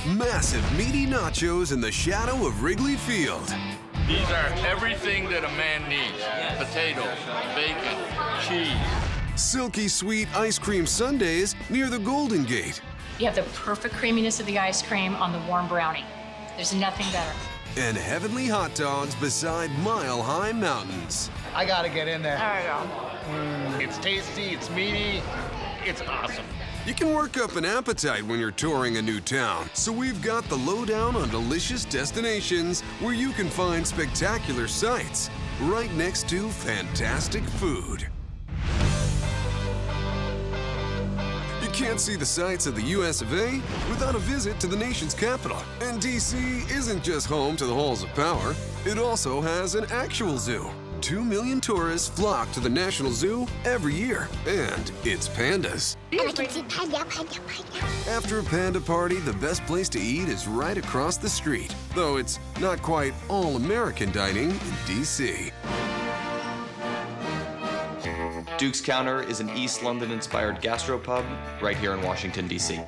Massive meaty nachos in the shadow of Wrigley Field. These are everything that a man needs. Potatoes, bacon, cheese. Silky sweet ice cream sundaes near the Golden Gate. You have the perfect creaminess of the ice cream on the warm brownie. There's nothing better. And heavenly hot dogs beside mile-high mountains. I gotta get in there. There you go. It's tasty, it's meaty, it's awesome. You can work up an appetite when you're touring a new town, so we've got the lowdown on delicious destinations where you can find spectacular sights right next to fantastic food. You can't see the sights of the US of A without a visit to the nation's capital. And DC isn't just home to the halls of power, it also has an actual zoo. 2 million tourists flock to the National Zoo every year, and it's pandas. I can see panda. After a panda party, the best place to eat is right across the street, though it's not quite all-American dining in DC. Duke's Counter is an East London-inspired gastropub right here in Washington, D.C.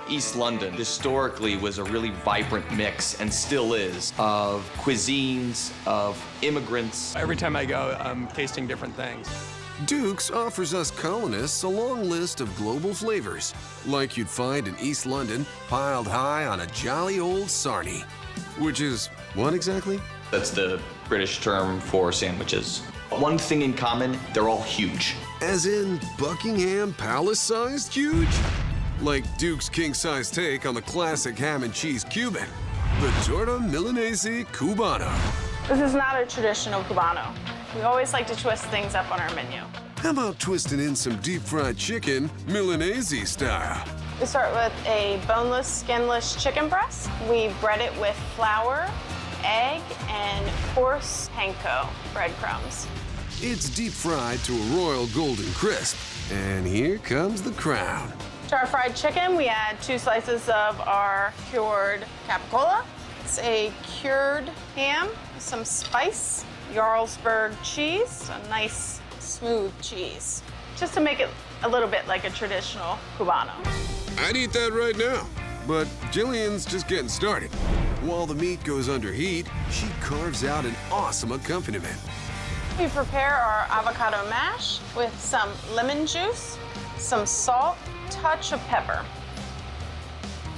East London historically was a really vibrant mix, and still is, of cuisines, of immigrants. Every time I go, I'm tasting different things. Duke's offers us colonists a long list of global flavors, like you'd find in East London, piled high on a jolly old sarnie. Which is what exactly? That's the British term for sandwiches. One thing in common, they're all huge. As in Buckingham Palace-sized huge? Like Duke's king-size take on the classic ham and cheese Cuban, the Torta Milanese Cubano. This is not a traditional Cubano. We always like to twist things up on our menu. How about twisting in some deep-fried chicken, Milanese style? We start with a boneless, skinless chicken breast. We bread it with flour, egg, and coarse panko breadcrumbs. It's deep-fried to a royal golden crisp, and here comes the crown. To our fried chicken, we add 2 slices of our cured capicola. It's a cured ham, some spice, Jarlsberg cheese, a nice smooth cheese, just to make it a little bit like a traditional Cubano. I'd eat that right now, but Jillian's just getting started. While the meat goes under heat, she carves out an awesome accompaniment. We prepare our avocado mash with some lemon juice, some salt, touch of pepper.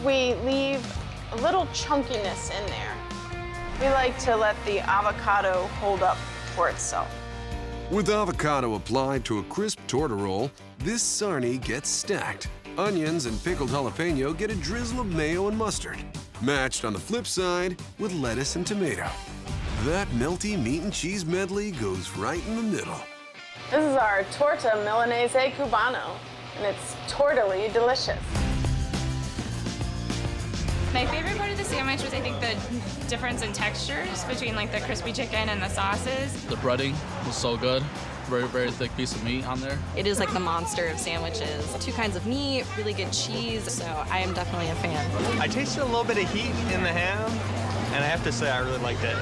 We leave a little chunkiness in there. We like to let the avocado hold up for itself. With avocado applied to a crisp torta roll, this sarnie gets stacked. Onions and pickled jalapeno get a drizzle of mayo and mustard, matched on the flip side with lettuce and tomato. That melty meat and cheese medley goes right in the middle. This is our Torta Milanese Cubano, and it's totally delicious. My favorite part of the sandwich was, I think, the difference in textures between like the crispy chicken and the sauces. The breading was so good. Very, very thick piece of meat on there. It is like the monster of sandwiches. 2 kinds of meat, really good cheese, so I am definitely a fan. I tasted a little bit of heat in the ham, and I have to say I really liked it.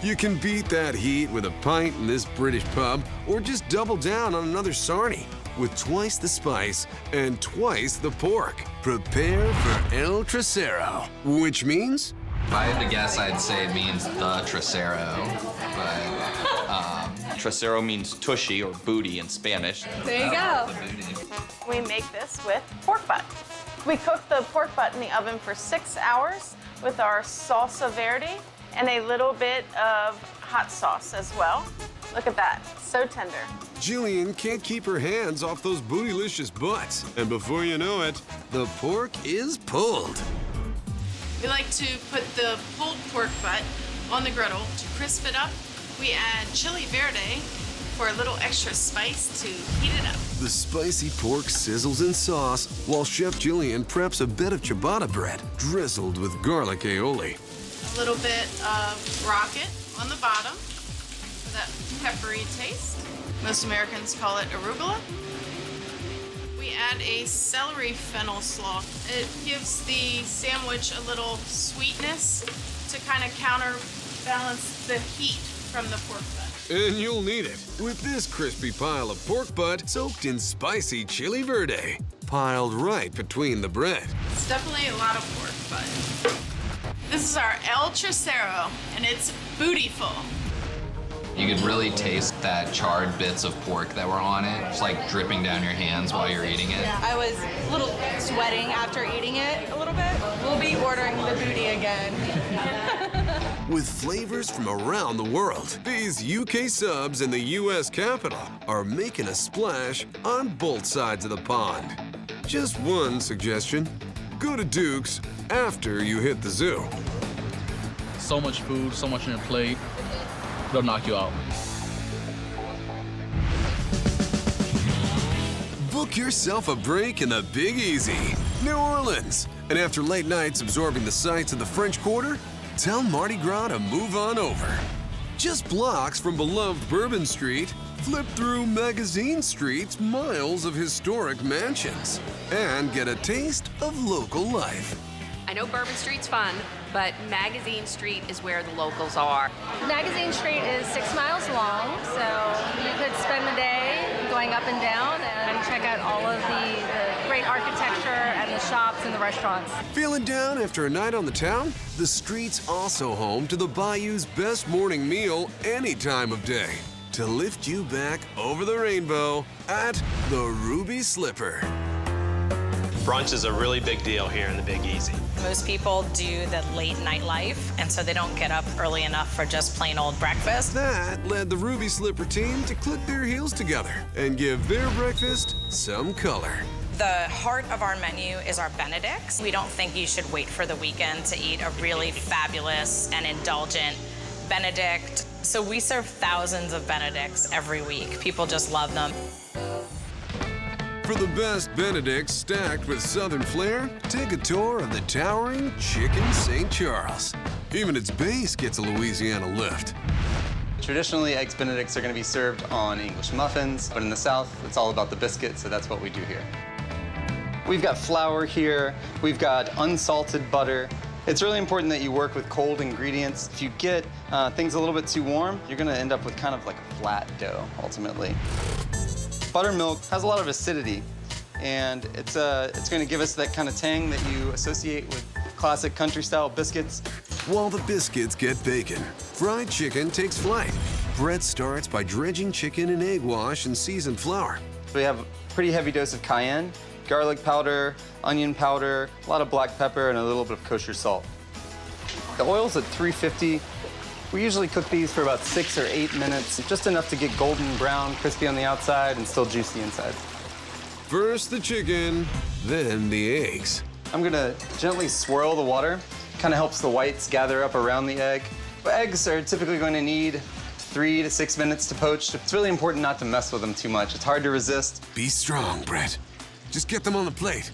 You can beat that heat with a pint in this British pub, or just double down on another sarnie with twice the spice and twice the pork. Prepare for El Trasero, which means? If I had to guess, I'd say it means the Trasero, but Trasero means tushy or booty in Spanish. There you go. We make this with pork butt. We cook the pork butt in the oven for 6 hours with our salsa verde and a little bit of hot sauce as well. Look at that, so tender. Jillian can't keep her hands off those bootylicious butts. And before you know it, the pork is pulled. We like to put the pulled pork butt on the griddle. To crisp it up, we add chili verde for a little extra spice to heat it up. The spicy pork sizzles in sauce while Chef Jillian preps a bed of ciabatta bread drizzled with garlic aioli. A little bit of rocket on the bottom for that peppery taste. Most Americans call it arugula. We add a celery fennel slaw. It gives the sandwich a little sweetness to kind of counterbalance the heat from the pork butt. And you'll need it with this crispy pile of pork butt soaked in spicy chili verde. piled right between the bread. It's definitely a lot of pork, but this is our El Trasero, and it's bootyful. You could really taste that charred bits of pork that were on it. It's like dripping down your hands while you're eating it. I was a little sweating after eating it a little bit. We'll be ordering the booty again. With flavors from around the world, these UK subs in the US capital are making a splash on both sides of the pond. Just one suggestion, go to Duke's after you hit the zoo. So much food, so much on your plate. They'll knock you out. Book yourself a break in the Big Easy, New Orleans. And after late nights absorbing the sights of the French Quarter, tell Mardi Gras to move on over. Just blocks from beloved Bourbon Street, flip through Magazine Street's miles of historic mansions, and get a taste of local life. I know Bourbon Street's fun, but Magazine Street is where the locals are. Magazine Street is 6 miles long, so you could spend the day going up and down and check out all of the great architecture and the shops and the restaurants. Feeling down after a night on the town? The street's also home to the Bayou's best morning meal any time of day. To lift you back over the rainbow at the Ruby Slipper. Brunch is a really big deal here in the Big Easy. Most people do the late night life, and so they don't get up early enough for just plain old breakfast. That led the Ruby Slipper team to click their heels together and give their breakfast some color. The heart of our menu is our benedicts. We don't think you should wait for the weekend to eat a really fabulous and indulgent benedict. So we serve thousands of benedicts every week. People just love them. For the best benedicts stacked with Southern flair, take a tour of the towering Chicken St. Charles. Even its base gets a Louisiana lift. Traditionally, Eggs Benedicts are going to be served on English muffins, but in the South, it's all about the biscuit, so that's what we do here. We've got flour here, we've got unsalted butter. It's really important that you work with cold ingredients. If you get things a little bit too warm, you're going to end up with kind of like a flat dough, ultimately. Buttermilk has a lot of acidity, and it's going to give us that kind of tang that you associate with classic country-style biscuits. While the biscuits get bacon, fried chicken takes flight. Bread starts by dredging chicken in egg wash and seasoned flour. We have a pretty heavy dose of cayenne, garlic powder, onion powder, a lot of black pepper, and a little bit of kosher salt. The oil's at 350. We usually cook these for about 6 or 8 minutes, just enough to get golden brown, crispy on the outside, and still juicy inside. First the chicken, then the eggs. I'm gonna gently swirl the water. Kind of helps the whites gather up around the egg. But eggs are typically going to need 3 to 6 minutes to poach. It's really important not to mess with them too much. It's hard to resist. Be strong, Brett. Just get them on the plate.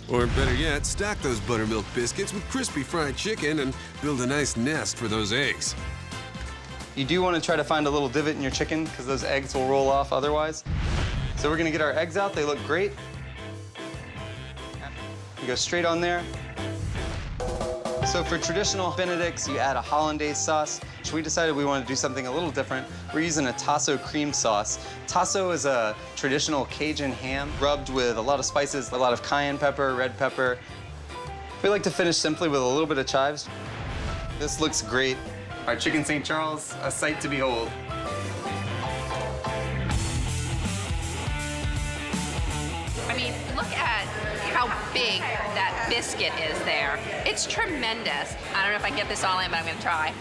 Or better yet, stack those buttermilk biscuits with crispy fried chicken and build a nice nest for those eggs. You do want to try to find a little divot in your chicken because those eggs will roll off otherwise. So we're going to get our eggs out. They look great. You go straight on there. So for traditional Benedicts, you add a hollandaise sauce. So we decided we wanted to do something a little different. We're using a tasso cream sauce. Tasso is a traditional Cajun ham rubbed with a lot of spices, a lot of cayenne pepper, red pepper. We like to finish simply with a little bit of chives. This looks great. Our Chicken St. Charles, a sight to behold. I mean, look at how big that biscuit is there. It's tremendous. I don't know if I can get this all in, but I'm gonna try.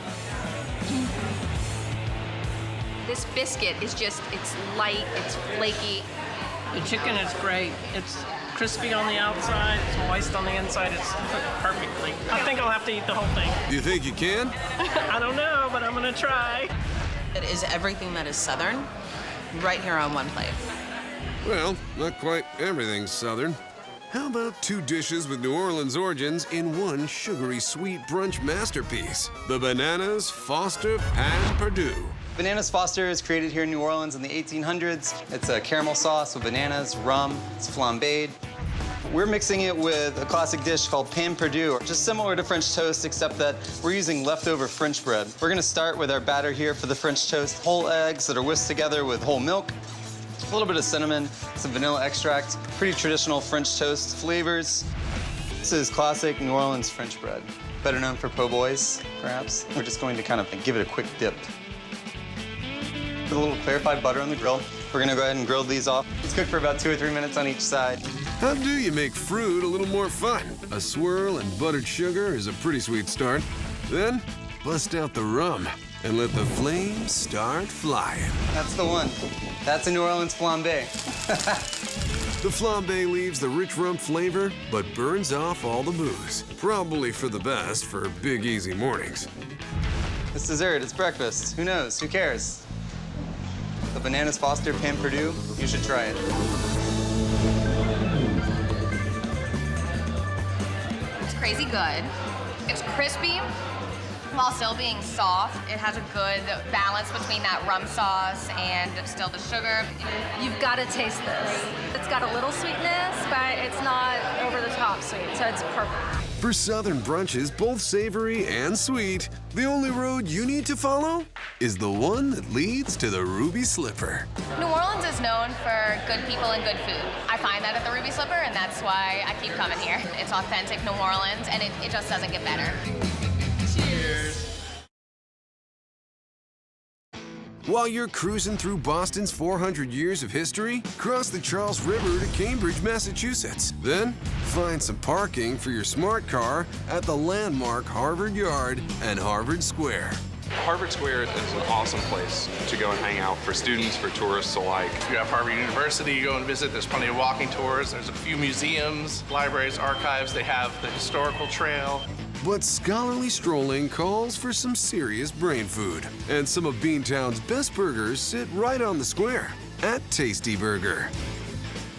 This biscuit is just, it's light, it's flaky. The chicken is great. It's crispy on the outside, it's moist on the inside, it's cooked perfectly. I think I'll have to eat the whole thing. Do you think you can? I don't know, but I'm gonna try. It is everything that is Southern right here on one plate. Well, not quite everything's Southern. How about 2 dishes with New Orleans origins in one sugary sweet brunch masterpiece? The Bananas Foster Pan Perdue. Bananas Foster is created here in New Orleans in the 1800s. It's a caramel sauce with bananas, rum, it's flambéed. We're mixing it with a classic dish called Pan Perdue, just similar to French toast, except that we're using leftover French bread. We're gonna start with our batter here for the French toast. Whole eggs that are whisked together with whole milk, A little bit of cinnamon, some vanilla extract, pretty traditional French toast flavors. This is classic New Orleans French bread, better known for po' boys, perhaps. We're just going to kind of give it a quick dip. With a little clarified butter on the grill. We're gonna go ahead and grill these off. It's cooked for about 2 or 3 minutes on each side. How do you make fruit a little more fun? A swirl and buttered sugar is a pretty sweet start. Then, bust out the rum and let the flames start flying. That's the one. That's a New Orleans flambé. The flambé leaves the rich rum flavor, but burns off all the booze. Probably for the best for big, easy mornings. It's dessert, it's breakfast. Who knows, who cares? The Bananas Foster Pan Perdue, you should try it. It's crazy good. It's crispy while still being soft. It has a good balance between that rum sauce and still the sugar. You've got to taste this. It's got a little sweetness, but it's not over the top sweet, so it's perfect. For Southern brunches, both savory and sweet, the only road you need to follow is the one that leads to the Ruby Slipper. New Orleans is known for good people and good food. I find that at the Ruby Slipper, and that's why I keep coming here. It's authentic New Orleans, and it just doesn't get better. Cheers. While you're cruising through Boston's 400 years of history, cross the Charles River to Cambridge, Massachusetts. Then, find some parking for your smart car at the landmark Harvard Yard and Harvard Square. Harvard Square is an awesome place to go and hang out for students, for tourists alike. You have Harvard University you go and visit. There's plenty of walking tours. There's a few museums, libraries, archives. They have the historical trail. But scholarly strolling calls for some serious brain food. And some of Beantown's best burgers sit right on the square at Tasty Burger.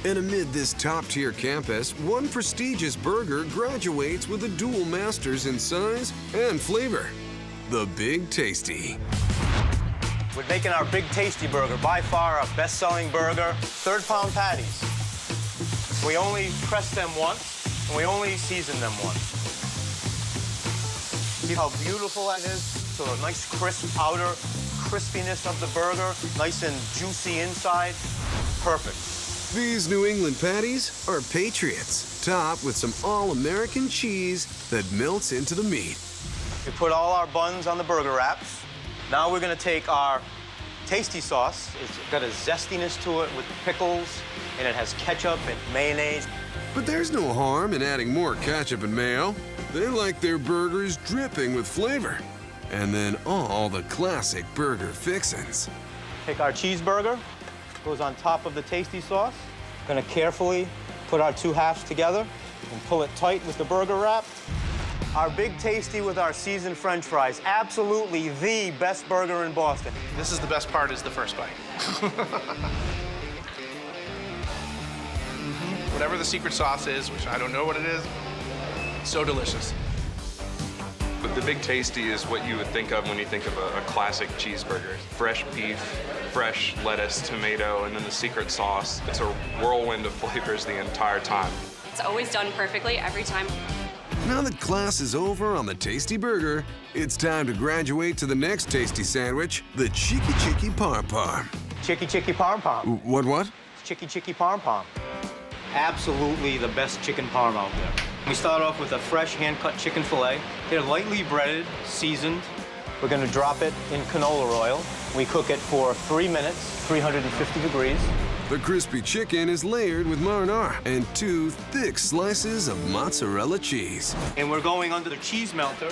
And amid this top-tier campus, one prestigious burger graduates with a dual masters in size and flavor. The Big Tasty. We're making our Big Tasty Burger, by far our best-selling burger, 3rd-pound patties. We only press them once, and we only season them once. See how beautiful that is? So a nice crisp outer crispiness of the burger, nice and juicy inside. Perfect. These New England patties are patriots, topped with some all-American cheese that melts into the meat. We put all our buns on the burger wraps. Now we're gonna take our tasty sauce. It's got a zestiness to it with pickles, and it has ketchup and mayonnaise. But there's no harm in adding more ketchup and mayo. They like their burgers dripping with flavor. And then all the classic burger fixins. Take our cheeseburger, goes on top of the tasty sauce. Gonna carefully put our 2 halves together and pull it tight with the burger wrap. Our Big Tasty with our seasoned French fries. Absolutely the best burger in Boston. This is the best part, is the first bite. Whatever the secret sauce is, which I don't know what it is, so delicious. But the Big Tasty is what you would think of when you think of a classic cheeseburger. Fresh beef, fresh lettuce, tomato, and then the secret sauce. It's a whirlwind of flavors the entire time. It's always done perfectly every time. Now that class is over on the Tasty Burger, it's time to graduate to the next tasty sandwich, the Chicky Chicky Parm Parm. Chicky Chicky Parm Parm. What? Chicky Chicky Parm Parm. Absolutely the best chicken parm out there. We start off with a fresh hand-cut chicken fillet. They're lightly breaded, seasoned. We're gonna drop it in canola oil. We cook it for 3 minutes, 350 degrees. The crispy chicken is layered with marinara and 2 thick slices of mozzarella cheese. And we're going under the cheese melter.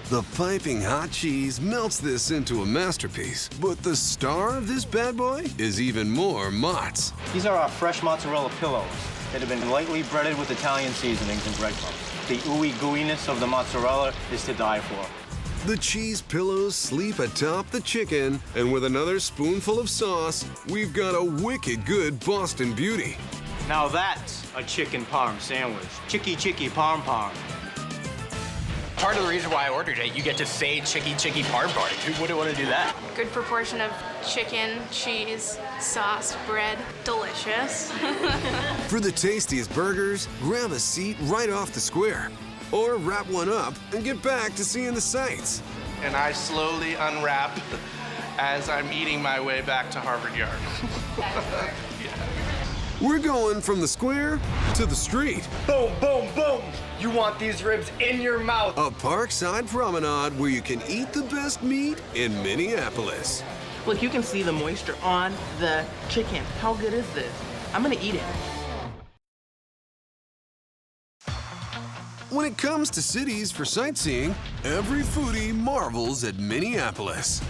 The piping hot cheese melts this into a masterpiece. But the star of this bad boy is even more mozz. These are our fresh mozzarella pillows that have been lightly breaded with Italian seasonings and breadcrumbs. The ooey gooiness of the mozzarella is to die for. The cheese pillows sleep atop the chicken, and with another spoonful of sauce, we've got a wicked good Boston beauty. Now that's a chicken parm sandwich. Chicky Chicky Parm Parm. Part of the reason why I ordered it, you get to say Chicky Chicky Parm Parm. Who wouldn't want to do that? Good proportion of chicken, cheese, sauce, bread. Delicious. For the tastiest burgers, grab a seat right off the square. Or wrap one up and get back to seeing the sights. And I slowly unwrap as I'm eating my way back to Harvard Yard. We're going from the square to the street. Boom, boom, boom. You want these ribs in your mouth. A parkside promenade where you can eat the best meat in Minneapolis. Look, you can see the moisture on the chicken. How good is this? I'm gonna eat it. When it comes to cities for sightseeing, every foodie marvels at Minneapolis.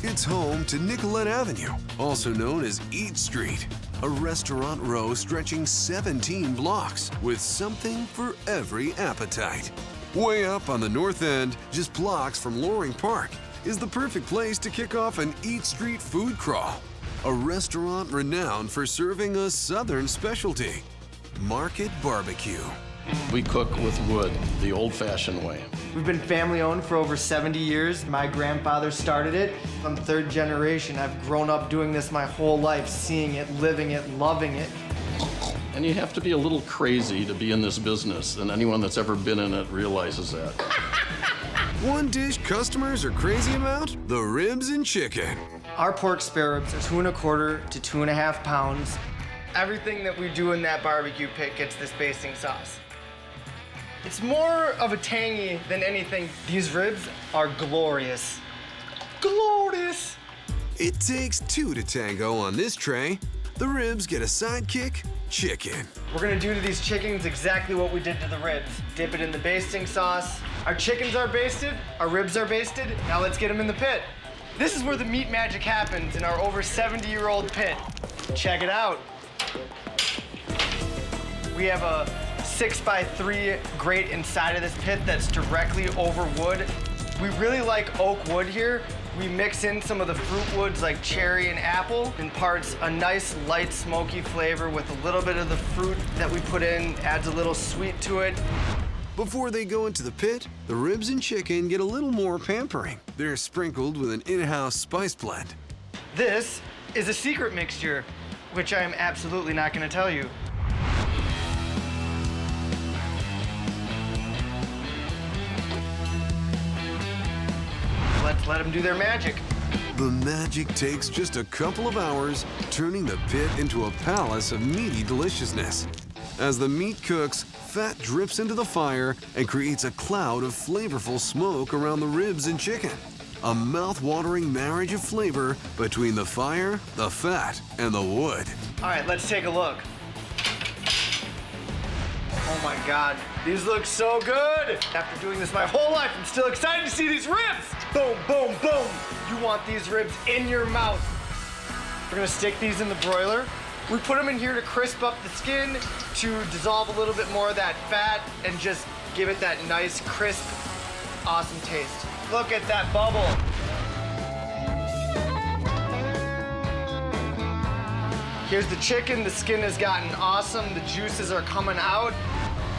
It's home to Nicollet Avenue, also known as Eat Street, a restaurant row stretching 17 blocks with something for every appetite. Way up on the north end, just blocks from Loring Park, is the perfect place to kick off an Eat Street food crawl, a restaurant renowned for serving a southern specialty, market barbecue. We cook with wood, the old-fashioned way. We've been family-owned for over 70 years. My grandfather started it. I'm third generation. I've grown up doing this my whole life, seeing it, living it, loving it. And you have to be a little crazy to be in this business, and anyone that's ever been in it realizes that. One dish customers are crazy about? The ribs and chicken. Our pork spare ribs are 2 1/4 to 2.5 pounds. Everything that we do in that barbecue pit gets this basting sauce. It's more of a tangy than anything. These ribs are glorious. Glorious! It takes two to tango on this tray. The ribs get a sidekick, chicken. We're gonna do to these chickens exactly what we did to the ribs. Dip it in the basting sauce. Our chickens are basted, our ribs are basted. Now let's get them in the pit. This is where the meat magic happens in our over 70-year-old pit. Check it out. We have a 6x3 grate inside of this pit that's directly over wood. We really like oak wood here. We mix in some of the fruit woods like cherry and apple, imparts a nice light smoky flavor with a little bit of the fruit that we put in, adds a little sweet to it. Before they go into the pit, the ribs and chicken get a little more pampering. They're sprinkled with an in-house spice blend. This is a secret mixture, which I am absolutely not gonna tell you. Let's let them do their magic. The magic takes just a couple of hours, turning the pit into a palace of meaty deliciousness. As the meat cooks, fat drips into the fire and creates a cloud of flavorful smoke around the ribs and chicken. A mouth-watering marriage of flavor between the fire, the fat, and the wood. All right, let's take a look. Oh my God, these look so good. After doing this my whole life, I'm still excited to see these ribs. Boom, boom, boom. You want these ribs in your mouth. We're gonna stick these in the broiler. We put them in here to crisp up the skin, to dissolve a little bit more of that fat, and just give it that nice, crisp, awesome taste. Look at that bubble. Here's the chicken. The skin has gotten awesome. The juices are coming out.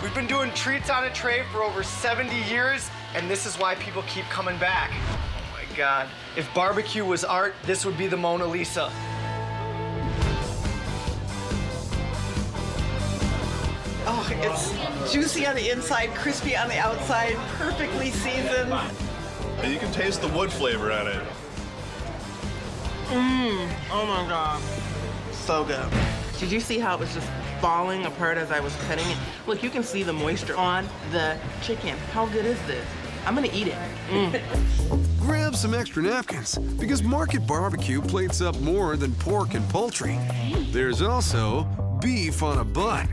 We've been doing treats on a tray for over 70 years, and this is why people keep coming back. Oh my God. If barbecue was art, this would be the Mona Lisa. Oh, it's juicy on the inside, crispy on the outside, perfectly seasoned. And you can taste the wood flavor on it. Oh my God. So good. Did you see how it was just falling apart as I was cutting it? Look, you can see the moisture on the chicken. How good is this? I'm gonna eat it. Grab some extra napkins, because Market Barbecue plates up more than pork and poultry. There's also beef on a bun,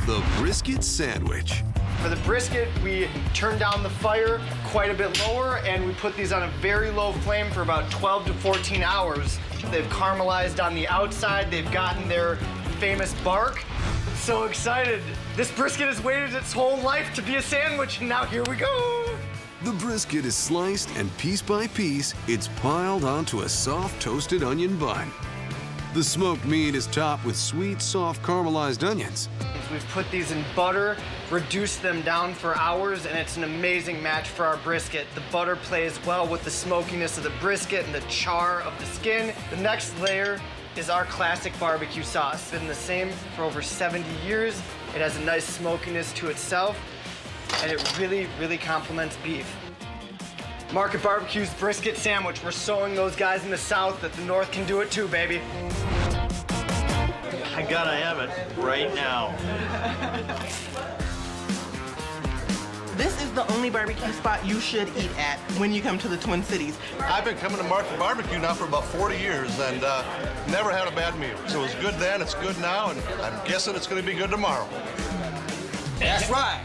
the brisket sandwich. For the brisket, we turn down the fire quite a bit lower, and we put these on a very low flame for about 12 to 14 hours. They've caramelized on the outside. They've gotten their famous bark. I'm so excited. This brisket has waited its whole life to be a sandwich, and now here we go. The brisket is sliced, and piece by piece, it's piled onto a soft toasted onion bun. The smoked meat is topped with sweet, soft caramelized onions. We've put these in butter, reduced them down for hours, and it's an amazing match for our brisket. The butter plays well with the smokiness of the brisket and the char of the skin. The next layer is our classic barbecue sauce. Been the same for over 70 years. It has a nice smokiness to itself, and it really, really complements beef. Market Barbecue's brisket sandwich. We're showing those guys in the South that the North can do it too, baby. I gotta have it right now. This is the only barbecue spot you should eat at when you come to the Twin Cities. I've been coming to Market Barbecue now for about 40 years and never had a bad meal. So it was good then, it's good now, and I'm guessing it's gonna be good tomorrow. That's right.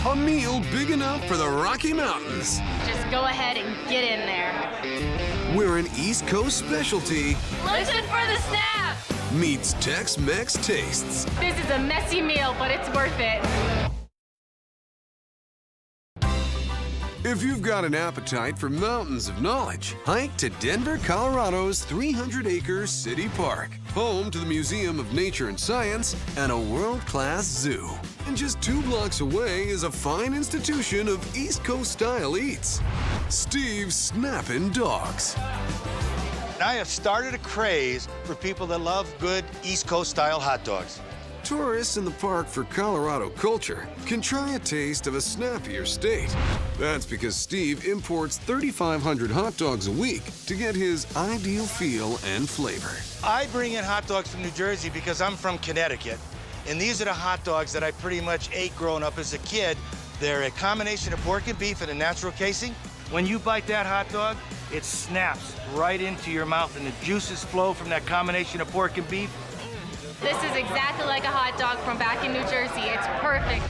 A meal big enough for the Rocky Mountains. Just go ahead and get in there. Where an East Coast specialty Listen for the snap! meets Tex-Mex tastes. This is a messy meal, but it's worth it. If you've got an appetite for mountains of knowledge, hike to Denver, Colorado's 300-acre city park, home to the Museum of Nature and Science and a world-class zoo. And just 2 blocks away is a fine institution of East Coast-style eats, Steve's Snappin' Dogs. I have started a craze for people that love good East Coast-style hot dogs. Tourists in the park for Colorado culture can try a taste of a snappier state. That's because Steve imports 3,500 hot dogs a week to get his ideal feel and flavor. I bring in hot dogs from New Jersey because I'm from Connecticut, and these are the hot dogs that I pretty much ate growing up as a kid. They're a combination of pork and beef in a natural casing. When you bite that hot dog, it snaps right into your mouth, and the juices flow from that combination of pork and beef. This is exactly like a hot dog from back in New Jersey. It's perfect.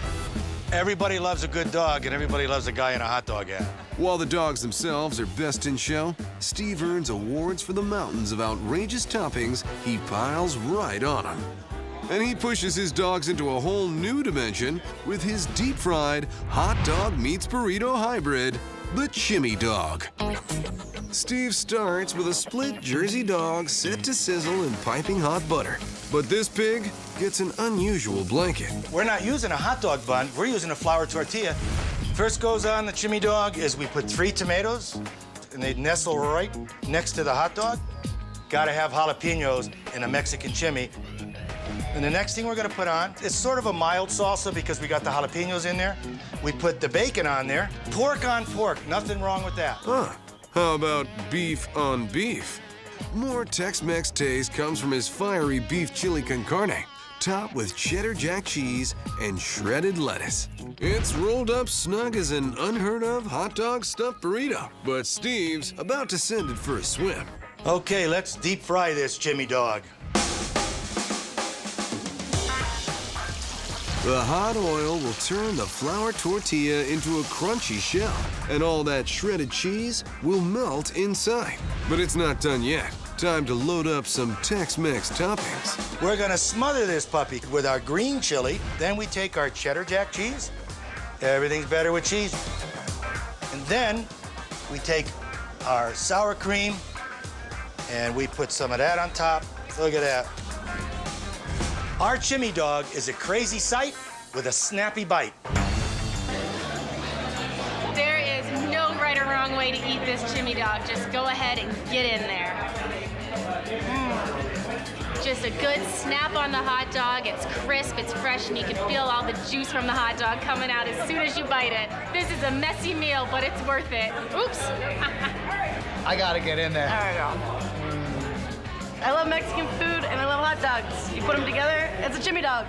Everybody loves a good dog, and everybody loves a guy in a hot dog hat. While the dogs themselves are best in show, Steve earns awards for the mountains of outrageous toppings he piles right on them. And he pushes his dogs into a whole new dimension with his deep-fried hot dog meets burrito hybrid, the Chimmy Dog. Steve starts with a split Jersey dog set to sizzle in piping hot butter. But this pig gets an unusual blanket. We're not using a hot dog bun, we're using a flour tortilla. First goes on the Chimmy Dog is we put 3 tomatoes, and they nestle right next to the hot dog. Gotta have jalapenos and a Mexican chimmy. And the next thing we're gonna put on is sort of a mild salsa because we got the jalapenos in there. We put the bacon on there. Pork on pork, nothing wrong with that. Huh. How about beef on beef? More Tex-Mex taste comes from his fiery beef chili con carne, topped with cheddar jack cheese and shredded lettuce. It's rolled up snug as an unheard-of hot dog stuffed burrito, but Steve's about to send it for a swim. Okay, let's deep fry this Chimmy Dog. The hot oil will turn the flour tortilla into a crunchy shell, and all that shredded cheese will melt inside. But it's not done yet. Time to load up some Tex-Mex toppings. We're gonna smother this puppy with our green chili. Then we take our cheddar jack cheese. Everything's better with cheese. And then we take our sour cream and we put some of that on top. Look at that. Our Chimmy Dog is a crazy sight with a snappy bite. There is no right or wrong way to eat this Chimmy Dog. Just go ahead and get in there. Just a good snap on the hot dog. It's crisp, it's fresh, and you can feel all the juice from the hot dog coming out as soon as you bite it. This is a messy meal, but it's worth it. Oops. I gotta get in there. There we go. I love Mexican food and I love hot dogs. You put them together, it's a Chimmy Dog.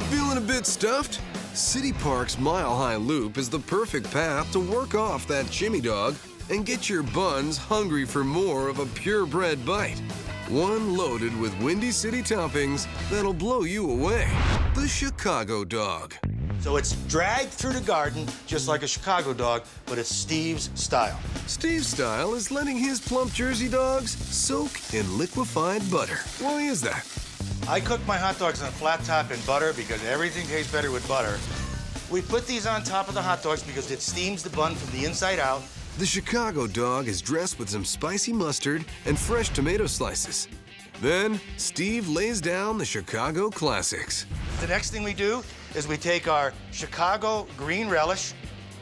Feeling a bit stuffed? City Park's Mile High Loop is the perfect path to work off that Chimmy Dog and get your buns hungry for more of a purebred bite. One loaded with Windy City toppings that'll blow you away. The Chicago Dog. So it's dragged through the garden just like a Chicago dog, but it's Steve's style. Steve's style is letting his plump Jersey dogs soak in liquefied butter. Why is that? I cook my hot dogs on a flat top in butter because everything tastes better with butter. We put these on top of the hot dogs because it steams the bun from the inside out. The Chicago Dog is dressed with some spicy mustard and fresh tomato slices. Then, Steve lays down the Chicago classics. The next thing we do is we take our Chicago green relish.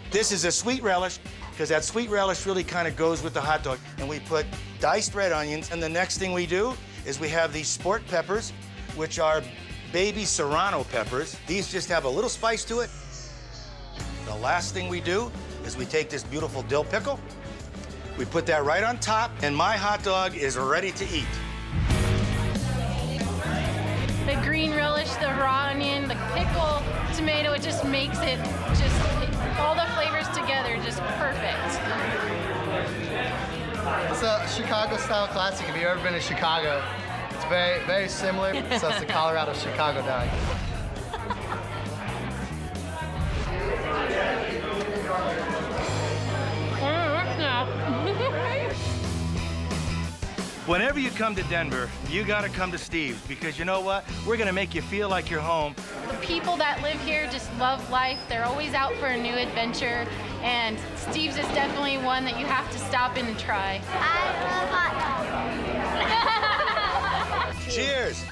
This is a sweet relish because that sweet relish really kind of goes with the hot dog. And we put diced red onions. And the next thing we do is we have these sport peppers, which are baby serrano peppers. These just have a little spice to it. The last thing we do is we take this beautiful dill pickle, we put that right on top, and my hot dog is ready to eat. The green relish, the raw onion, the pickle, tomato, it just makes it all the flavors together just perfect. It's a Chicago-style classic. If you've ever been to Chicago, it's very, very similar. So it's the Colorado Chicago dog. Whenever you come to Denver, you gotta come to Steve's, because you know what? We're gonna make you feel like you're home. The people that live here just love life. They're always out for a new adventure, and Steve's is definitely one that you have to stop in and try. I love hot dogs. Cheers.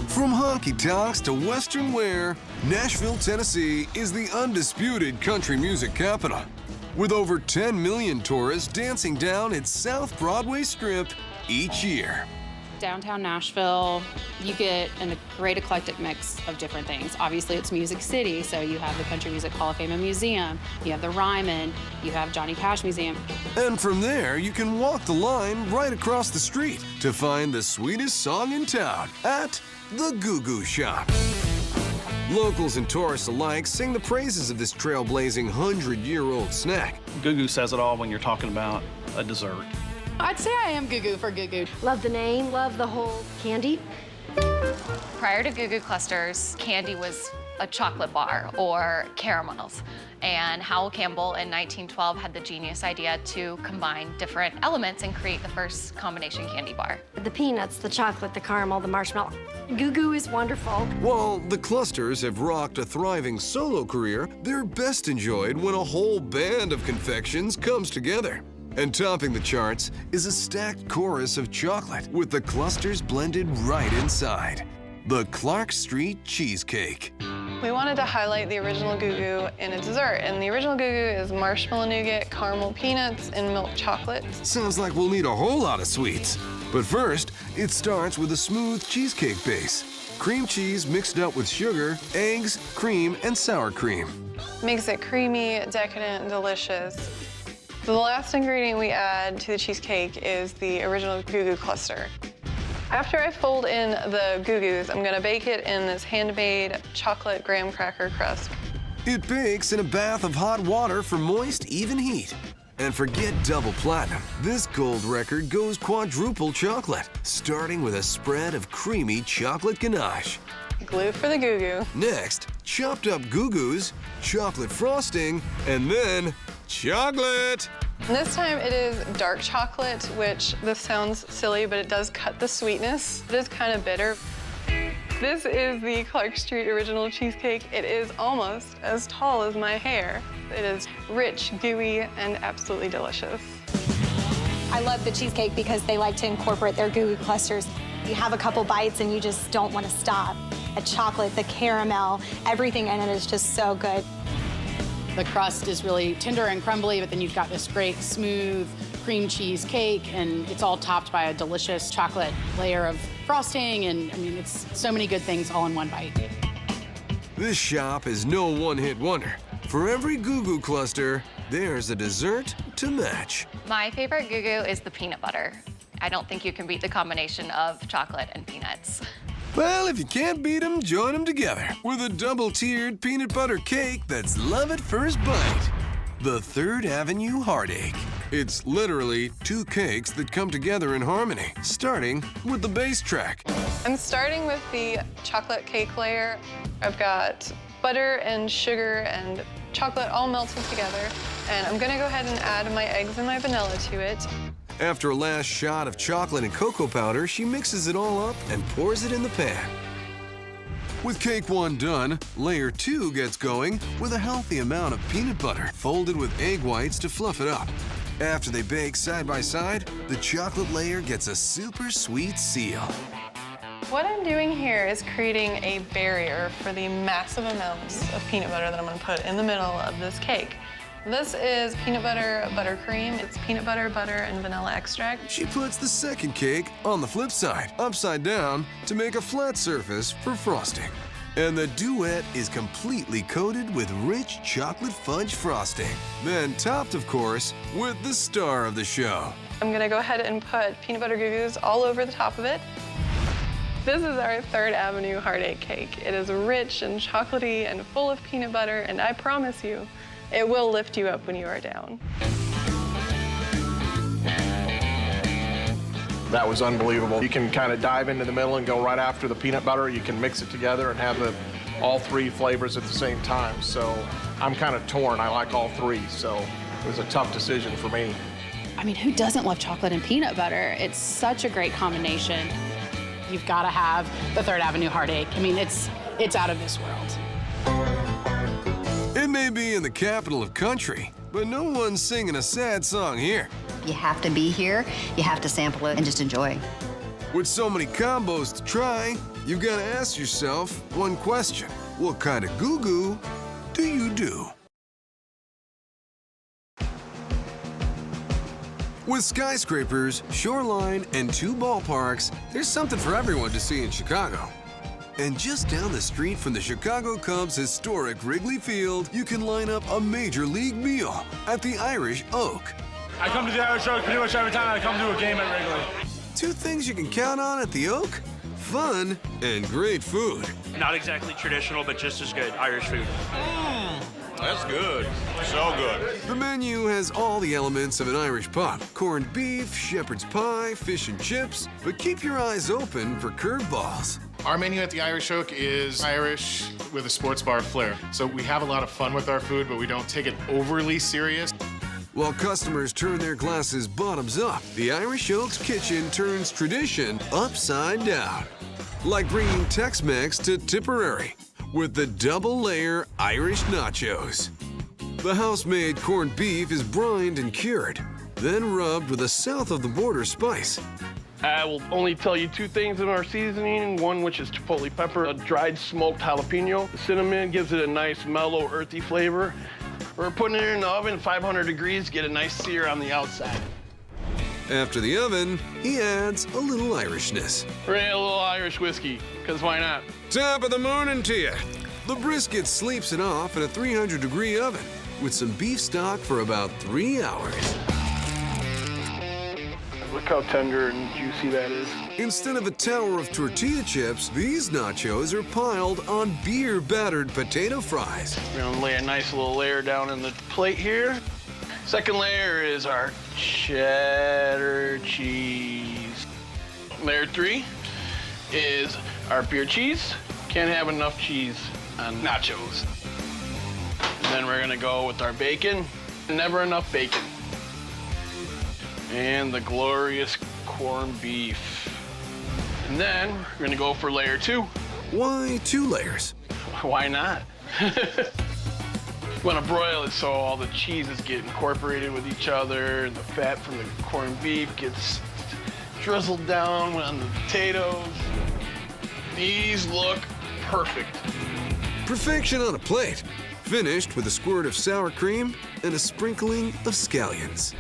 From honky-tonks to western wear, Nashville, Tennessee is the undisputed country music capital. With over 10 million tourists dancing down its South Broadway Strip each year. Downtown Nashville, you get a great eclectic mix of different things. Obviously, it's Music City, so you have the Country Music Hall of Fame and Museum, you have the Ryman, you have Johnny Cash Museum. And from there, you can walk the line right across the street to find the sweetest song in town at the Goo Goo Shop. Locals and tourists alike sing the praises of this trailblazing 100-year-old snack. Goo Goo says it all when you're talking about a dessert. I'd say I am Goo Goo for Goo Goo. Love the name, love the whole candy. Prior to Goo Goo Clusters, candy was a chocolate bar or caramels. And Howell Campbell in 1912 had the genius idea to combine different elements and create the first combination candy bar. The peanuts, the chocolate, the caramel, the marshmallow. Goo Goo is wonderful. While the Clusters have rocked a thriving solo career, they're best enjoyed when a whole band of confections comes together. And topping the charts is a stacked chorus of chocolate with the Clusters blended right inside. The Clark Street Cheesecake. We wanted to highlight the original Goo Goo in a dessert, and the original Goo Goo is marshmallow nougat, caramel peanuts, and milk chocolate. Sounds like we'll need a whole lot of sweets. But first, it starts with a smooth cheesecake base. Cream cheese mixed up with sugar, eggs, cream, and sour cream. Makes it creamy, decadent, and delicious. The last ingredient we add to the cheesecake is the original Goo Goo cluster. After I fold in the Goo Goos, I'm gonna bake it in this handmade chocolate graham cracker crust. It bakes in a bath of hot water for moist, even heat. And forget double platinum. This gold record goes quadruple chocolate, starting with a spread of creamy chocolate ganache. Glue for the Goo Goo. Next, chopped up Goo Goos, chocolate frosting, and then chocolate. And this time it is dark chocolate, which this sounds silly, but it does cut the sweetness. It is kind of bitter. This is the Clark Street original cheesecake. It is almost as tall as my hair. It is rich, gooey, and absolutely delicious. I love the cheesecake because they like to incorporate their Goo Goo clusters. You have a couple bites and you just don't want to stop. The chocolate, the caramel, everything in it is just so good. The crust is really tender and crumbly, but then you've got this great smooth cream cheese cake, and it's all topped by a delicious chocolate layer of frosting, and I mean, it's so many good things all in one bite. This shop is no one-hit wonder. For every Goo Goo cluster, there's a dessert to match. My favorite Goo Goo is the peanut butter. I don't think you can beat the combination of chocolate and peanuts. Well, if you can't beat them, join them together with a double-tiered peanut butter cake that's love at first bite. The 3rd Avenue Heartache. It's literally 2 cakes that come together in harmony, starting with the base track. I'm starting with the chocolate cake layer. I've got butter and sugar and chocolate all melted together, and I'm gonna go ahead and add my eggs and my vanilla to it. After a last shot of chocolate and cocoa powder, she mixes it all up and pours it in the pan. With cake 1 done, layer 2 gets going with a healthy amount of peanut butter folded with egg whites to fluff it up. After they bake side by side, the chocolate layer gets a super sweet seal. What I'm doing here is creating a barrier for the massive amounts of peanut butter that I'm gonna put in the middle of this cake. This is peanut butter buttercream. It's peanut butter, butter, and vanilla extract. She puts the second cake on the flip side, upside down, to make a flat surface for frosting. And the duet is completely coated with rich chocolate fudge frosting. Then topped, of course, with the star of the show. I'm gonna go ahead and put peanut butter goo-goos all over the top of it. This is our 3rd Avenue heartache cake. It is rich and chocolatey and full of peanut butter, and I promise you, it will lift you up when you are down. That was unbelievable. You can kind of dive into the middle and go right after the peanut butter. You can mix it together and have all 3 flavors at the same time. So I'm kind of torn. I like all 3, so it was a tough decision for me. I mean, who doesn't love chocolate and peanut butter? It's such a great combination. You've got to have the 3rd Avenue heartache. I mean, it's out of this world. It may be in the capital of country, but no one's singing a sad song here. You have to be here, you have to sample it, and just enjoy. With so many combos to try, you've got to ask yourself one question. What kind of goo-goo do you do? With skyscrapers, shoreline, and 2 ballparks, there's something for everyone to see in Chicago. And just down the street from the Chicago Cubs' historic Wrigley Field, you can line up a major league meal at the Irish Oak. I come to the Irish Oak pretty much every time I come to a game at Wrigley. 2 things you can count on at the Oak: fun and great food. Not exactly traditional, but just as good Irish food. That's good. So good. The menu has all the elements of an Irish pub: corned beef, shepherd's pie, fish and chips, but keep your eyes open for curveballs. Our menu at the Irish Oak is Irish with a sports bar flair. So we have a lot of fun with our food, but we don't take it overly serious. While customers turn their glasses bottoms up, the Irish Oak's kitchen turns tradition upside down. Like bringing Tex-Mex to Tipperary with the double-layer Irish nachos. The house-made corned beef is brined and cured, then rubbed with a south-of-the-border spice. I will only tell you 2 things in our seasoning, one which is chipotle pepper, a dried smoked jalapeno. The cinnamon gives it a nice mellow, earthy flavor. We're putting it in the oven at 500 degrees, get a nice sear on the outside. After the oven, he adds a little Irishness. We're gonna add a little Irish whiskey, because why not? Top of the morning to you. The brisket sleeps it off in a 300-degree oven with some beef stock for about 3 hours. Look how tender and juicy that is. Instead of a tower of tortilla chips, these nachos are piled on beer-battered potato fries. We're gonna lay a nice little layer down in the plate here. Second layer is our cheddar cheese. Layer 3 is our beer cheese. Can't have enough cheese on nachos. And then we're gonna go with our bacon. Never enough bacon. And the glorious corned beef. And then we're gonna go for layer 2. Why 2 layers? Why not? You wanna broil it so all the cheeses get incorporated with each other, and the fat from the corned beef gets drizzled down on the potatoes. These look perfect. Perfection on a plate, finished with a squirt of sour cream and a sprinkling of scallions.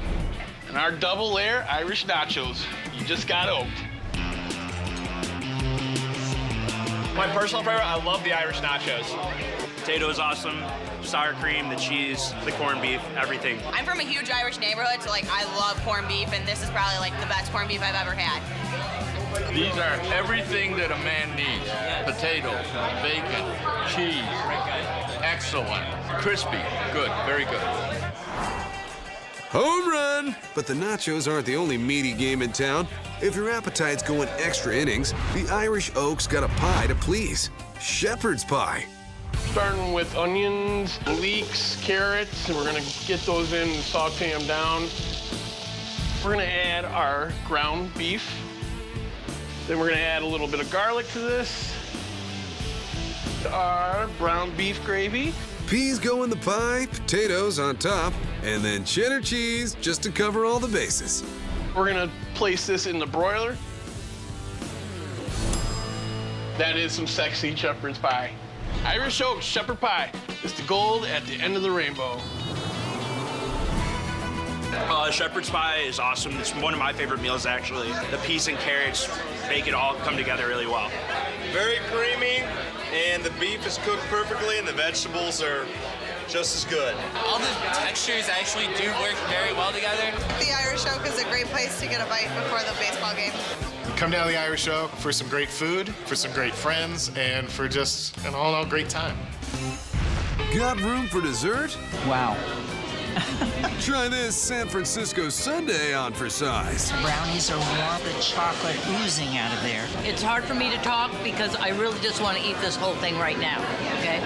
And our double layer Irish nachos. You just got oaked. My personal favorite, I love the Irish nachos. Potato is awesome, sour cream, the cheese, the corned beef, everything. I'm from a huge Irish neighborhood, so like I love corned beef, and this is probably like the best corned beef I've ever had. These are everything that a man needs. Potatoes, bacon, cheese. Excellent. Crispy. Good. Very good. Home run! But the nachos aren't the only meaty game in town. If your appetite's going extra innings, the Irish Oak's got a pie to please. Shepherd's pie. Starting with onions, leeks, carrots, and we're gonna get those in and saute them down. We're gonna add our ground beef. Then we're gonna add a little bit of garlic to this. Our brown beef gravy. Peas go in the pie, potatoes on top, and then cheddar cheese just to cover all the bases. We're gonna place this in the broiler. That is some sexy shepherd's pie. Irish Oak shepherd pie. It's the gold at the end of the rainbow. Shepherd's pie is awesome. It's one of my favorite meals, actually. The peas and carrots make it all come together really well. Very creamy, and the beef is cooked perfectly, and the vegetables are just as good. All the textures actually do work very well together. The Irish Oak is a great place to get a bite before the baseball game. Come down to the Irish Oak for some great food, for some great friends, and for just an all-in-all great time. Got room for dessert? Wow. Try this San Francisco sundae on for size. Brownies are warm, the chocolate oozing out of there. It's hard for me to talk because I really just want to eat this whole thing right now, okay?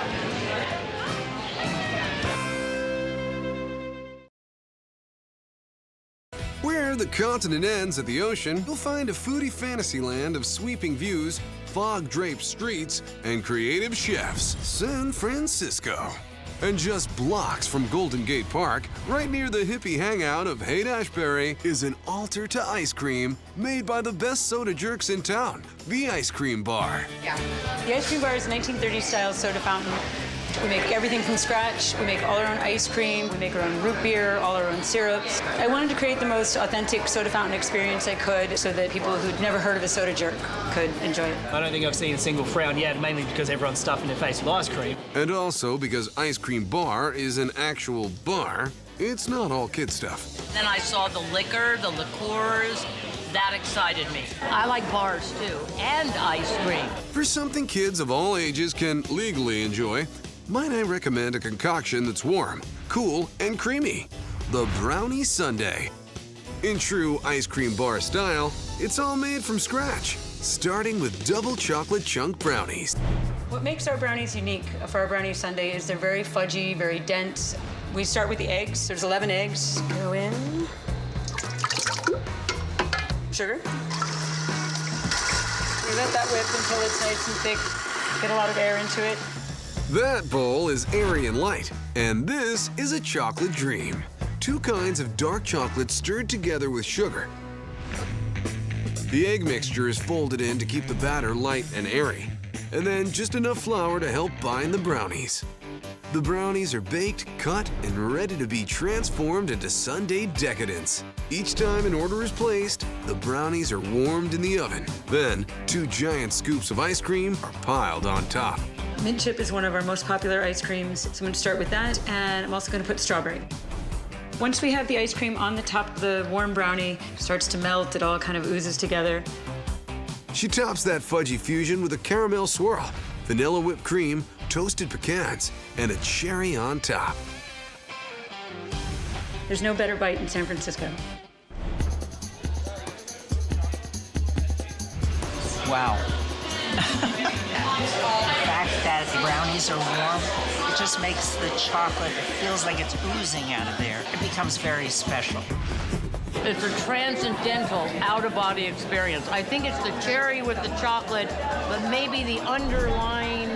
Where the continent ends at the ocean, you'll find a foodie fantasy land of sweeping views, fog-draped streets, and creative chefs. San Francisco. And just blocks from Golden Gate Park, right near the hippie hangout of Haight-Ashbury, is an altar to ice cream made by the best soda jerks in town, the Ice Cream Bar. Yeah. The Ice Cream Bar is a 1930s-style soda fountain. We make everything from scratch. We make all our own ice cream. We make our own root beer, all our own syrups. I wanted to create the most authentic soda fountain experience I could so that people who'd never heard of a soda jerk could enjoy it. I don't think I've seen a single frown yet, mainly because everyone's stuffing their face with ice cream. And also because Ice Cream Bar is an actual bar, it's not all kid stuff. Then I saw the liquor, the liqueurs. That excited me. I like bars, too, and ice cream. For something kids of all ages can legally enjoy, might I recommend a concoction that's warm, cool, and creamy? The Brownie Sundae. In true ice cream bar style, it's all made from scratch, starting with double chocolate chunk brownies. What makes our brownies unique for our brownie sundae is they're very fudgy, very dense. We start with the eggs. There's 11 eggs. Go in. Sugar. We let that whip until it's nice and thick. Get a lot of air into it. That bowl is airy and light, and this is a chocolate dream. 2 kinds of dark chocolate stirred together with sugar. The egg mixture is folded in to keep the batter light and airy, and then just enough flour to help bind the brownies. The brownies are baked, cut, and ready to be transformed into sundae decadence. Each time an order is placed, the brownies are warmed in the oven. Then, 2 giant scoops of ice cream are piled on top. Mint chip is one of our most popular ice creams, so I'm going to start with that, and I'm also going to put strawberry. Once we have the ice cream on the top of the warm brownie, it starts to melt, it all kind of oozes together. She tops that fudgy fusion with a caramel swirl, vanilla whipped cream, toasted pecans, and a cherry on top. There's no better bite in San Francisco. Wow. The fact that the brownies are warm, it just makes the chocolate, it feels like it's oozing out of there. It becomes very special. It's a transcendental, out-of-body experience. I think it's the cherry with the chocolate, but maybe the underlying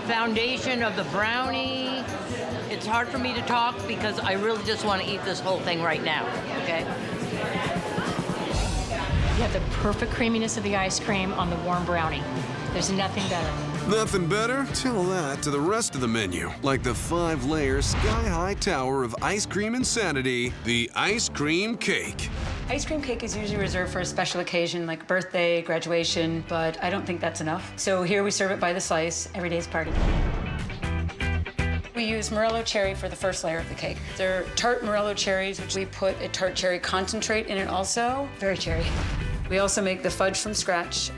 foundation of the brownie. It's hard for me to talk because I really just want to eat this whole thing right now, okay? You have the perfect creaminess of the ice cream on the warm brownie. There's nothing better. Nothing better? Tell that to the rest of the menu. Like the 5-layer sky-high tower of ice cream insanity, the ice cream cake. Ice cream cake is usually reserved for a special occasion like birthday, graduation, but I don't think that's enough. So here we serve it by the slice, every day's party. We use Morello cherry for the first layer of the cake. They're tart Morello cherries, which we put a tart cherry concentrate in it also. Very cherry. We also make the fudge from scratch.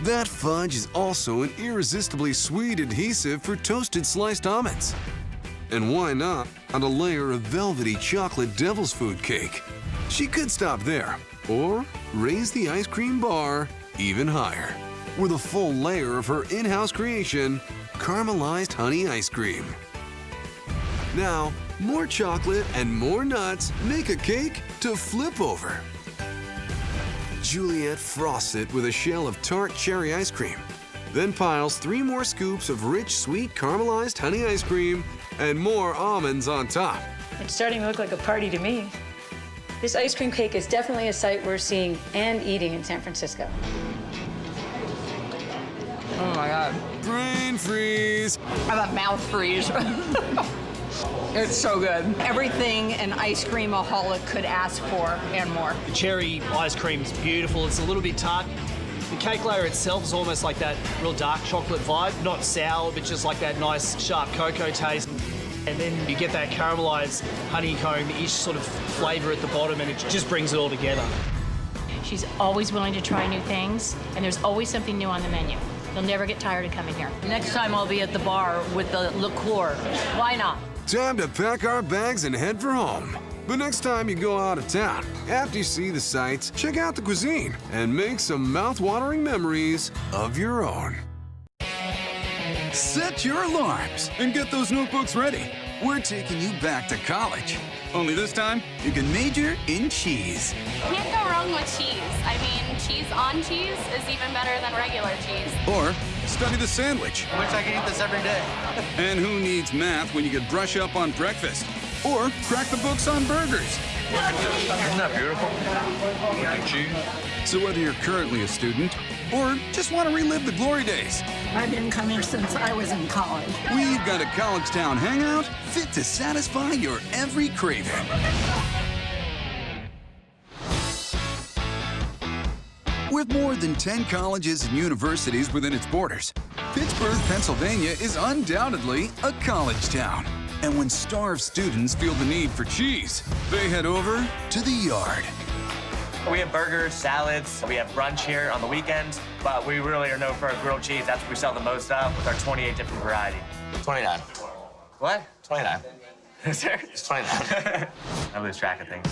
That fudge is also an irresistibly sweet adhesive for toasted sliced almonds. And why not on a layer of velvety chocolate devil's food cake? She could stop there, or raise the ice cream bar even higher with a full layer of her in-house creation, caramelized honey ice cream. Now, more chocolate and more nuts make a cake to flip over. Juliet frosts it with a shell of tart cherry ice cream, then piles 3 more scoops of rich, sweet caramelized honey ice cream and more almonds on top. It's starting to look like a party to me. This ice cream cake is definitely a sight worth seeing and eating in San Francisco. Oh my God. Brain freeze. I have a mouth freeze. It's so good. Everything an ice cream-aholic could ask for and more. The cherry ice cream is beautiful. It's a little bit tart, The cake layer itself is almost like that real dark chocolate vibe, not sour, but just like that nice sharp cocoa taste. And then you get that caramelized honeycomb-ish sort of flavor at the bottom, and it just brings it all together. She's always willing to try new things, and there's always something new on the menu. You'll never get tired of coming here. Next time I'll be at the bar with the liqueur. Why not? Time to pack our bags and head for home. But next time you go out of town, after you see the sights, check out the cuisine and make some mouth-watering memories of your own. Set your alarms and get those notebooks ready. We're taking you back to college. Only this time, you can major in cheese. Can't go wrong with cheese. I mean, cheese on cheese is even better than regular cheese. Or study the sandwich. I wish I could eat this every day. And who needs math when you could brush up on breakfast? Or crack the books on burgers. Isn't that beautiful? Cheese. So whether you're currently a student or just want to relive the glory days, I've been coming since I was in college. we've got a college town hangout fit to satisfy your every craving. With more than 10 colleges and universities within its borders, Pittsburgh, Pennsylvania is undoubtedly a college town. And when starved students feel the need for cheese, they head over to the Yard. We have burgers, salads, we have brunch here on the weekends, but we really are known for our grilled cheese. That's what we sell the most of with our 28 different varieties. 29. What? 29. Sir? It's 29. I lose track of things.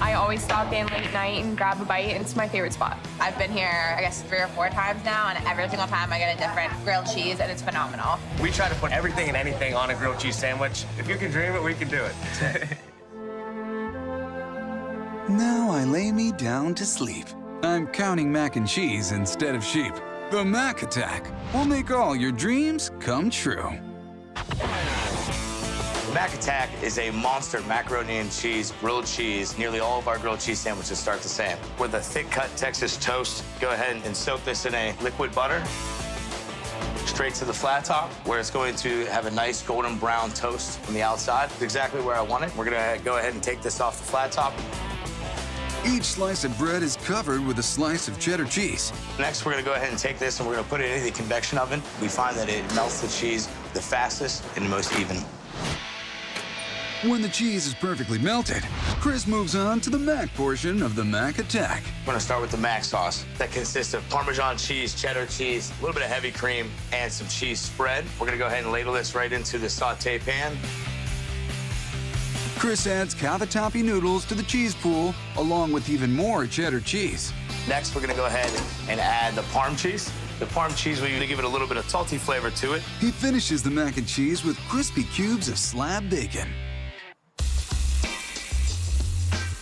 I always stop in late night and grab a bite, and it's my favorite spot. I've been here, I guess, 3 or 4 times now, and every single time I get a different grilled cheese, and it's phenomenal. We try to put everything and anything on a grilled cheese sandwich. If you can dream it, we can do it. Now I lay me down to sleep. I'm counting mac and cheese instead of sheep. The Mac Attack will make all your dreams come true. Mac Attack is a monster macaroni and cheese, grilled cheese. Nearly all of our grilled cheese sandwiches start the same. With a thick-cut Texas toast, go ahead and soak this in a liquid butter. Straight to the flat top, where it's going to have a nice golden brown toast from the outside. It's exactly where I want it. We're gonna go ahead and take this off the flat top. Each slice of bread is covered with a slice of cheddar cheese. Next, we're gonna go ahead and take this and we're gonna put it into the convection oven. We find that it melts the cheese the fastest and the most even. When the cheese is perfectly melted, Chris moves on to the mac portion of the Mac Attack. We're gonna start with the mac sauce. That consists of Parmesan cheese, cheddar cheese, a little bit of heavy cream, and some cheese spread. We're gonna go ahead and ladle this right into the saute pan. Chris adds cavatappi noodles to the cheese pool, along with even more cheddar cheese. Next, we're gonna go ahead and add the parm cheese. The parm cheese, we're gonna give it a little bit of salty flavor to it. He finishes the mac and cheese with crispy cubes of slab bacon.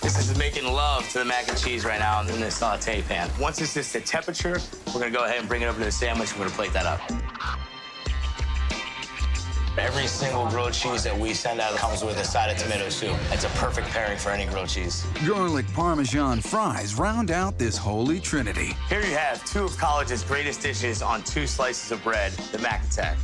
This is making love to the mac and cheese right now in the saute pan. Once it's just at temperature, we're gonna go ahead and bring it over to the sandwich. We're gonna plate that up. Every single grilled cheese that we send out comes with a side of tomato soup. It's a perfect pairing for any grilled cheese. Garlic Parmesan fries round out this holy trinity. Here you have 2 of college's greatest dishes on 2 slices of bread, the Mac Attack.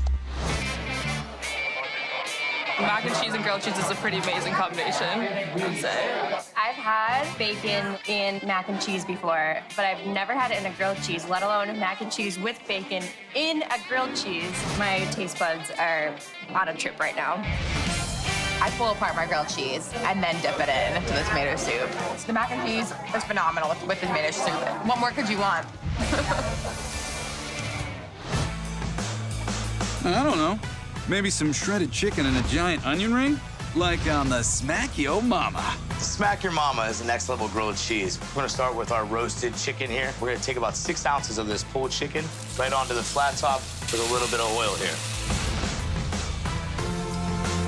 Mac and cheese and grilled cheese is a pretty amazing combination, I would say. I've had bacon in mac and cheese before, but I've never had it in a grilled cheese, let alone mac and cheese with bacon in a grilled cheese. My taste buds are on a trip right now. I pull apart my grilled cheese and then dip it into the tomato soup. The mac and cheese is phenomenal with the tomato soup. What more could you want? I don't know. Maybe some shredded chicken and a giant onion ring? Like on the Smack Yo Mama. The Smack Your Mama is the next level grilled cheese. We're gonna start with our roasted chicken here. We're gonna take about 6 ounces of this pulled chicken right onto the flat top with a little bit of oil here.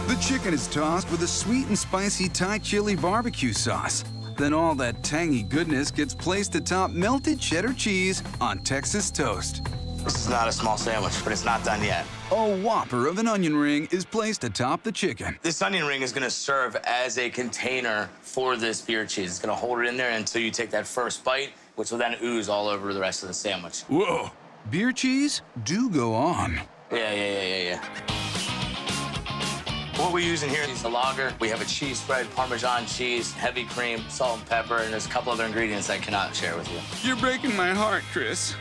The chicken is tossed with a sweet and spicy Thai chili barbecue sauce. Then all that tangy goodness gets placed atop melted cheddar cheese on Texas toast. This is not a small sandwich, but it's not done yet. A whopper of an onion ring is placed atop the chicken. This onion ring is gonna serve as a container for this beer cheese. It's gonna hold it in there until you take that first bite, which will then ooze all over the rest of the sandwich. Whoa, beer cheese? Do go on. Yeah. What we use in here is a lager. We have a cheese spread, Parmesan cheese, heavy cream, salt and pepper, and there's a couple other ingredients I cannot share with you. You're breaking my heart, Chris.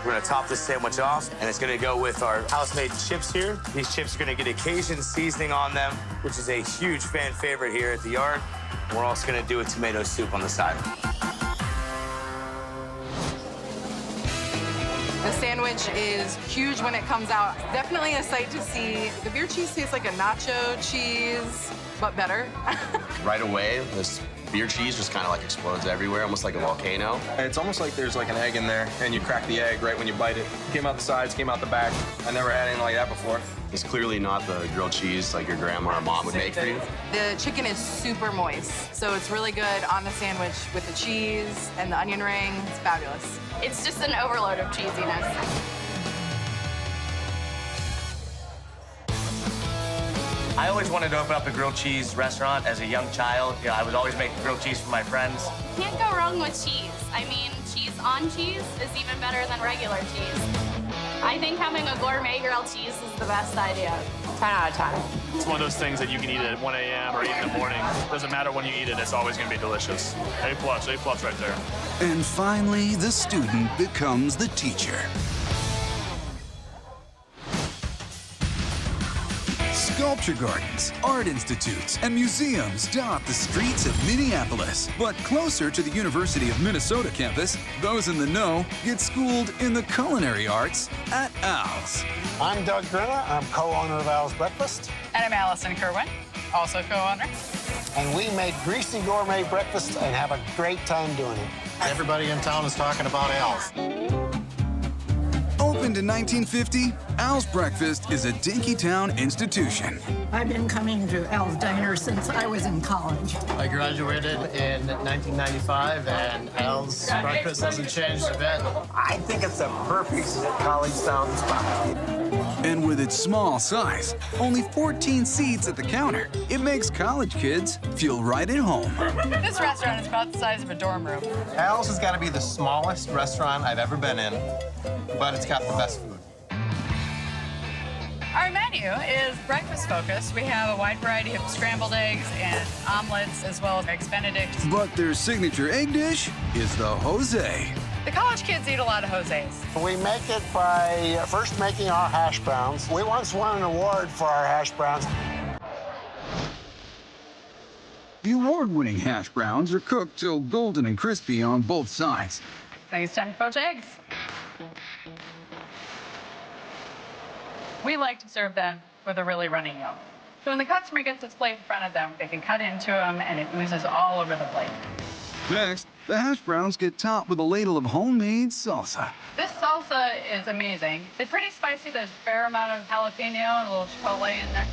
We're gonna top this sandwich off, and it's gonna go with our house-made chips here. These chips are gonna get a Cajun seasoning on them, which is a huge fan favorite here at the yard. We're also gonna do a tomato soup on the side. The sandwich is huge when it comes out. Definitely a sight to see. The beer cheese tastes like a nacho cheese, but better. Right away, this beer cheese just kind of like explodes everywhere, almost like a volcano. It's almost like there's like an egg in there, and you crack the egg right when you bite it. Came out the sides, came out the back. I never had anything like that before. It's clearly not the grilled cheese like your grandma or mom would make for you. The chicken is super moist, so it's really good on the sandwich with the cheese and the onion ring. It's fabulous. It's just an overload of cheesiness. I always wanted to open up a grilled cheese restaurant as a young child. You know, I would always make grilled cheese for my friends. You can't go wrong with cheese. I mean, cheese on cheese is even better than regular cheese. I think having a gourmet grilled cheese is the best idea. 10 out of 10. It's one of those things that you can eat at 1 a.m. or 8 in the morning. Doesn't matter when you eat it, it's always gonna be delicious. A+ right there. And finally, the student becomes the teacher. Sculpture gardens, art institutes, and museums dot the streets of Minneapolis. But closer to the University of Minnesota campus, those in the know get schooled in the culinary arts at Al's. I'm Doug Grinna. I'm co-owner of Al's Breakfast. And I'm Allison Kerwin, also co-owner. And we make greasy gourmet breakfast and have a great time doing it. Everybody in town is talking about Al's. Opened in 1950, Al's Breakfast is a Dinkytown institution. I've been coming to Al's Diner since I was in college. I graduated in 1995, and Al's breakfast hasn't changed a bit. I think it's a perfect college town spot. And with its small size, only 14 seats at the counter, it makes college kids feel right at home. This restaurant is about the size of a dorm room. Al's has got to be the smallest restaurant I've ever been in, but it's got the best food. Our menu is breakfast focused. We have a wide variety of scrambled eggs and omelets, as well as eggs benedict. But their signature egg dish is the Jose. The college kids eat a lot of Jose's. We make it by first making our hash browns. We once won an award for our hash browns. The award-winning hash browns are cooked till golden and crispy on both sides. Now it's time to poach eggs. We like to serve them with a really runny yolk. So when the customer gets this plate in front of them, they can cut into them and it oozes all over the plate. Next, the hash browns get topped with a ladle of homemade salsa. This salsa is amazing. It's pretty spicy. There's a fair amount of jalapeno and a little chipotle in there.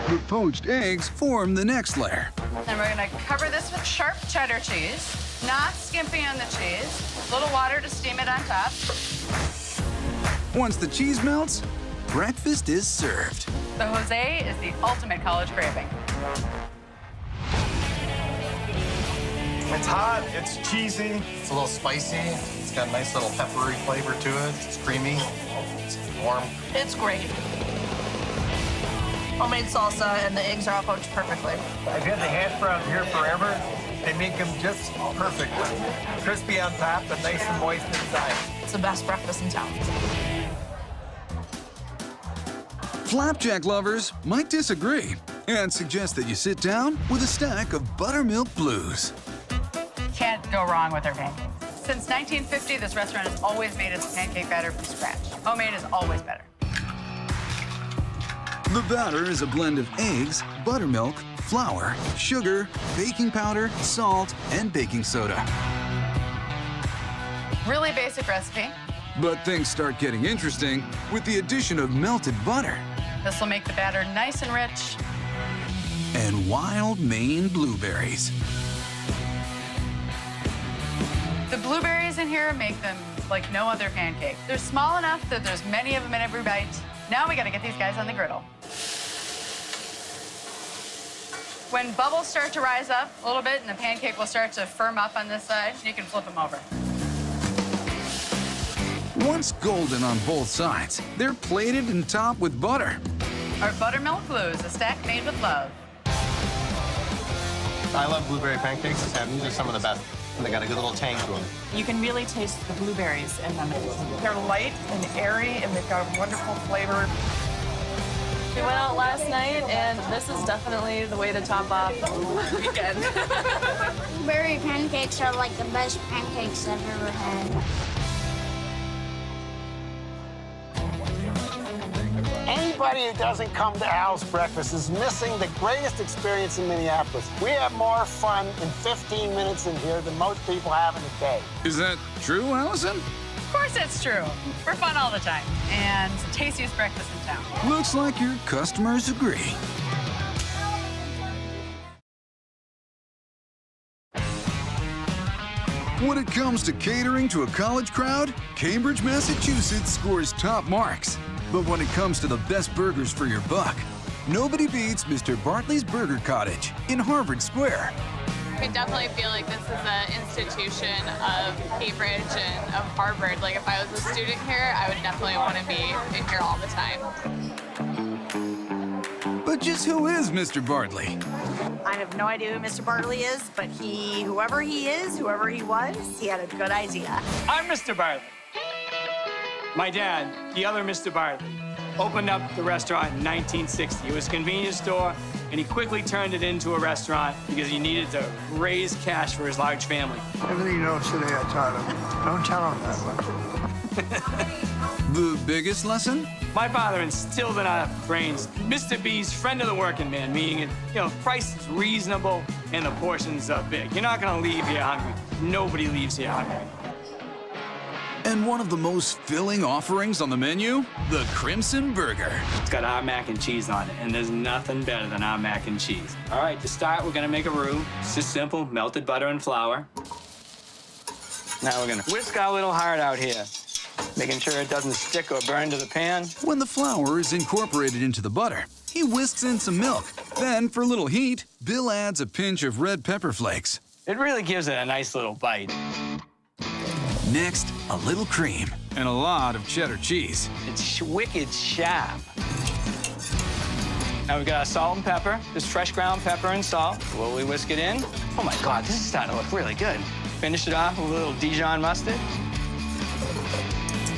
The poached eggs form the next layer. Then we're gonna cover this with sharp cheddar cheese, not skimpy on the cheese, a little water to steam it on top. Once the cheese melts, breakfast is served. The Jose is the ultimate college craving. It's hot, it's cheesy, it's a little spicy, it's got a nice little peppery flavor to it, it's creamy, it's warm. It's great. Homemade salsa and the eggs are all poached perfectly. I've had the hash browns here forever. They make them just perfect. Crispy on top and nice and moist inside. It's the best breakfast in town. Flapjack lovers might disagree and suggest that you sit down with a stack of buttermilk blues. Can't go wrong with their pancakes. Since 1950, this restaurant has always made its pancake batter from scratch. Homemade is always better. The batter is a blend of eggs, buttermilk, flour, sugar, baking powder, salt, and baking soda. Really basic recipe. But things start getting interesting with the addition of melted butter This will make the batter nice and rich. and wild Maine blueberries. The blueberries in here make them like no other pancake. They're small enough that there's many of them in every bite. Now we gotta get these guys on the griddle. When bubbles start to rise up a little bit and the pancake will start to firm up on this side, you can flip them over. Once golden on both sides, they're plated and topped with butter. Our buttermilk blues, a stack made with love. I love blueberry pancakes. These are some of the best. And they got a good little tang to them. You can really taste the blueberries in them. They're light and airy, and they've got a wonderful flavor. We went out last night, and this is definitely the way to top off the weekend. Blueberry pancakes are like the best pancakes I've ever had. Anybody who doesn't come to Al's Breakfast is missing the greatest experience in Minneapolis. We have more fun in 15 minutes in here than most people have in a day. Is that true, Allison? Of course it's true. We're fun all the time. And it's the tastiest breakfast in town. Looks like your customers agree. When it comes to catering to a college crowd, Cambridge, Massachusetts scores top marks. But when it comes to the best burgers for your buck, nobody beats Mr. Bartley's Burger Cottage in Harvard Square. I definitely feel like this is an institution of Cambridge and of Harvard. Like if I was a student here, I would definitely want to be in here all the time. But just who is Mr. Bartley? I have no idea who Mr. Bartley is, but whoever he is, whoever he was, he had a good idea. I'm Mr. Bartley. My dad, the other Mr. Bartley, opened up the restaurant in 1960. It was a convenience store, and he quickly turned it into a restaurant because he needed to raise cash for his large family. Everything you know today, I taught him. Don't tell him that one. The biggest lesson? My father instilled in our brains Mr. B's friend of the working man, meaning, price is reasonable and the portions are big. You're not gonna leave here hungry. Nobody leaves here hungry. And one of the most filling offerings on the menu, the Crimson Burger. It's got our mac and cheese on it, and there's nothing better than our mac and cheese. All right, to start, we're gonna make a roux. It's just simple, melted butter and flour. Now we're gonna whisk our little heart out here, making sure it doesn't stick or burn to the pan. When the flour is incorporated into the butter, he whisks in some milk. Then, for a little heat, Bill adds a pinch of red pepper flakes. It really gives it a nice little bite. Next, a little cream and a lot of cheddar cheese. It's wicked sharp. Now we've got our salt and pepper, just fresh ground pepper and salt. Slowly whisk it in. Oh my God, this is starting to look really good. Finish it off with a little Dijon mustard.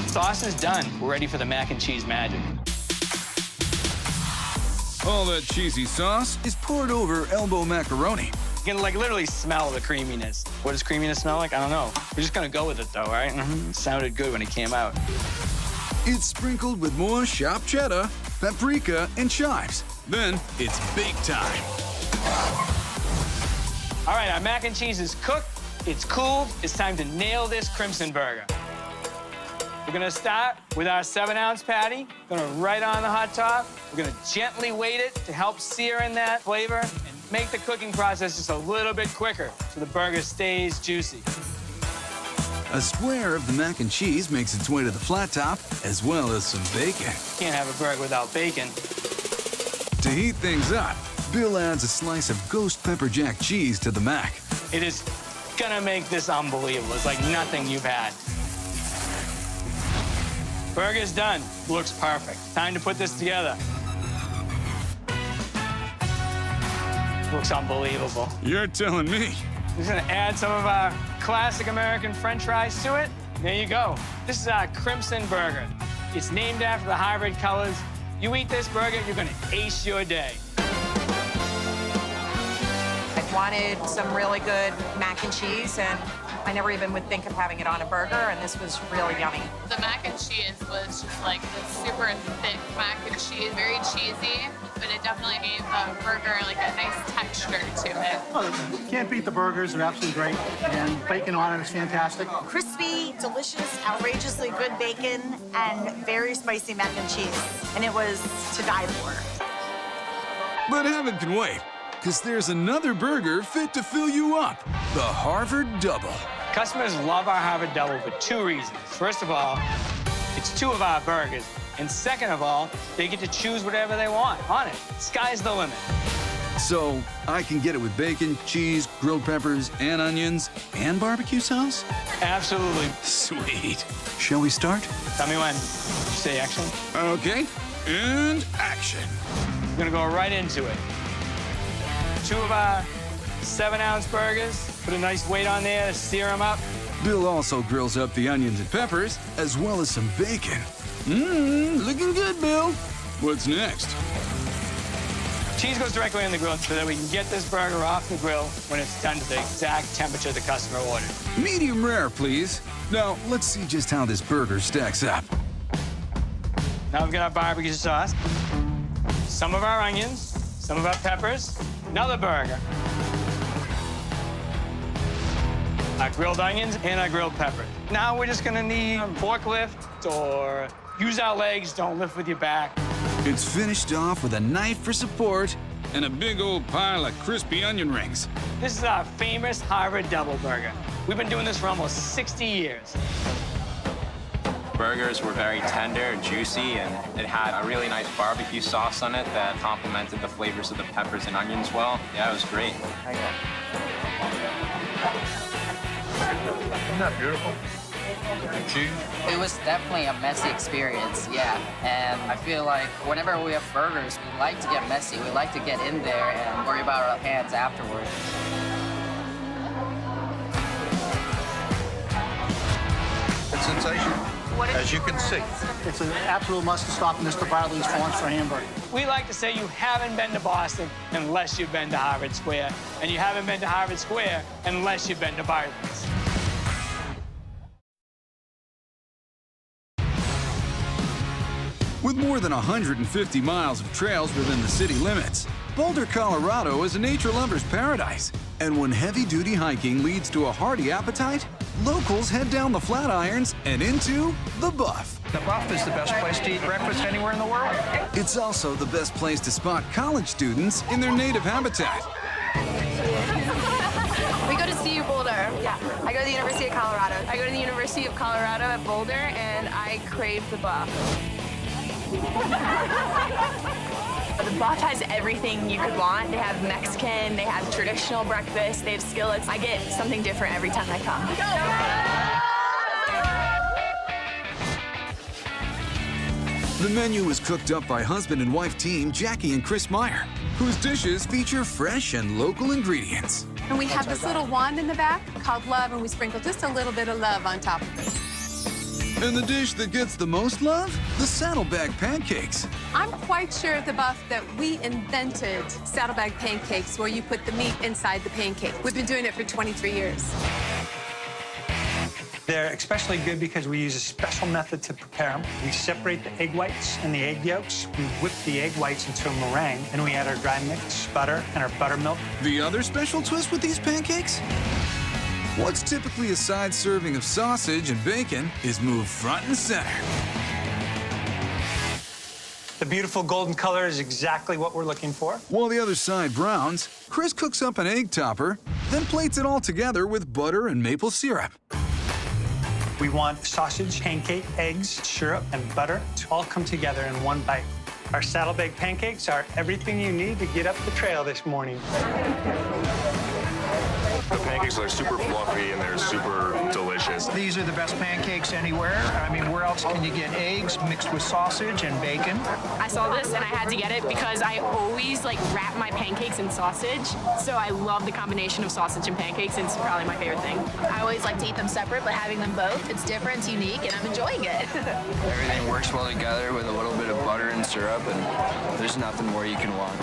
Sauce is done. We're ready for the mac and cheese magic. All that cheesy sauce is poured over elbow macaroni. You can literally smell the creaminess. What does creaminess smell like? I don't know. We're just gonna go with it though, right? It sounded good when it came out. It's sprinkled with more sharp cheddar, paprika, and chives. Then it's bake time. All right, our mac and cheese is cooked. It's cooled. It's time to nail this Crimson Burger. We're gonna start with our 7-ounce patty. Gonna right on the hot top. We're gonna gently weight it to help sear in that flavor and make the cooking process just a little bit quicker so the burger stays juicy. A square of the mac and cheese makes its way to the flat top, as well as some bacon. Can't have a burger without bacon. To heat things up, Bill adds a slice of ghost pepper jack cheese to the mac. It is gonna make this unbelievable. It's like nothing you've had. Burger's done. Looks perfect. Time to put this together. Looks unbelievable. You're telling me. We're just gonna add some of our classic American French fries to it. There you go. This is our Crimson Burger. It's named after the Harvard colors. You eat this burger, you're gonna ace your day. I wanted some really good mac and cheese, and I never even would think of having it on a burger, and this was really yummy. The mac and cheese was just like this super thick mac and cheese, very cheesy, but it definitely gave the burger like a nice texture to it. Oh, can't beat the burgers. They're absolutely great. And bacon on it is fantastic. Crispy, delicious, outrageously good bacon, and very spicy mac and cheese. And it was to die for. But heaven can wait, because there's another burger fit to fill you up. The Harvard Double. Customers love our Harvard Double for 2 reasons. First of all, it's 2 of our burgers. And second of all, they get to choose whatever they want on it. Sky's the limit. So I can get it with bacon, cheese, grilled peppers, and onions, and barbecue sauce? Absolutely. Sweet. Shall we start? Tell me when. Say action. Okay, and action. We're gonna go right into it. 2 of our 7-ounce burgers. Put a nice weight on there to sear them up. Bill also grills up the onions and peppers, as well as some bacon. Looking good, Bill. What's next? Cheese goes directly in the grill so that we can get this burger off the grill when it's done to the exact temperature the customer ordered. Medium rare, please. Now, let's see just how this burger stacks up. Now we've got our barbecue sauce, some of our onions, some of our peppers, another burger, our grilled onions, and our grilled peppers. Now we're just gonna need a forklift or use our legs, don't lift with your back. It's finished off with a knife for support and a big old pile of crispy onion rings. This is our famous Harvard double burger. We've been doing this for almost 60 years. Burgers were very tender and juicy, and it had a really nice barbecue sauce on it that complemented the flavors of the peppers and onions well. Yeah, it was great. Isn't that beautiful? Cheese? It was definitely a messy experience, yeah. And I feel like whenever we have burgers, we like to get messy. We like to get in there and worry about our hands afterwards. It's sensational. As you can see. It's an absolute must-stop in Mr. Barley's Farms for hamburger. We like to say you haven't been to Boston unless you've been to Harvard Square, and you haven't been to Harvard Square unless you've been to Barley's. With more than 150 miles of trails within the city limits, Boulder, Colorado is a nature lover's paradise. And when heavy-duty hiking leads to a hearty appetite, locals head down the Flatirons and into the Buff. The Buff is the best place to eat breakfast anywhere in the world. It's also the best place to spot college students in their native habitat. We go to CU Boulder. Yeah. I go to the University of Colorado. I go to the University of Colorado at Boulder, and I crave the Buff. The Buff has everything you could want. They have Mexican, they have traditional breakfast, they have skillets. I get something different every time I come. The menu is cooked up by husband and wife team Jackie and Chris Meyer, whose dishes feature fresh and local ingredients. And we have this little wand in the back called Love, and we sprinkle just a little bit of love on top of it. And the dish that gets the most love? The saddlebag pancakes. I'm quite sure at the Buff that we invented saddlebag pancakes, where you put the meat inside the pancake. We've been doing it for 23 years. They're especially good because we use a special method to prepare them. We separate the egg whites and the egg yolks. We whip the egg whites into a meringue, and we add our dry mix, butter, and our buttermilk. The other special twist with these pancakes? What's typically a side serving of sausage and bacon is moved front and center. The beautiful golden color is exactly what we're looking for. While the other side browns, Chris cooks up an egg topper, then plates it all together with butter and maple syrup. We want sausage, pancake, eggs, syrup, and butter to all come together in one bite. Our saddlebag pancakes are everything you need to get up the trail this morning. The pancakes are super fluffy and they're super delicious. These are the best pancakes anywhere. I mean, where else can you get eggs mixed with sausage and bacon? I saw this and I had to get it because I always wrap my pancakes in sausage. So I love the combination of sausage and pancakes. It's probably my favorite thing. I always like to eat them separate, but having them both, it's different, it's unique, and I'm enjoying it. Everything works well together with a little bit of butter and syrup, and there's nothing more you can want.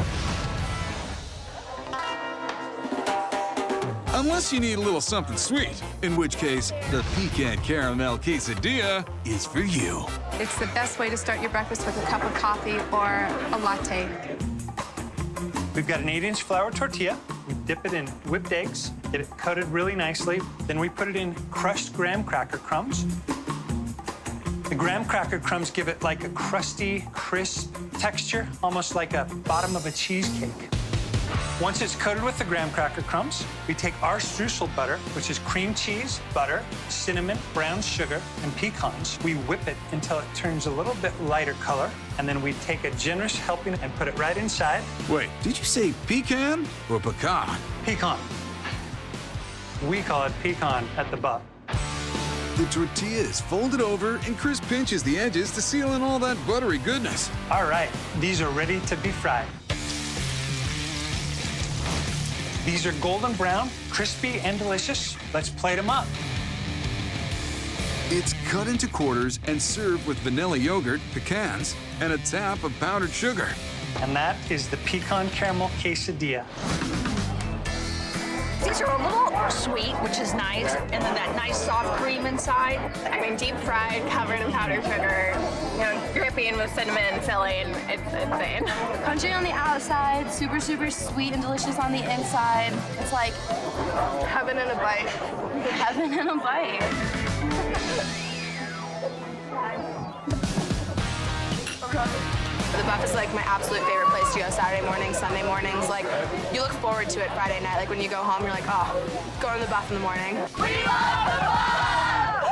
Unless you need a little something sweet, in which case the Pecan Caramel Quesadilla is for you. It's the best way to start your breakfast with a cup of coffee or a latte. We've got an 8-inch flour tortilla. We dip it in whipped eggs, get it coated really nicely. Then we put it in crushed graham cracker crumbs. The graham cracker crumbs give it like a crusty, crisp texture, almost like a bottom of a cheesecake. Once it's coated with the graham cracker crumbs, we take our streusel butter, which is cream cheese, butter, cinnamon, brown sugar, and pecans. We whip it until it turns a little bit lighter color, and then we take a generous helping and put it right inside. Wait, did you say pecan or pecan? Pecan. We call it pecan at the Buff. The tortilla is folded over, and Chris pinches the edges to seal in all that buttery goodness. All right, these are ready to be fried. These are golden brown, crispy, and delicious. Let's plate them up. It's cut into quarters and served with vanilla yogurt, pecans, and a tap of powdered sugar. And that is the pecan caramel quesadilla. These are a little sweet, which is nice, and then that nice soft cream inside. I mean, deep fried, covered in powdered sugar, you know, dripping with cinnamon filling. It's insane. Crunchy on the outside, super, super sweet and delicious on the inside. It's like Heaven in a bite. heaven in a bite. The Buff is like my absolute favorite place to go Saturday mornings, Sunday mornings. Like, you look forward to it Friday night. Like, when you go home, you're like, oh, going to the Buff in the morning. We love the Buff!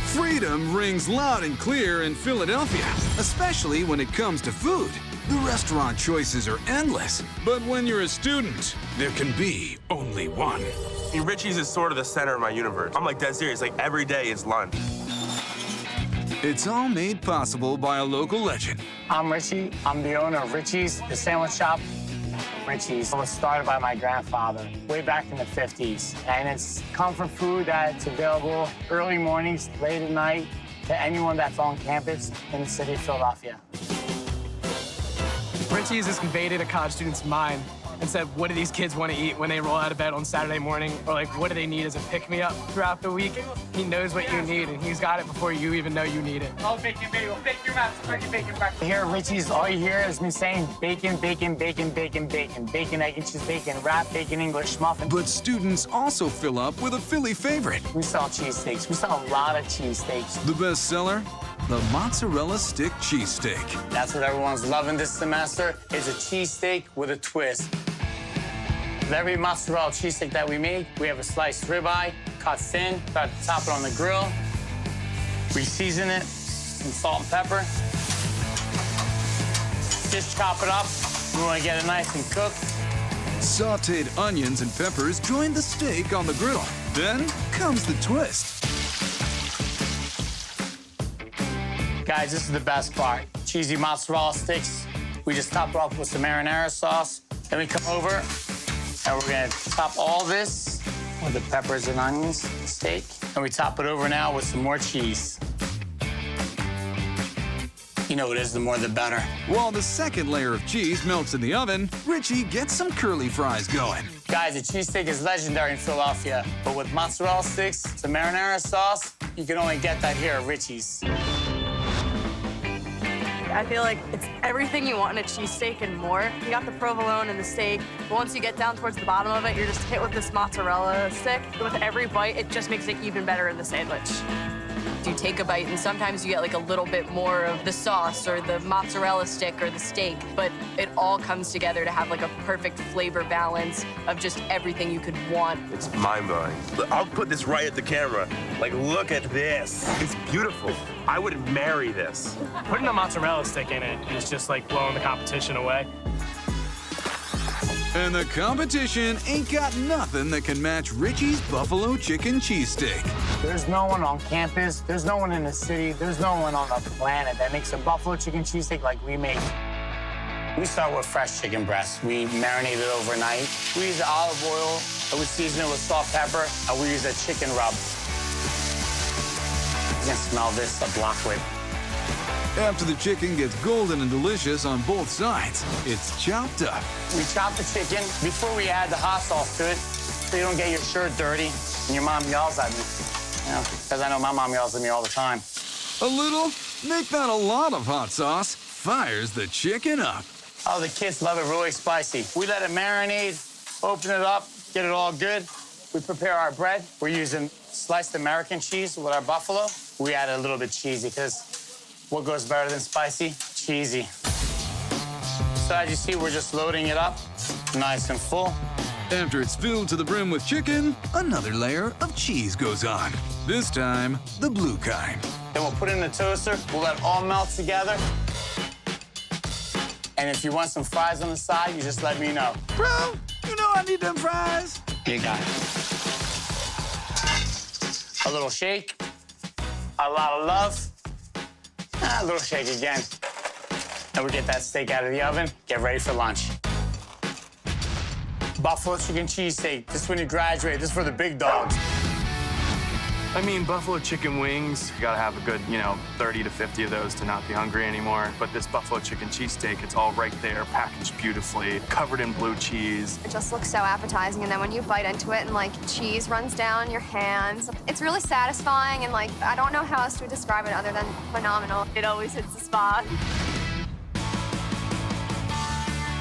Freedom rings loud and clear in Philadelphia, especially when it comes to food. The restaurant choices are endless, but when you're a student, there can be only one. Richie's is sort of the center of my universe. I'm like dead serious, like every day is lunch. It's all made possible by a local legend. I'm Richie. I'm the owner of Richie's, the sandwich shop. Richie's was started by my grandfather way back in the 50s. And it's comfort food that's available early mornings, late at night, to anyone that's on campus in the city of Philadelphia. Richie's has invaded a college student's mind and said, what do these kids want to eat when they roll out of bed on Saturday morning? Or like, what do they need as a pick-me-up throughout the week? He knows what you need, and he's got it before you even know you need it. Oh, bacon, bagel, bake your mouth, bacon, breakfast. Here at Richie's, all you hear is me saying bacon, bacon, bacon, bacon, bacon, bacon, egg and cheese, bacon, wrap, bacon, English, muffin. But students also fill up with a Philly favorite. We sell cheesesteaks. We sell a lot of cheesesteaks. The best seller? The mozzarella stick cheesesteak. That's what everyone's loving this semester, is a cheesesteak with a twist. With every mozzarella cheesesteak that we make, we have a sliced ribeye, cut thin, got to top it on the grill. We season it with some salt and pepper. Just chop it up. We want to get it nice and cooked. Sauteed onions and peppers join the steak on the griddle. Then comes the twist. Guys, this is the best part. Cheesy mozzarella sticks. We just top it off with some marinara sauce. Then we come over, and we're gonna top all this with the peppers and onions, steak. And we top it over now with some more cheese. You know it is, the more the better. While the second layer of cheese melts in the oven, Richie gets some curly fries going. Guys, a cheesesteak is legendary in Philadelphia, but with mozzarella sticks, some marinara sauce, you can only get that here at Richie's. I feel like it's everything you want in a cheesesteak and more. You got the provolone and the steak, but once you get down towards the bottom of it, you're just hit with this mozzarella stick. With every bite, it just makes it even better in the sandwich. You take a bite, and sometimes you get like a little bit more of the sauce or the mozzarella stick or the steak, but it all comes together to have like a perfect flavor balance of just everything you could want. It's mind-blowing. I'll put this right at the camera. Like, look at this. It's beautiful. I would marry this. Putting a mozzarella stick in it is just like blowing the competition away. And the competition ain't got nothing that can match Richie's Buffalo Chicken Cheesesteak. There's no one on campus, there's no one in the city, there's no one on the planet that makes a buffalo chicken cheesesteak like we make. We start with fresh chicken breast. We marinate it overnight. We use olive oil, and we season it with salt, pepper, and we use a chicken rub. You can smell this, a block whip. After the chicken gets golden and delicious on both sides, it's chopped up. We chop the chicken before we add the hot sauce to it, so you don't get your shirt dirty and your mom yells at me. You know, because I know my mom yells at me all the time. A little, make that a lot of hot sauce, fires the chicken up. Oh, the kids love it really spicy. We let it marinate, open it up, get it all good. We prepare our bread. We're using sliced American cheese with our buffalo. We add a little bit cheesy because what goes better than spicy? Cheesy. So as you see, we're just loading it up, nice and full. After it's filled to the brim with chicken, another layer of cheese goes on. This time, the blue kind. Then we'll put it in the toaster. We'll let it all melt together. And if you want some fries on the side, you just let me know. Bro, you know I need them fries. You got it. A little shake, a lot of love, a little shake again. And we get that steak out of the oven, get ready for lunch. Buffalo chicken cheesesteak. This is when you graduate. This is for the big dogs. I mean, buffalo chicken wings, you gotta have a good, 30 to 50 of those to not be hungry anymore. But this buffalo chicken cheesesteak, it's all right there, packaged beautifully, covered in blue cheese. It just looks so appetizing, and then when you bite into it and, cheese runs down your hands, it's really satisfying, and, I don't know how else to describe it other than phenomenal. It always hits the spot.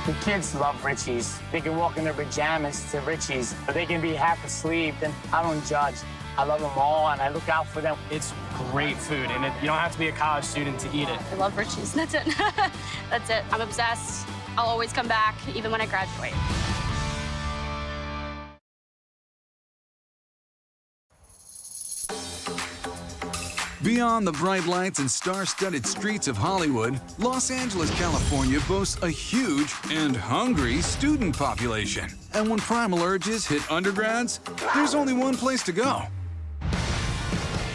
The kids love Richie's. They can walk in their pajamas to Richie's, but they can be half asleep, and I don't judge. I love them all, and I look out for them. It's great food, and you don't have to be a college student to eat it. I love Richie's. That's it. That's it. I'm obsessed. I'll always come back, even when I graduate. Beyond the bright lights and star-studded streets of Hollywood, Los Angeles, California boasts a huge and hungry student population. And when primal urges hit undergrads, there's only one place to go.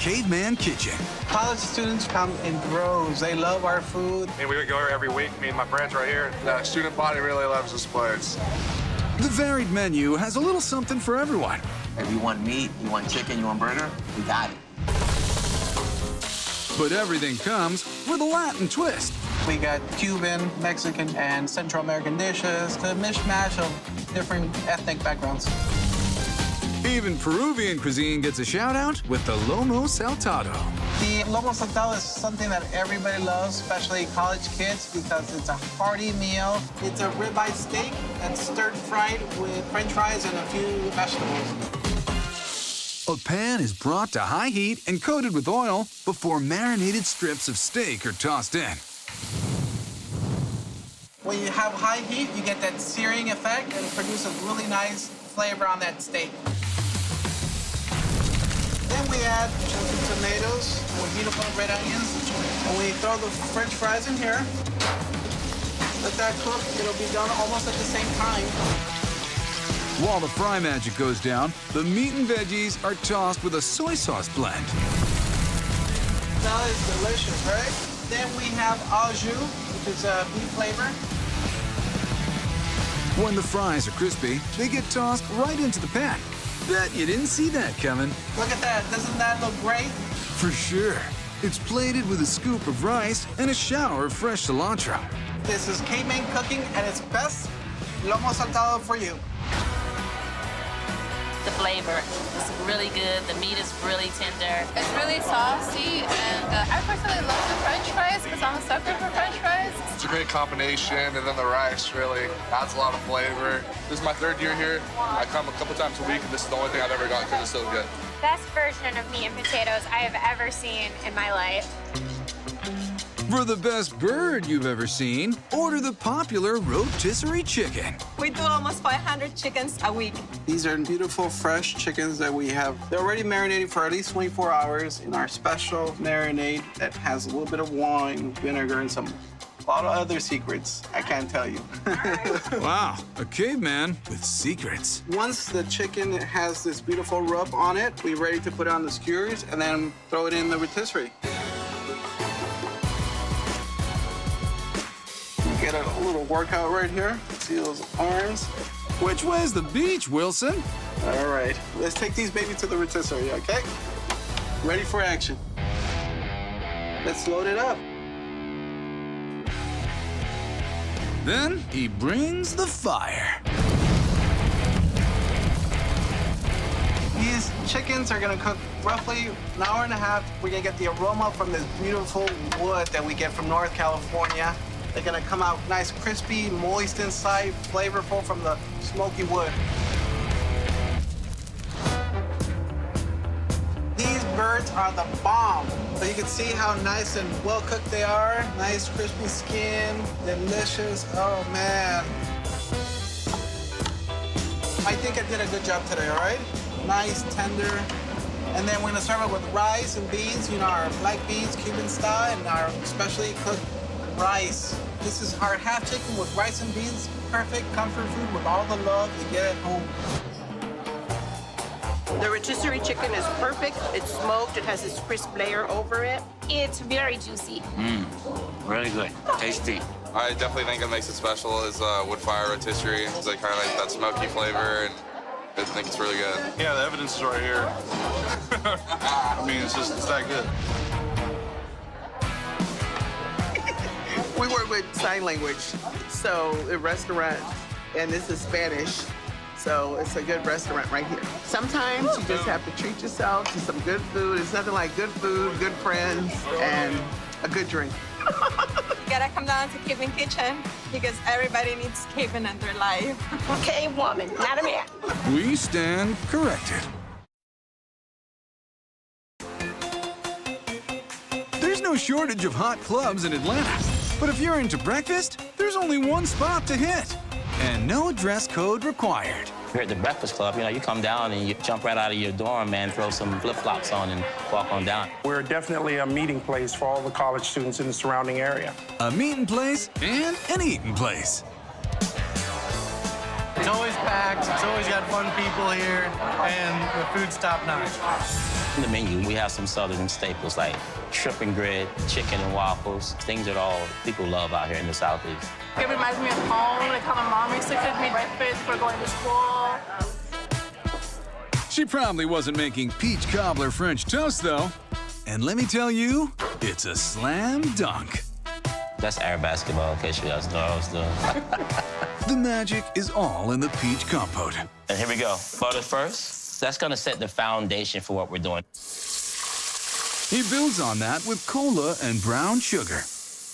Caveman Kitchen. College students come in droves. They love our food. I mean, we go here every week, me and my friends right here. The student body really loves this place. The varied menu has a little something for everyone. If you want meat, you want chicken, you want burger, we got it. But everything comes with a Latin twist. We got Cuban, Mexican, and Central American dishes, the mishmash of different ethnic backgrounds. Even Peruvian cuisine gets a shout-out with the lomo saltado. The lomo saltado is something that everybody loves, especially college kids, because it's a hearty meal. It's a ribeye steak that's stir-fried with french fries and a few vegetables. A pan is brought to high heat and coated with oil before marinated strips of steak are tossed in. When you have high heat, you get that searing effect and it produces really nice flavor on that steak. Then we add some tomatoes with beautiful red onions, and we throw the french fries in here. Let that cook. It'll be done almost at the same time. While the fry magic goes down, the meat and veggies are tossed with a soy sauce blend. That is delicious, right? Then we have au jus, which is a beef flavor. When the fries are crispy, they get tossed right into the pan. Bet you didn't see that coming. Look at that. Doesn't that look great? For sure. It's plated with a scoop of rice and a shower of fresh cilantro. This is Caveman cooking at its best. Lomo saltado for you. The flavor is really good. The meat is really tender. It's really saucy, and I personally love the french fries because I'm a sucker for french fries. It's a great combination, and then the rice really adds a lot of flavor. This is my third year here. I come a couple times a week, and this is the only thing I've ever gotten because it's so good. Best version of meat and potatoes I have ever seen in my life. For the best bird you've ever seen, order the popular rotisserie chicken. We do almost 500 chickens a week. These are beautiful, fresh chickens that we have. They're already marinated for at least 24 hours in our special marinade that has a little bit of wine, vinegar, and a lot of other secrets I can't tell you. Wow, a caveman with secrets. Once the chicken has this beautiful rub on it, we're ready to put it on the skewers and then throw it in the rotisserie. Get a little workout right here. See those arms? Which way's the beach, Wilson? All right, let's take these babies to the rotisserie, okay? Ready for action. Let's load it up. Then he brings the fire. These chickens are gonna cook roughly an hour and a half. We're gonna get the aroma from this beautiful wood that we get from North California. They're gonna come out nice, crispy, moist inside, flavorful from the smoky wood. These birds are the bomb. So you can see how nice and well cooked they are. Nice crispy skin, delicious. Oh man. I think I did a good job today, all right? Nice, tender. And then we're gonna serve it with rice and beans, you know, our black beans, Cuban style, and our specially cooked rice. This is our half chicken with rice and beans. Perfect comfort food with all the love you get at home. The rotisserie chicken is perfect. It's smoked. It has this crisp layer over it. It's very juicy. Really good. Tasty. I definitely think what makes it special is wood fire rotisserie. It's like kind of like that smoky flavor, and I think it's really good. Yeah, the evidence is right here. I mean, it's that good. We work with sign language, so a restaurant, and this is Spanish, so it's a good restaurant right here. Sometimes you just have to treat yourself to some good food. It's nothing like good food, good friends, and a good drink. You gotta come down to Cuban Kitchen because everybody needs Cuban in their life. Okay, woman, not a man. We stand corrected. There's no shortage of hot clubs in Atlanta. But if you're into breakfast, there's only one spot to hit. And no dress code required. Here at the Breakfast Club, you know, you come down and you jump right out of your dorm, man, throw some flip-flops on and walk on down. We're definitely a meeting place for all the college students in the surrounding area. A meeting place and an eating place. It's always packed, it's always got fun people here, and the food's top-notch. In the menu, we have some southern staples like shrimp and grit, chicken and waffles, things that all people love out here in the Southeast. It reminds me of home, like how my mom used to cook me breakfast for going to school. She probably wasn't making peach cobbler French toast, though. And let me tell you, it's a slam dunk. That's air basketball, in case you guys know what I was doing. The magic is all in the peach compote. And here we go. Butter first. That's gonna set the foundation for what we're doing. He builds on that with cola and brown sugar.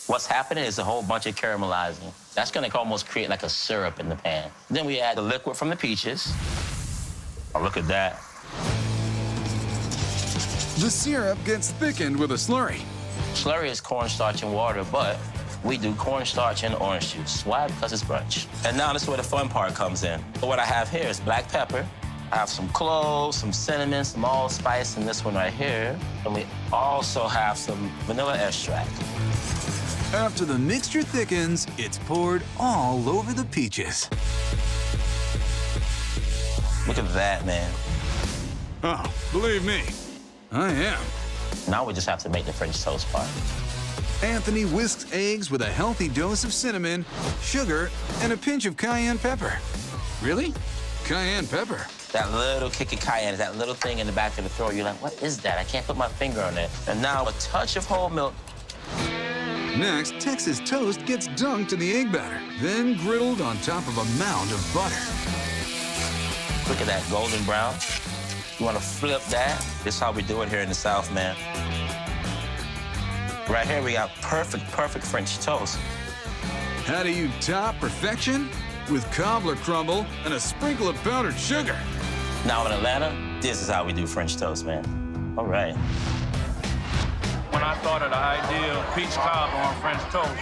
What's happening is a whole bunch of caramelizing. That's gonna almost create like a syrup in the pan. Then we add the liquid from the peaches. Oh, look at that. The syrup gets thickened with a slurry. Slurry is cornstarch and water, but we do cornstarch and orange juice. Why? Because it's brunch. And now this is where the fun part comes in. But what I have here is black pepper. I have some cloves, some cinnamon, some allspice, and this one right here. And we also have some vanilla extract. After the mixture thickens, it's poured all over the peaches. Look at that, man. Oh, believe me, I am. Now we just have to make the French toast part. Anthony whisks eggs with a healthy dose of cinnamon, sugar, and a pinch of cayenne pepper. Really? Cayenne pepper? That little kick of cayenne, that little thing in the back of the throat. You're like, what is that? I can't put my finger on it. And now a touch of whole milk. Next, Texas toast gets dunked in the egg batter, then griddled on top of a mound of butter. Look at that golden brown. You want to flip that? This is how we do it here in the South, man. Right here, we got perfect French toast. How do you top perfection? With cobbler crumble and a sprinkle of powdered sugar. Now in Atlanta, this is how we do French toast, man. All right. When I thought of the ideal peach cobbler on French toast,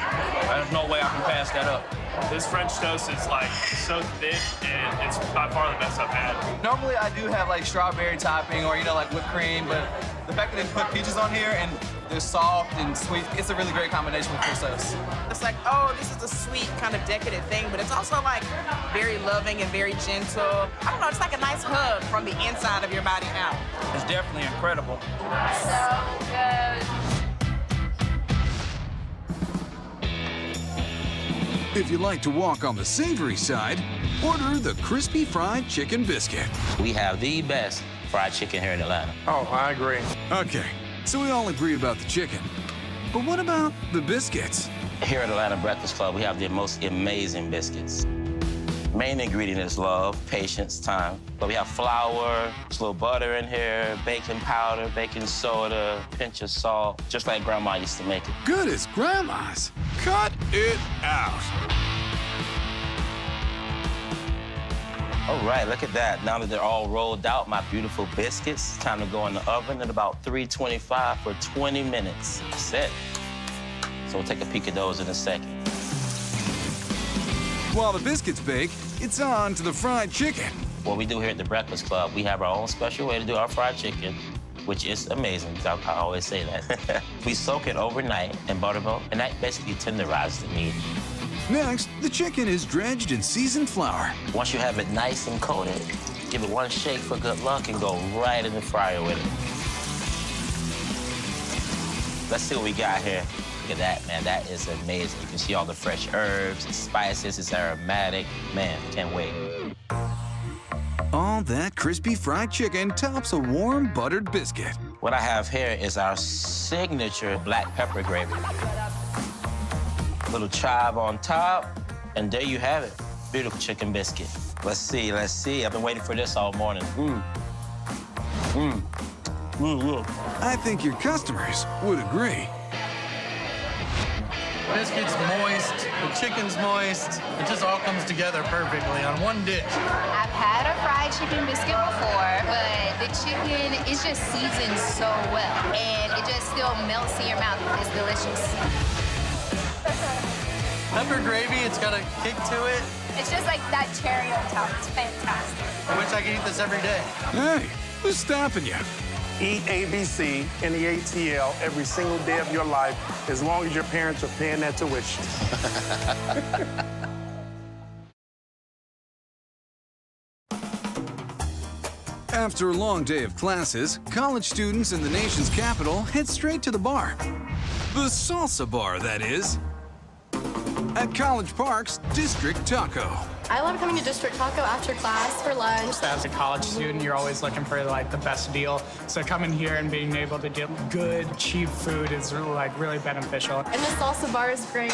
there's no way I can pass that up. This French toast is like so thick, and it's by far the best I've had. Normally I do have like strawberry topping or, you know, like whipped cream, but the fact that they put peaches on here and they're soft and sweet, it's a really great combination with French toast. It's like, oh, this is a sweet, kind of decadent thing, but it's also like very loving and very gentle. I don't know, it's like a nice hug from the inside of your body out. It's definitely incredible. So good. If you like to walk on the savory side, order the crispy fried chicken biscuit. We have the best fried chicken here in Atlanta. Oh, I agree. Okay, so we all agree about the chicken. But what about the biscuits? Here at Atlanta Breakfast Club, we have the most amazing biscuits. Main ingredient is love, patience, time. But we have flour, there's a little butter in here, baking powder, baking soda, pinch of salt, just like Grandma used to make it. Good as Grandma's. Cut it out. All right, look at that. Now that they're all rolled out, my beautiful biscuits, time to go in the oven at about 325 for 20 minutes. That's it. So we'll take a peek at those in a second. While the biscuits bake, it's on to the fried chicken. What we do here at the Breakfast Club, we have our own special way to do our fried chicken, which is amazing, because I always say that. We soak it overnight in buttermilk, and that basically tenderizes the meat. Next, the chicken is dredged in seasoned flour. Once you have it nice and coated, give it one shake for good luck and go right in the fryer with it. Let's see what we got here. Look at that, man. That is amazing. You can see all the fresh herbs, the spices, it's aromatic. Man, can't wait. All that crispy fried chicken tops a warm buttered biscuit. What I have here is our signature black pepper gravy. Little chive on top, and there you have it. Beautiful chicken biscuit. Let's see, let's see. I've been waiting for this all morning. I think your customers would agree. Biscuit's moist, the chicken's moist. It just all comes together perfectly on one dish. I've had a fried chicken biscuit before, but the chicken is just seasoned so well, and it just still melts in your mouth. It's delicious. Pepper gravy, it's got a kick to it. It's just like that cherry on top. It's fantastic. I wish I could eat this every day. Hey, who's stopping you? Eat ABC in the ATL every single day of your life, as long as your parents are paying that tuition. After a long day of classes, college students in the nation's capital head straight to the bar. The salsa bar, that is. At College Park's District Taco. I love coming to District Taco after class for lunch. As a college student, you're always looking for like the best deal. So coming here and being able to get good, cheap food is really beneficial. And the salsa bar is great.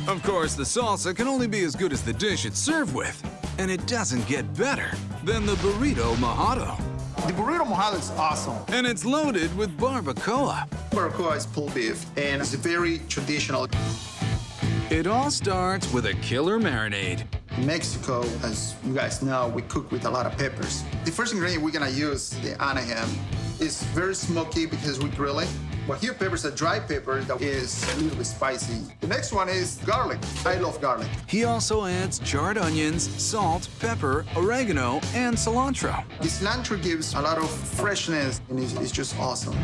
Of course, the salsa can only be as good as the dish it's served with. And it doesn't get better than the burrito mojado. The burrito mojado is awesome. And it's loaded with barbacoa. Barbacoa is pulled beef, and it's very traditional. It all starts with a killer marinade. In Mexico, as you guys know, we cook with a lot of peppers. The first ingredient we're gonna use, the Anaheim, is very smoky because we grill it. But here, pepper's a dry pepper that is a little bit spicy. The next one is garlic. I love garlic. He also adds charred onions, salt, pepper, oregano, and cilantro. The cilantro gives a lot of freshness, and it's just awesome.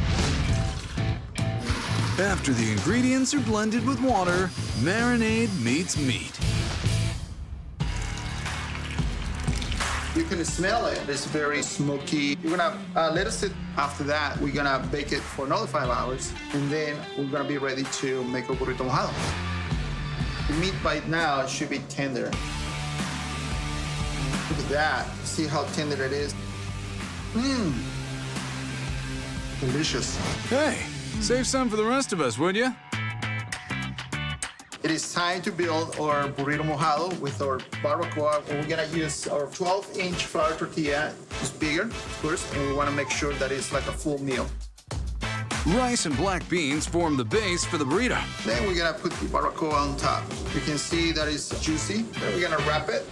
After the ingredients are blended with water, marinade meets meat. You can smell it. It's very smoky. You're gonna let it sit. After that, we're gonna bake it for another 5 hours, and then we're gonna be ready to make a burrito mojado. The meat by now should be tender. Look at that. See how tender it is? Mmm. Delicious. Hey, save some for the rest of us, would you? It is time to build our burrito mojado with our barbacoa. We're gonna use our 12-inch flour tortilla. It's bigger, of course, and we wanna make sure that it's like a full meal. Rice and black beans form the base for the burrito. Then we're gonna put the barbacoa on top. You can see that it's juicy. Then we're gonna wrap it.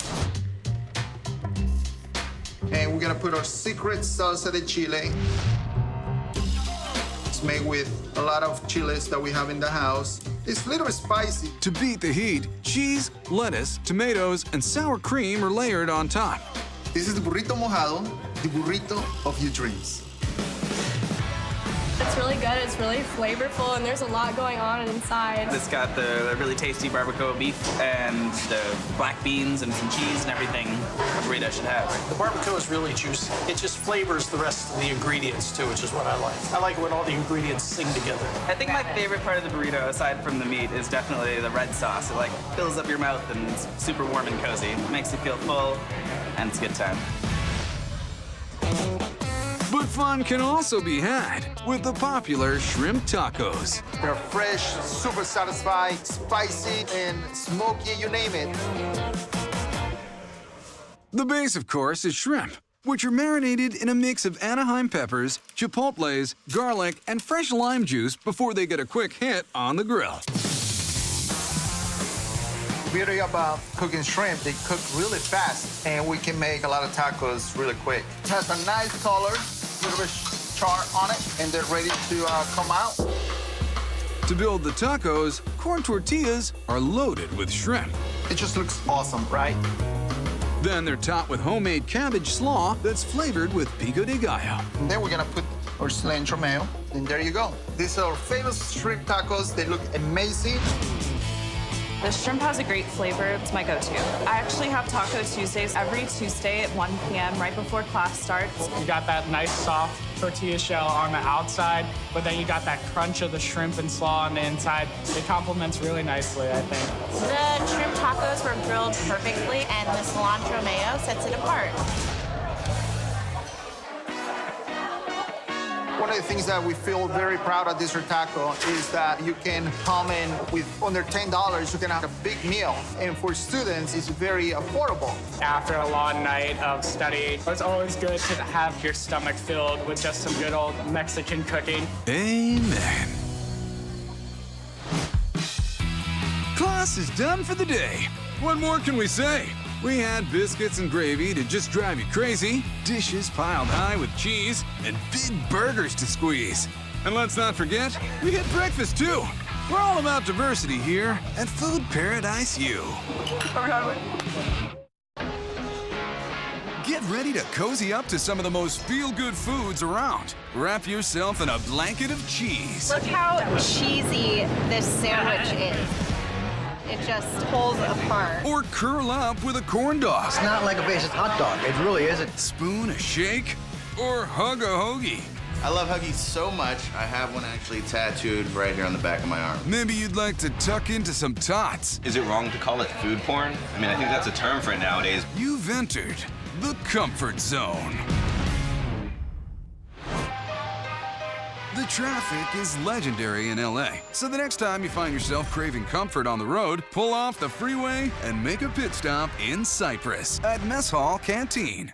And we're gonna put our secret salsa de chile. It's made with a lot of chiles that we have in the house. It's a little bit spicy. To beat the heat, cheese, lettuce, tomatoes, and sour cream are layered on top. This is the burrito mojado, the burrito of your dreams. It's really good, it's really flavorful, and there's a lot going on inside. It's got the really tasty barbacoa beef and the black beans and some cheese and everything a burrito should have. The barbacoa is really juicy. It just flavors the rest of the ingredients too, which is what I like. I like it when all the ingredients sing together. I think my favorite part of the burrito, aside from the meat, is definitely the red sauce. It like fills up your mouth and it's super warm and cozy. It makes you feel full, and it's a good time. But fun can also be had with the popular shrimp tacos. They're fresh, super satisfying, spicy, and smoky, you name it. The base, of course, is shrimp, which are marinated in a mix of Anaheim peppers, chipotles, garlic, and fresh lime juice before they get a quick hit on the grill. Beauty about cooking shrimp, they cook really fast, and we can make a lot of tacos really quick. It has a nice color, little bit char on it, and they're ready to come out. To build the tacos, corn tortillas are loaded with shrimp. It just looks awesome, right? Then they're topped with homemade cabbage slaw that's flavored with pico de gallo. And then we're gonna put our cilantro mayo, and there you go. These are our famous shrimp tacos. They look amazing. The shrimp has a great flavor. It's my go-to. I actually have Taco Tuesdays every Tuesday at 1 p.m. right before class starts. You got that nice soft tortilla shell on the outside, but then you got that crunch of the shrimp and slaw on the inside. It complements really nicely, I think. The shrimp tacos were grilled perfectly, and the cilantro mayo sets it apart. One of the things that we feel very proud of Desert Taco is that you can come in with under $10, you can have a big meal. And for students, it's very affordable. After a long night of study, it's always good to have your stomach filled with just some good old Mexican cooking. Amen. Class is done for the day. What more can we say? We had biscuits and gravy to just drive you crazy, dishes piled high with cheese, and big burgers to squeeze. And let's not forget, we had breakfast too. We're all about diversity here at Food Paradise U. Get ready to cozy up to some of the most feel-good foods around. Wrap yourself in a blanket of cheese. Look how cheesy this sandwich is. It just pulls apart. Or curl up with a corn dog. It's not like a basic hot dog. It really isn't. Spoon a shake or hug a hoagie. I love Huggies so much, I have one actually tattooed right here on the back of my arm. Maybe you'd like to tuck into some tots. Is it wrong to call it food porn? I mean, I think that's a term for it nowadays. You've entered the comfort zone. The traffic is legendary in LA, so the next time you find yourself craving comfort on the road, pull off the freeway and make a pit stop in Cypress at Mess Hall Canteen.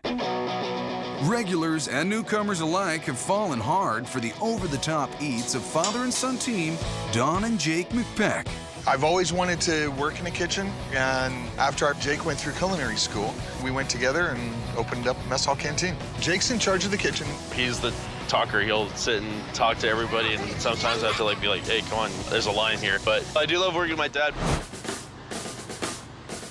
Regulars and newcomers alike have fallen hard for the over-the-top eats of father and son team Don and Jake McPeck. I've always wanted to work in a kitchen, and after Jake went through culinary school, we went together and opened up Mess Hall Canteen. Jake's in charge of the kitchen. He's the talker. He'll sit and talk to everybody, and sometimes I have to be like, hey, come on, there's a line here. But I do love working with my dad.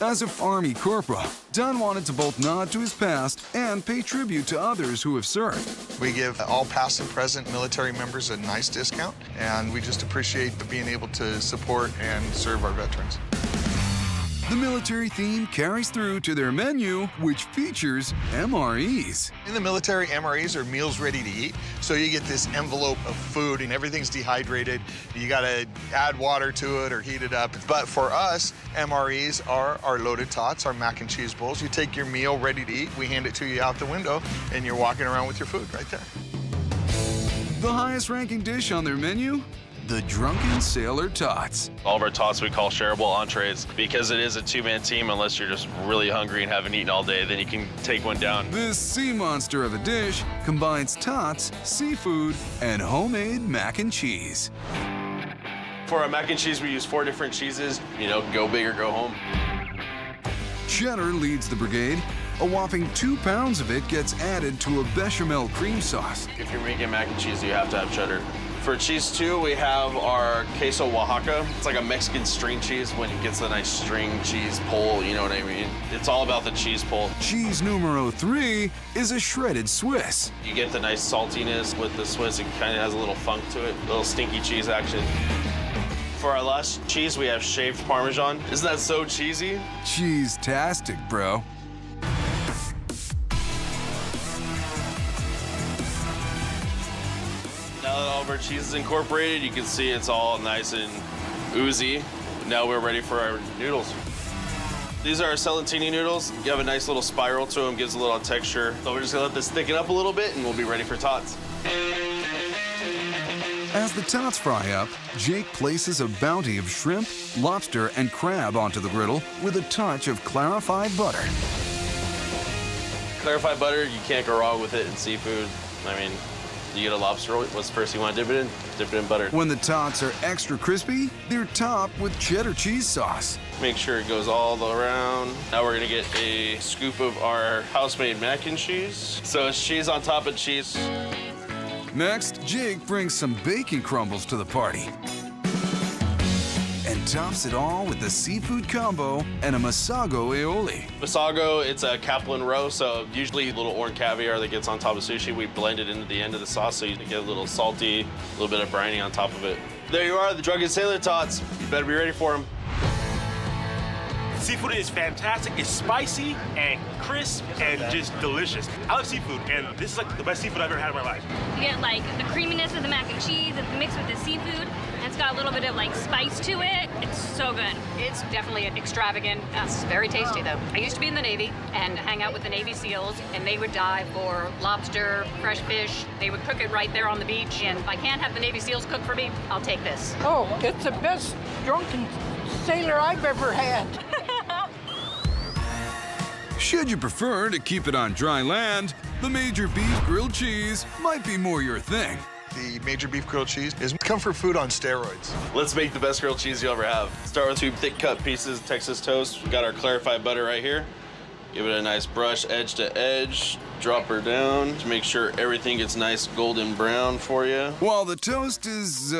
As a Army corporal, Don wanted to both nod to his past and pay tribute to others who have served. We give all past and present military members a nice discount, and we just appreciate being able to support and serve our veterans. The military theme carries through to their menu, which features MREs. In the military, MREs are meals ready to eat. So you get this envelope of food and everything's dehydrated. You gotta add water to it or heat it up. But for us, MREs are our loaded tots, our mac and cheese bowls. You take your meal ready to eat, we hand it to you out the window, and you're walking around with your food right there. The highest ranking dish on their menu? The Drunken Sailor Tots. All of our tots we call shareable entrees because it is a two-man team. Unless you're just really hungry and haven't eaten all day, then you can take one down. This sea monster of a dish combines tots, seafood, and homemade mac and cheese. For our mac and cheese, we use 4 different cheeses. You know, go big or go home. Cheddar leads the brigade. A whopping 2 pounds of it gets added to a bechamel cream sauce. If you're making mac and cheese, you have to have cheddar. For cheese too, we have our queso Oaxaca. It's like a Mexican string cheese when it gets the nice string cheese pull, you know what I mean? It's all about the cheese pull. Cheese numero 3 is a shredded Swiss. You get the nice saltiness with the Swiss. It kind of has a little funk to it, a little stinky cheese action. For our last cheese, we have shaved Parmesan. Isn't that so cheesy? Cheese-tastic, bro. Now that all of our cheese is incorporated, you can see it's all nice and oozy. Now we're ready for our noodles. These are our Celentini noodles. You have a nice little spiral to them, gives a little texture. So we're just gonna let this thicken up a little bit and we'll be ready for tots. As the tots fry up, Jake places a bounty of shrimp, lobster, and crab onto the griddle with a touch of clarified butter. Clarified butter, you can't go wrong with it in seafood. I mean, You get a lobster roll, what's the first you want to dip it in? Dip it in butter. When the tots are extra crispy, they're topped with cheddar cheese sauce. Make sure it goes all around. Now we're gonna get a scoop of our house-made mac and cheese. So it's cheese on top of cheese. Next, Jake brings some bacon crumbles to the party and tops it all with a seafood combo and a Masago aioli. Masago, it's a Kaplan roe, so usually a little orange caviar that gets on top of sushi. We blend it into the end of the sauce so you get a little salty, a little bit of briny on top of it. There you are, the drunken sailor tots. You better be ready for them. Seafood is fantastic. It's spicy and crisp and just delicious. I love seafood, and this is like the best seafood I've ever had in my life. You get like the creaminess of the mac and cheese and mixed with the seafood, and it's got a little bit of like spice to it. It's so good. It's definitely extravagant. It's very tasty though. I used to be in the Navy and hang out with the Navy SEALs, and they would dive for lobster, fresh fish. They would cook it right there on the beach, and if I can't have the Navy SEALs cook for me, I'll take this. Oh, it's the best drunken sailor I've ever had. Should you prefer to keep it on dry land, the Major Beef Grilled Cheese might be more your thing. The Major Beef Grilled Cheese is comfort food on steroids. Let's make the best grilled cheese you'll ever have. Start with 2 thick cut pieces of Texas toast. We got our clarified butter right here. Give it a nice brush edge to edge. Drop her down to make sure everything gets nice golden brown for you. While the toast is,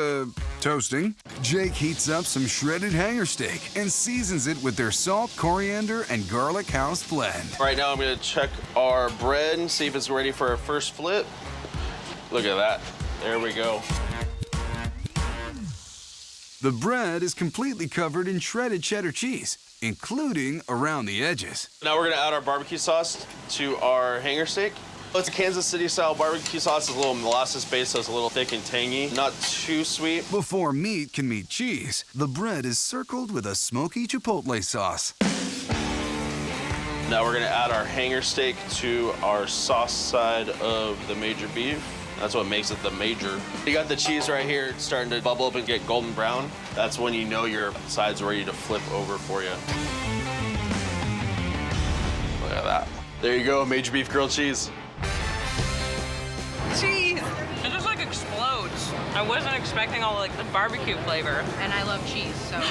toasting, Jake heats up some shredded hanger steak and seasons it with their salt, coriander, and garlic house blend. Right now I'm gonna check our bread and see if it's ready for our first flip. Look at that. There we go. The bread is completely covered in shredded cheddar cheese, including around the edges. Now we're gonna add our barbecue sauce to our hanger steak. It's a Kansas City style barbecue sauce. It's a little molasses based, so it's a little thick and tangy, not too sweet. Before meat can meet cheese, the bread is circled with a smoky chipotle sauce. Now we're gonna add our hanger steak to our sauce side of the Major Beef. That's what makes it the major. You got the cheese right here starting to bubble up and get golden brown. That's when you know your side's ready to flip over for you. Look at that. There you go, Major Beef Grilled Cheese. Cheese! It just like explodes. I wasn't expecting all like the barbecue flavor. And I love cheese, so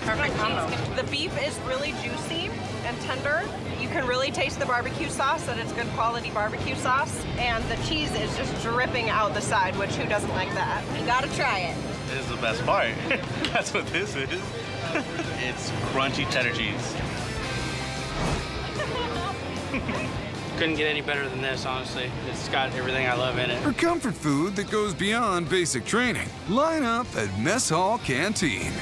perfect combo. The beef is really juicy and tender. You can really taste the barbecue sauce, and it's good quality barbecue sauce. And the cheese is just dripping out the side, which who doesn't like that? You gotta try it. This is the best part. That's what this is. It's crunchy cheddar cheese. Couldn't get any better than this, honestly. It's got everything I love in it. For comfort food that goes beyond basic training, line up at Mess Hall Canteen.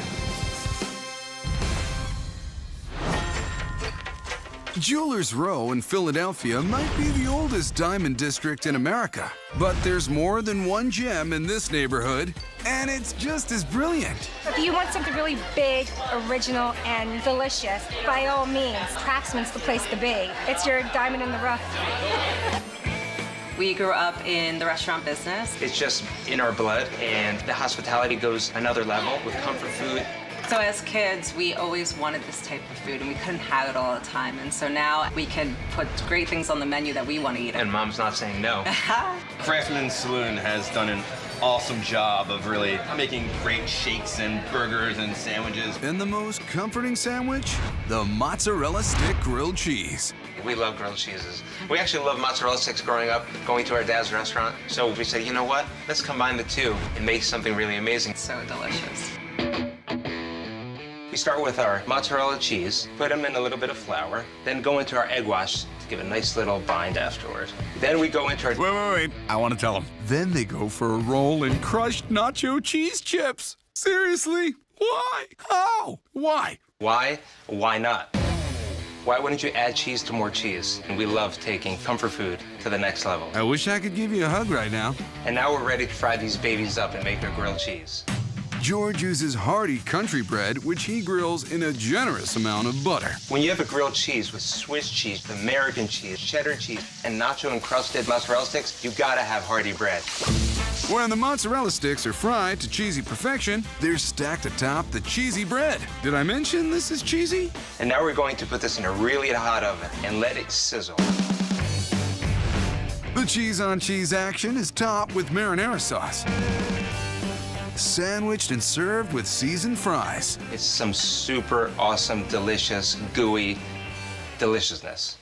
Jewelers Row in Philadelphia might be the oldest diamond district in America, but there's more than one gem in this neighborhood, and it's just as brilliant. If you want something really big, original, and delicious, by all means, Craftsman's the place to be. It's your diamond in the rough. We grew up in the restaurant business. It's just in our blood, and the hospitality goes another level with comfort food. So as kids, we always wanted this type of food, and we couldn't have it all the time. And so now we can put great things on the menu that we want to eat. And Mom's not saying no. Craftsman's Saloon has done an awesome job of really making great shakes and burgers and sandwiches. And the most comforting sandwich? The mozzarella stick grilled cheese. We love grilled cheeses. We actually loved mozzarella sticks growing up, going to our dad's restaurant. So we said, you know what? Let's combine the two and make something really amazing. So delicious. We start with our mozzarella cheese, put them in a little bit of flour, then go into our egg wash to give a nice little bind afterwards. Then we go into our... Wait. I want to tell them. Then they go for a roll in crushed nacho cheese chips. Seriously? Why? How? Why? Why? Why not? Why wouldn't you add cheese to more cheese? And we love taking comfort food to the next level. I wish I could give you a hug right now. And now we're ready to fry these babies up and make our grilled cheese. George uses hearty country bread, which he grills in a generous amount of butter. When you have a grilled cheese with Swiss cheese, American cheese, cheddar cheese, and nacho-encrusted mozzarella sticks, you gotta have hearty bread. When the mozzarella sticks are fried to cheesy perfection, they're stacked atop the cheesy bread. Did I mention this is cheesy? And now we're going to put this in a really hot oven and let it sizzle. The cheese-on-cheese action is topped with marinara sauce, sandwiched and served with seasoned fries. It's some super awesome, delicious, gooey deliciousness.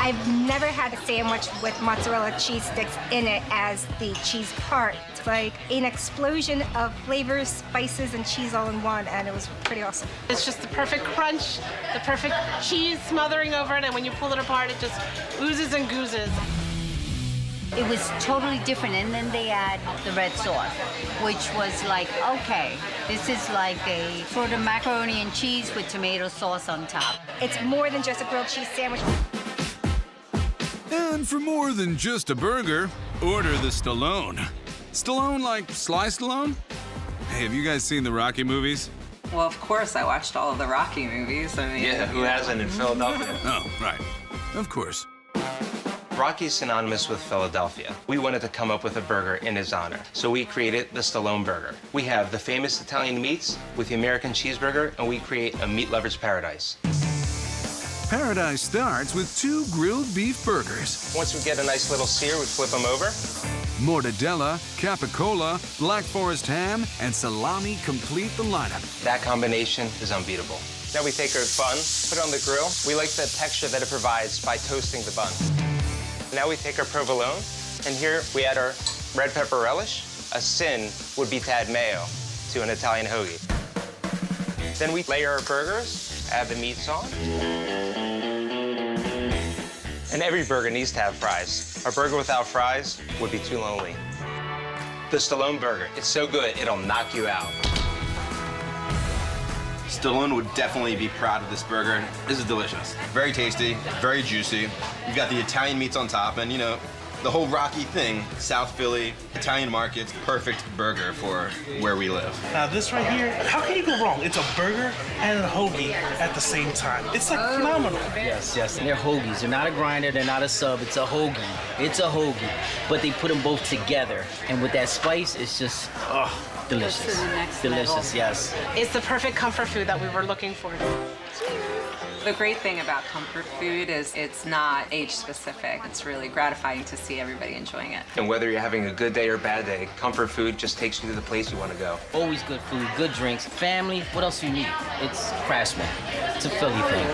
I've never had a sandwich with mozzarella cheese sticks in it as the cheese part. It's like an explosion of flavors, spices, and cheese all in one, and it was pretty awesome. It's just the perfect crunch, the perfect cheese smothering over it, and when you pull it apart, it just oozes and goozes. It was totally different, and then they add the red sauce, which was like, okay, this is like a sort of macaroni and cheese with tomato sauce on top. It's more than just a grilled cheese sandwich. And for more than just a burger, order the Stallone. Stallone like Sly Stallone? Hey, have you guys seen the Rocky movies? Well, of course, I watched all of the Rocky movies. I mean, Yeah, who hasn't in Philadelphia? Oh, right. Of course. Rocky is synonymous with Philadelphia. We wanted to come up with a burger in his honor, so we created the Stallone burger. We have the famous Italian meats with the American cheeseburger, and we create a meat lover's paradise. Paradise starts with 2 grilled beef burgers. Once we get a nice little sear, we flip them over. Mortadella, capicola, Black Forest ham, and salami complete the lineup. That combination is unbeatable. Now we take our bun, put it on the grill. We like the texture that it provides by toasting the bun. Now we take our provolone, and here we add our red pepper relish. A sin would be to add mayo to an Italian hoagie. Then we layer our burgers, add the meats on. And every burger needs to have fries. A burger without fries would be too lonely. The Stallone burger, it's so good, it'll knock you out. Stallone would definitely be proud of this burger. This is delicious. Very tasty, very juicy. You've got the Italian meats on top, and you know, the whole Rocky thing, South Philly, Italian markets, perfect burger for where we live. Now this right here, how can you go wrong? It's a burger and a hoagie at the same time. It's like phenomenal. Yes, yes, and they're hoagies. They're not a grinder, they're not a sub, it's a hoagie. It's a hoagie, but they put them both together. And with that spice, it's just, delicious. It's to the next delicious, level. yes. It's the perfect comfort food that we were looking for. The great thing about comfort food is it's not age specific. It's really gratifying to see everybody enjoying it. And whether you're having a good day or bad day, comfort food just takes you to the place you want to go. Always good food, good drinks, family, what else you need? It's Craftsman. It's a Philly thing.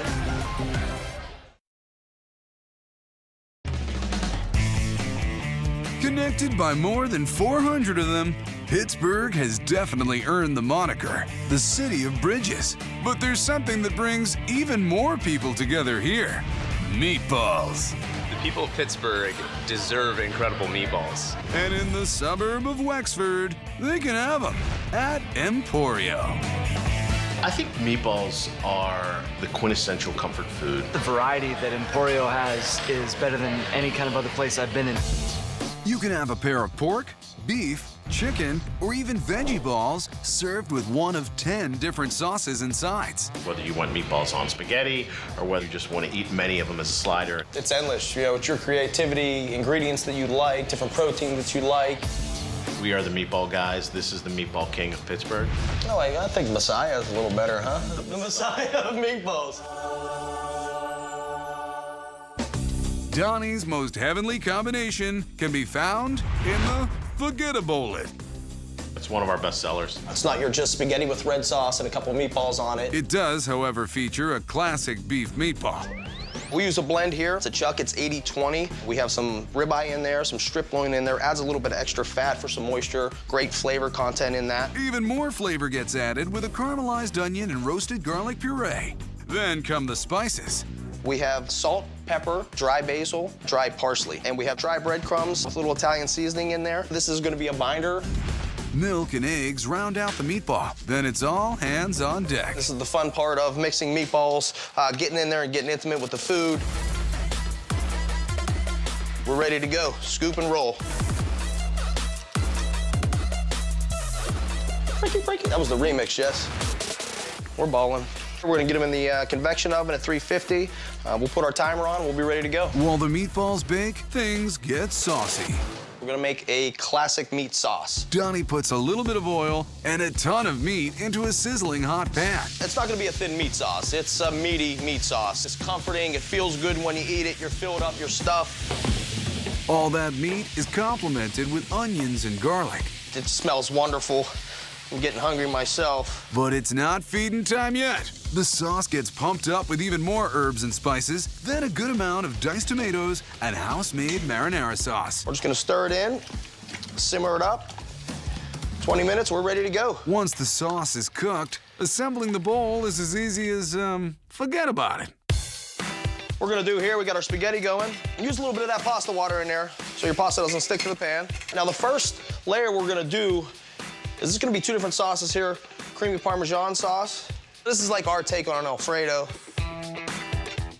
Connected by more than 400 of them, Pittsburgh has definitely earned the moniker, the city of bridges. But there's something that brings even more people together here: meatballs. The people of Pittsburgh deserve incredible meatballs. And in the suburb of Wexford, they can have them at Emporio. I think meatballs are the quintessential comfort food. The variety that Emporio has is better than any kind of other place I've been in. You can have a pair of pork, beef, chicken, or even veggie balls served with one of 10 different sauces and sides. Whether you want meatballs on spaghetti or whether you just want to eat many of them as a slider. It's endless. You know, it's your creativity, ingredients that you like, different protein that you like. We are the meatball guys. This is the meatball king of Pittsburgh. Oh, I think Messiah is a little better, huh? The Messiah of meatballs. Donnie's most heavenly combination can be found in the Forget-A-Bowl-It. It's one of our best sellers. It's not your just spaghetti with red sauce and a couple of meatballs on it. It does, however, feature a classic beef meatball. We use a blend here. It's a chuck, it's 80-20. We have some ribeye in there, some strip loin in there. Adds a little bit of extra fat for some moisture. Great flavor content in that. Even more flavor gets added with a caramelized onion and roasted garlic puree. Then come the spices. We have salt, pepper, dry basil, dry parsley, and we have dry breadcrumbs with a little Italian seasoning in there. This is gonna be a binder. Milk and eggs round out the meatball. Then it's all hands on deck. This is the fun part of mixing meatballs, getting in there and getting intimate with the food. We're ready to go. Scoop and roll. Break it. That was the remix, Jess. We're balling. We're gonna get them in the convection oven at 350. We'll put our timer on, we'll be ready to go. While the meatballs bake, things get saucy. We're gonna make a classic meat sauce. Donnie puts a little bit of oil and a ton of meat into a sizzling hot pan. It's not gonna be a thin meat sauce. It's a meaty meat sauce. It's comforting, it feels good when you eat it. You're filled up, your stuff. All that meat is complemented with onions and garlic. It smells wonderful. I'm getting hungry myself. But it's not feeding time yet. The sauce gets pumped up with even more herbs and spices, then a good amount of diced tomatoes and house-made marinara sauce. We're just gonna stir it in, simmer it up. 20 minutes, we're ready to go. Once the sauce is cooked, assembling the bowl is as easy as, forget about it. We're gonna do here, we got our spaghetti going. Use a little bit of that pasta water in there so your pasta doesn't stick to the pan. Now the first layer we're gonna do is this gonna be two different sauces here. Creamy Parmesan sauce. This is like our take on an Alfredo.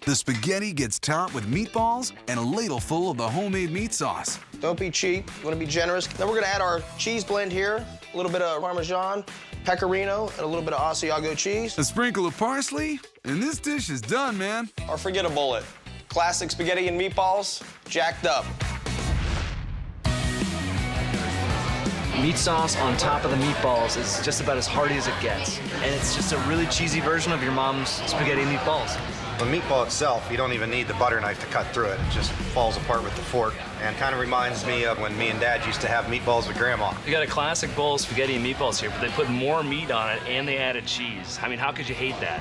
The spaghetti gets topped with meatballs and a ladle full of the homemade meat sauce. Don't be cheap, you wanna be generous. Then we're gonna add our cheese blend here, a little bit of Parmesan, Pecorino, and a little bit of Asiago cheese. A sprinkle of parsley, and this dish is done, man. Or forget a bullet. Classic spaghetti and meatballs, jacked up. Meat sauce on top of the meatballs is just about as hearty as it gets. And it's just a really cheesy version of your mom's spaghetti and meatballs. The meatball itself, you don't even need the butter knife to cut through it. It just falls apart with the fork and kind of reminds me of when me and Dad used to have meatballs with Grandma. You got a classic bowl of spaghetti and meatballs here, but they put more meat on it and they added cheese. I mean, how could you hate that?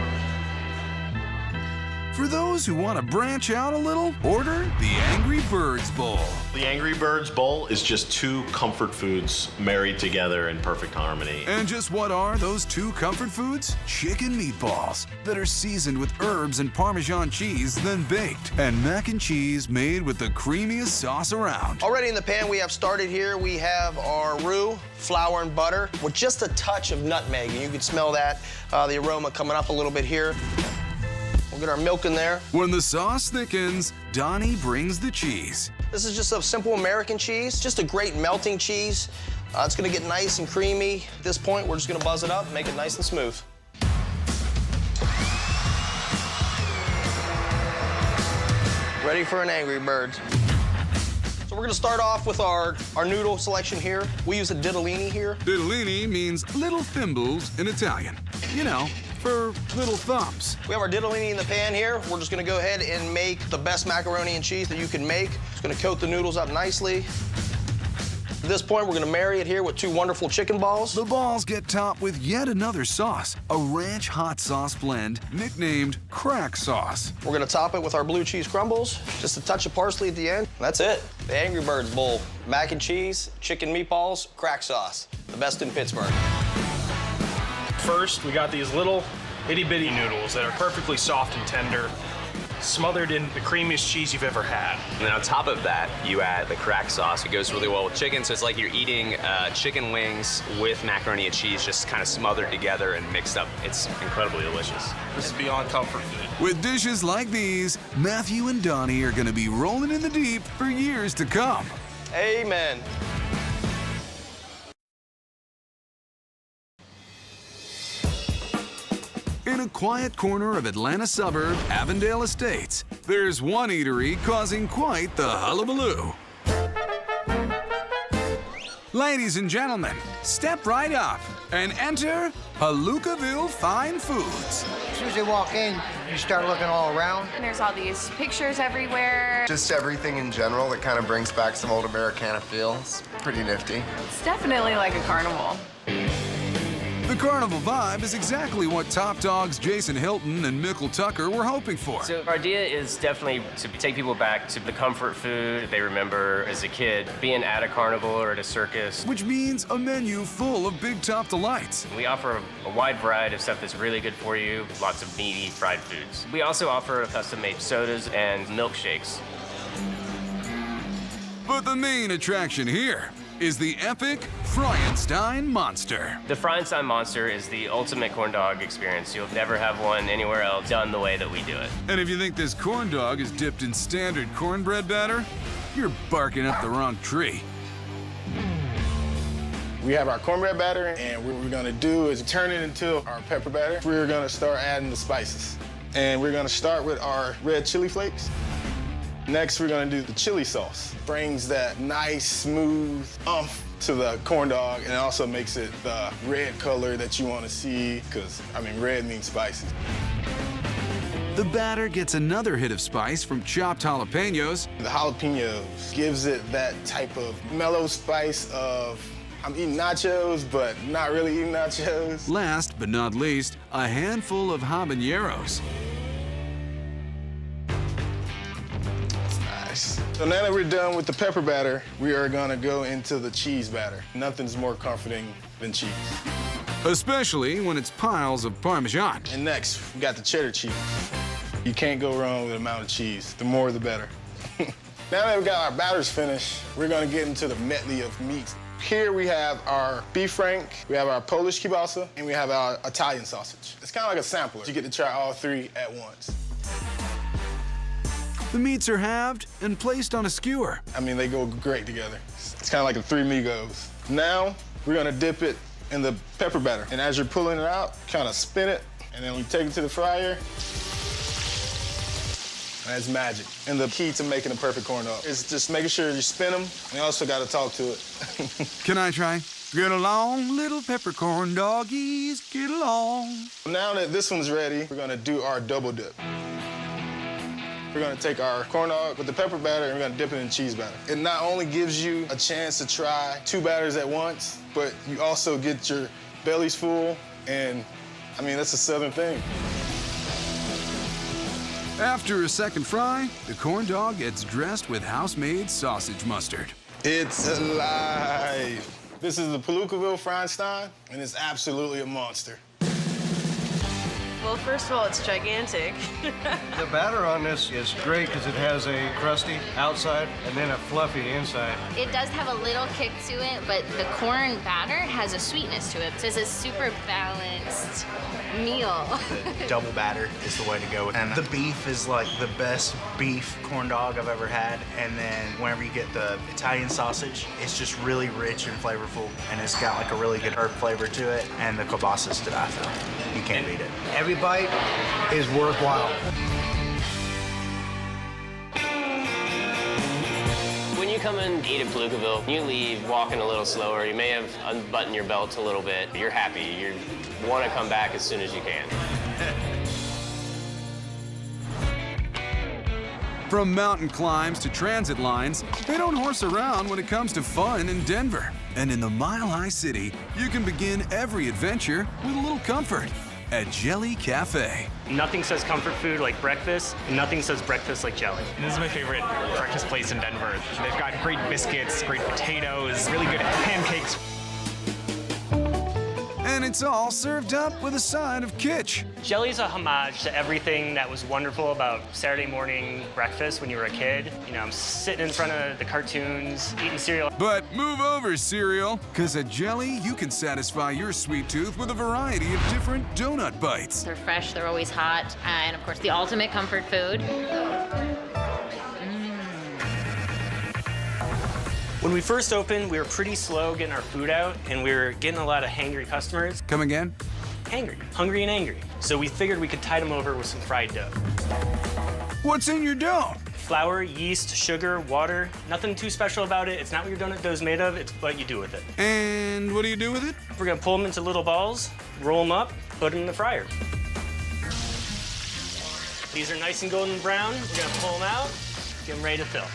For those who want to branch out a little, order the Angry Birds Bowl. The Angry Birds Bowl is just two comfort foods married together in perfect harmony. And just what are those two comfort foods? Chicken meatballs that are seasoned with herbs and Parmesan cheese, then baked. And mac and cheese made with the creamiest sauce around. Already in the pan we have started here, we have our roux, flour and butter, with just a touch of nutmeg. And you can smell that, the aroma coming up a little bit here. We'll get our milk in there. When the sauce thickens, Donnie brings the cheese. This is just a simple American cheese, just a great melting cheese. It's gonna get nice and creamy. At this point, we're just gonna buzz it up, make it nice and smooth. Ready for an Angry Birds. So we're gonna start off with our noodle selection here. We use a ditalini here. Ditalini means little thimbles in Italian. You know, for little thumbs. We have our ditalini in the pan here. We're just gonna go ahead and make the best macaroni and cheese that you can make. Just gonna coat the noodles up nicely. At this point, we're gonna marry it here with two wonderful chicken balls. The balls get topped with yet another sauce, a ranch hot sauce blend nicknamed crack sauce. We're gonna top it with our blue cheese crumbles, just a touch of parsley at the end. That's it. The Angry Birds Bowl. Mac and cheese, chicken meatballs, crack sauce. The best in Pittsburgh. First, we got these little itty-bitty noodles that are perfectly soft and tender, smothered in the creamiest cheese you've ever had. And then on top of that, you add the crack sauce. It goes really well with chicken, so it's like you're eating chicken wings with macaroni and cheese just kind of smothered together and mixed up. It's incredibly delicious. This is beyond comfort food. With dishes like these, Matthew and Donnie are gonna be rolling in the deep for years to come. Amen. In a quiet corner of Atlanta suburb, Avondale Estates, there's one eatery causing quite the hullabaloo. Ladies and gentlemen, step right up and enter Halucaville Fine Foods. As soon as they walk in, you start looking all around. And there's all these pictures everywhere. Just everything in general that kind of brings back some old Americana feel. It's pretty nifty. It's definitely like a carnival. The carnival vibe is exactly what top dogs Jason Hilton and Mickle Tucker were hoping for. So our idea is definitely to take people back to the comfort food they remember as a kid, being at a carnival or at a circus. Which means a menu full of big top delights. We offer a wide variety of stuff that's really good for you, lots of meaty fried foods. We also offer custom-made sodas and milkshakes. But the main attraction here is the epic Freudenstein Monster. The Freudenstein Monster is the ultimate corn dog experience. You'll never have one anywhere else done the way that we do it. And if you think this corn dog is dipped in standard cornbread batter, you're barking up the wrong tree. We have our cornbread batter, and what we're gonna do is turn it into our pepper batter. We're gonna start adding the spices. And we're gonna start with our red chili flakes. Next, we're gonna do the chili sauce. Brings that nice, smooth umph to the corn dog, and it also makes it the red color that you wanna see, because, I mean, red means spicy. The batter gets another hit of spice from chopped jalapenos. The jalapenos gives it that type of mellow spice of I'm eating nachos, but not really eating nachos. Last but not least, a handful of habaneros. Nice. So now that we're done with the pepper batter, we are gonna go into the cheese batter. Nothing's more comforting than cheese. Especially when it's piles of Parmesan. And next, we got the cheddar cheese. You can't go wrong with the amount of cheese. The more, the better. Now that we got our batters finished, we're gonna get into the medley of meats. Here we have our beef frank, we have our Polish kielbasa, and we have our Italian sausage. It's kind of like a sampler. You get to try all three at once. The meats are halved and placed on a skewer. I mean, they go great together. It's kind of like the Three Migos. Now, we're gonna dip it in the pepper batter. And as you're pulling it out, kind of spin it, and then we take it to the fryer. That's magic. And the key to making a perfect corn dog is just making sure you spin them, and you also gotta talk to it. Can I try? Get along, little peppercorn doggies, get along. Now that this one's ready, we're gonna do our double dip. We're gonna take our corn dog with the pepper batter and we're gonna dip it in cheese batter. It not only gives you a chance to try two batters at once, but you also get your bellies full, and I mean, that's a Southern thing. After a second fry, the corn dog gets dressed with house-made sausage mustard. It's alive. This is the Palookaville Feinstein, and it's absolutely a monster. Well, first of all, it's gigantic. The batter on this is great because it has a crusty outside and then a fluffy inside. It does have a little kick to it, but the corn batter has a sweetness to it. So it's a super balanced meal. The double batter is the way to go. And the beef is like the best beef corn dog I've ever had. And then whenever you get the Italian sausage, it's just really rich and flavorful. And it's got like a really good herb flavor to it. And the kielbasa is to die for. You can't beat it. Every bite is worthwhile. When you come and eat at Palookaville, you leave walking a little slower. You may have unbuttoned your belt a little bit. You're happy. You want to come back as soon as you can. From mountain climbs to transit lines, they don't horse around when it comes to fun in Denver. And in the Mile High City, you can begin every adventure with a little comfort at Jelly Cafe. Nothing says comfort food like breakfast, and nothing says breakfast like jelly. This is my favorite breakfast place in Denver. They've got great biscuits, great potatoes, really good pancakes. And it's all served up with a side of kitsch. Jelly's a homage to everything that was wonderful about Saturday morning breakfast when you were a kid. You know, I'm sitting in front of the cartoons, eating cereal. But move over, cereal, because at Jelly, you can satisfy your sweet tooth with a variety of different donut bites. They're fresh, they're always hot, and of course, the ultimate comfort food. When we first opened, we were pretty slow getting our food out, and we were getting a lot of hangry customers. Come again? Hungry and angry. So we figured we could tide them over with some fried dough. What's in your dough? Flour, yeast, sugar, water. Nothing too special about it. It's not what your donut dough's made of, it's what you do with it. And what do you do with it? We're gonna pull them into little balls, roll them up, put them in the fryer. These are nice and golden brown. We're gonna pull them out, get them ready to fill.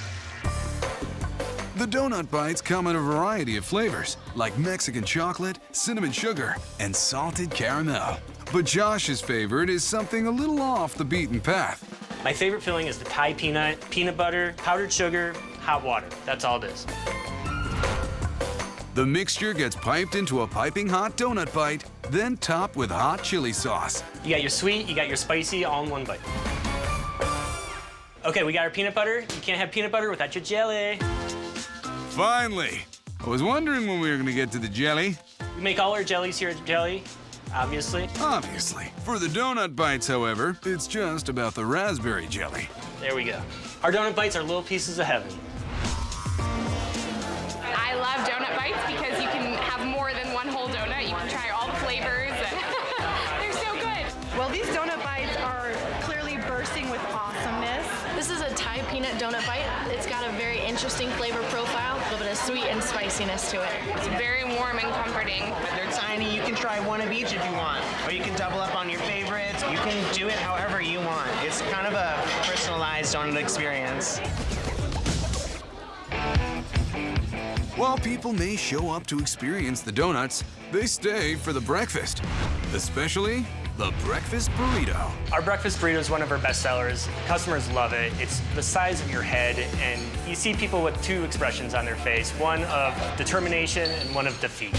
The donut bites come in a variety of flavors, like Mexican chocolate, cinnamon sugar, and salted caramel. But Josh's favorite is something a little off the beaten path. My favorite filling is the Thai peanut, peanut butter, powdered sugar, hot water. That's all it is. The mixture gets piped into a piping hot donut bite, then topped with hot chili sauce. You got your sweet, you got your spicy, all in one bite. Okay, we got our peanut butter. You can't have peanut butter without your jelly. Finally! I was wondering when we were gonna get to the jelly. We make all our jellies here at Jelly, obviously. Obviously. For the donut bites, however, it's just about the raspberry jelly. There we go. Our donut bites are little pieces of heaven. I love donut bites because you can have more than one whole donut. You can try all the flavors. They're so good. Well, these donut bites are clearly bursting with awesomeness. This is a Thai peanut donut bite. It's got a very interesting flavor profile, a little bit of sweet and spiciness to it. It's very warm and comforting. They're tiny. You can try one of each if you want, or you can double up on your favorites. You can do it however you want. It's kind of a personalized donut experience. While people may show up to experience the donuts, they stay for the breakfast, especially the breakfast burrito. Our breakfast burrito is one of our best sellers. Customers love it. It's the size of your head, and you see people with two expressions on their face, one of determination and one of defeat.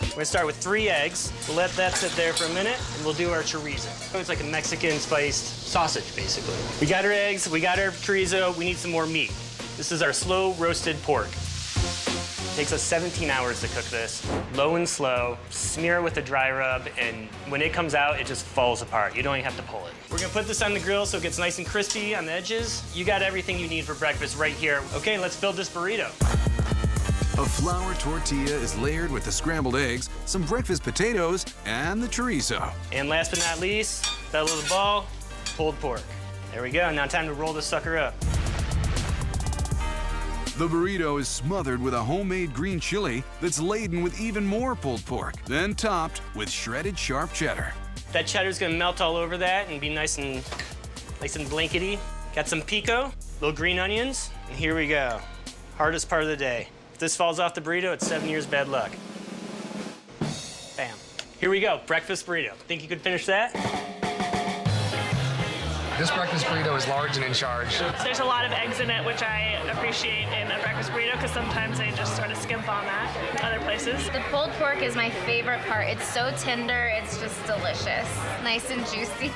We're gonna start with 3 eggs. We'll let that sit there for a minute, and we'll do our chorizo. It's like a Mexican spiced sausage, basically. We got our eggs, we got our chorizo, we need some more meat. This is our slow roasted pork. It takes us 17 hours to cook this. Low and slow, smear it with a dry rub, and when it comes out, it just falls apart. You don't even have to pull it. We're gonna put this on the grill so it gets nice and crispy on the edges. You got everything you need for breakfast right here. Okay, let's build this burrito. A flour tortilla is layered with the scrambled eggs, some breakfast potatoes, and the chorizo. And last but not least, that little ball, pulled pork. There we go, now time to roll this sucker up. The burrito is smothered with a homemade green chili that's laden with even more pulled pork, then topped with shredded sharp cheddar. That cheddar's gonna melt all over that and be nice and blankety. Got some pico, little green onions, and here we go. Hardest part of the day. If this falls off the burrito, it's 7 years bad luck. Bam. Here we go, breakfast burrito. Think you could finish that? This breakfast burrito is large and in charge. There's a lot of eggs in it, which I appreciate in a breakfast burrito because sometimes they just sort of skimp on that in other places. The pulled pork is my favorite part. It's so tender, it's just delicious. Nice and juicy.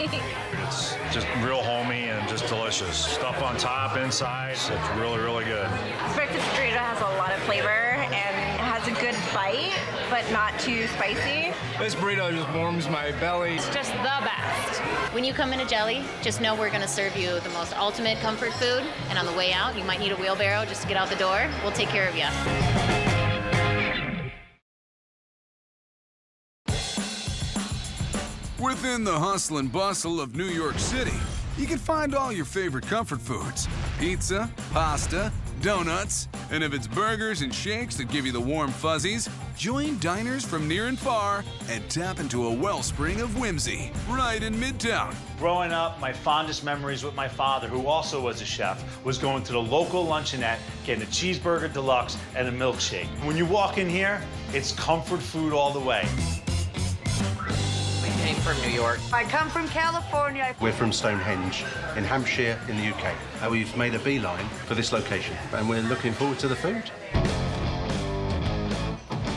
It's just real homey and just delicious. Stuff on top, inside, it's really, really good. This breakfast burrito has a lot of flavor and has a good bite, but not too spicy. This burrito just warms my belly. It's just the best. When you come into Jelly, just know we're gonna serve you the most ultimate comfort food, and on the way out, you might need a wheelbarrow just to get out the door. We'll take care of you. Within the hustle and bustle of New York City, you can find all your favorite comfort foods: pizza, pasta, donuts, and if it's burgers and shakes that give you the warm fuzzies, join diners from near and far and tap into a wellspring of whimsy right in Midtown. Growing up, my fondest memories with my father, who also was a chef, was going to the local luncheonette, getting a cheeseburger deluxe and a milkshake. When you walk in here, it's comfort food all the way. We came from New York. I come from California. We're from Stonehenge in Hampshire in the UK. We've made a beeline for this location and we're looking forward to the food.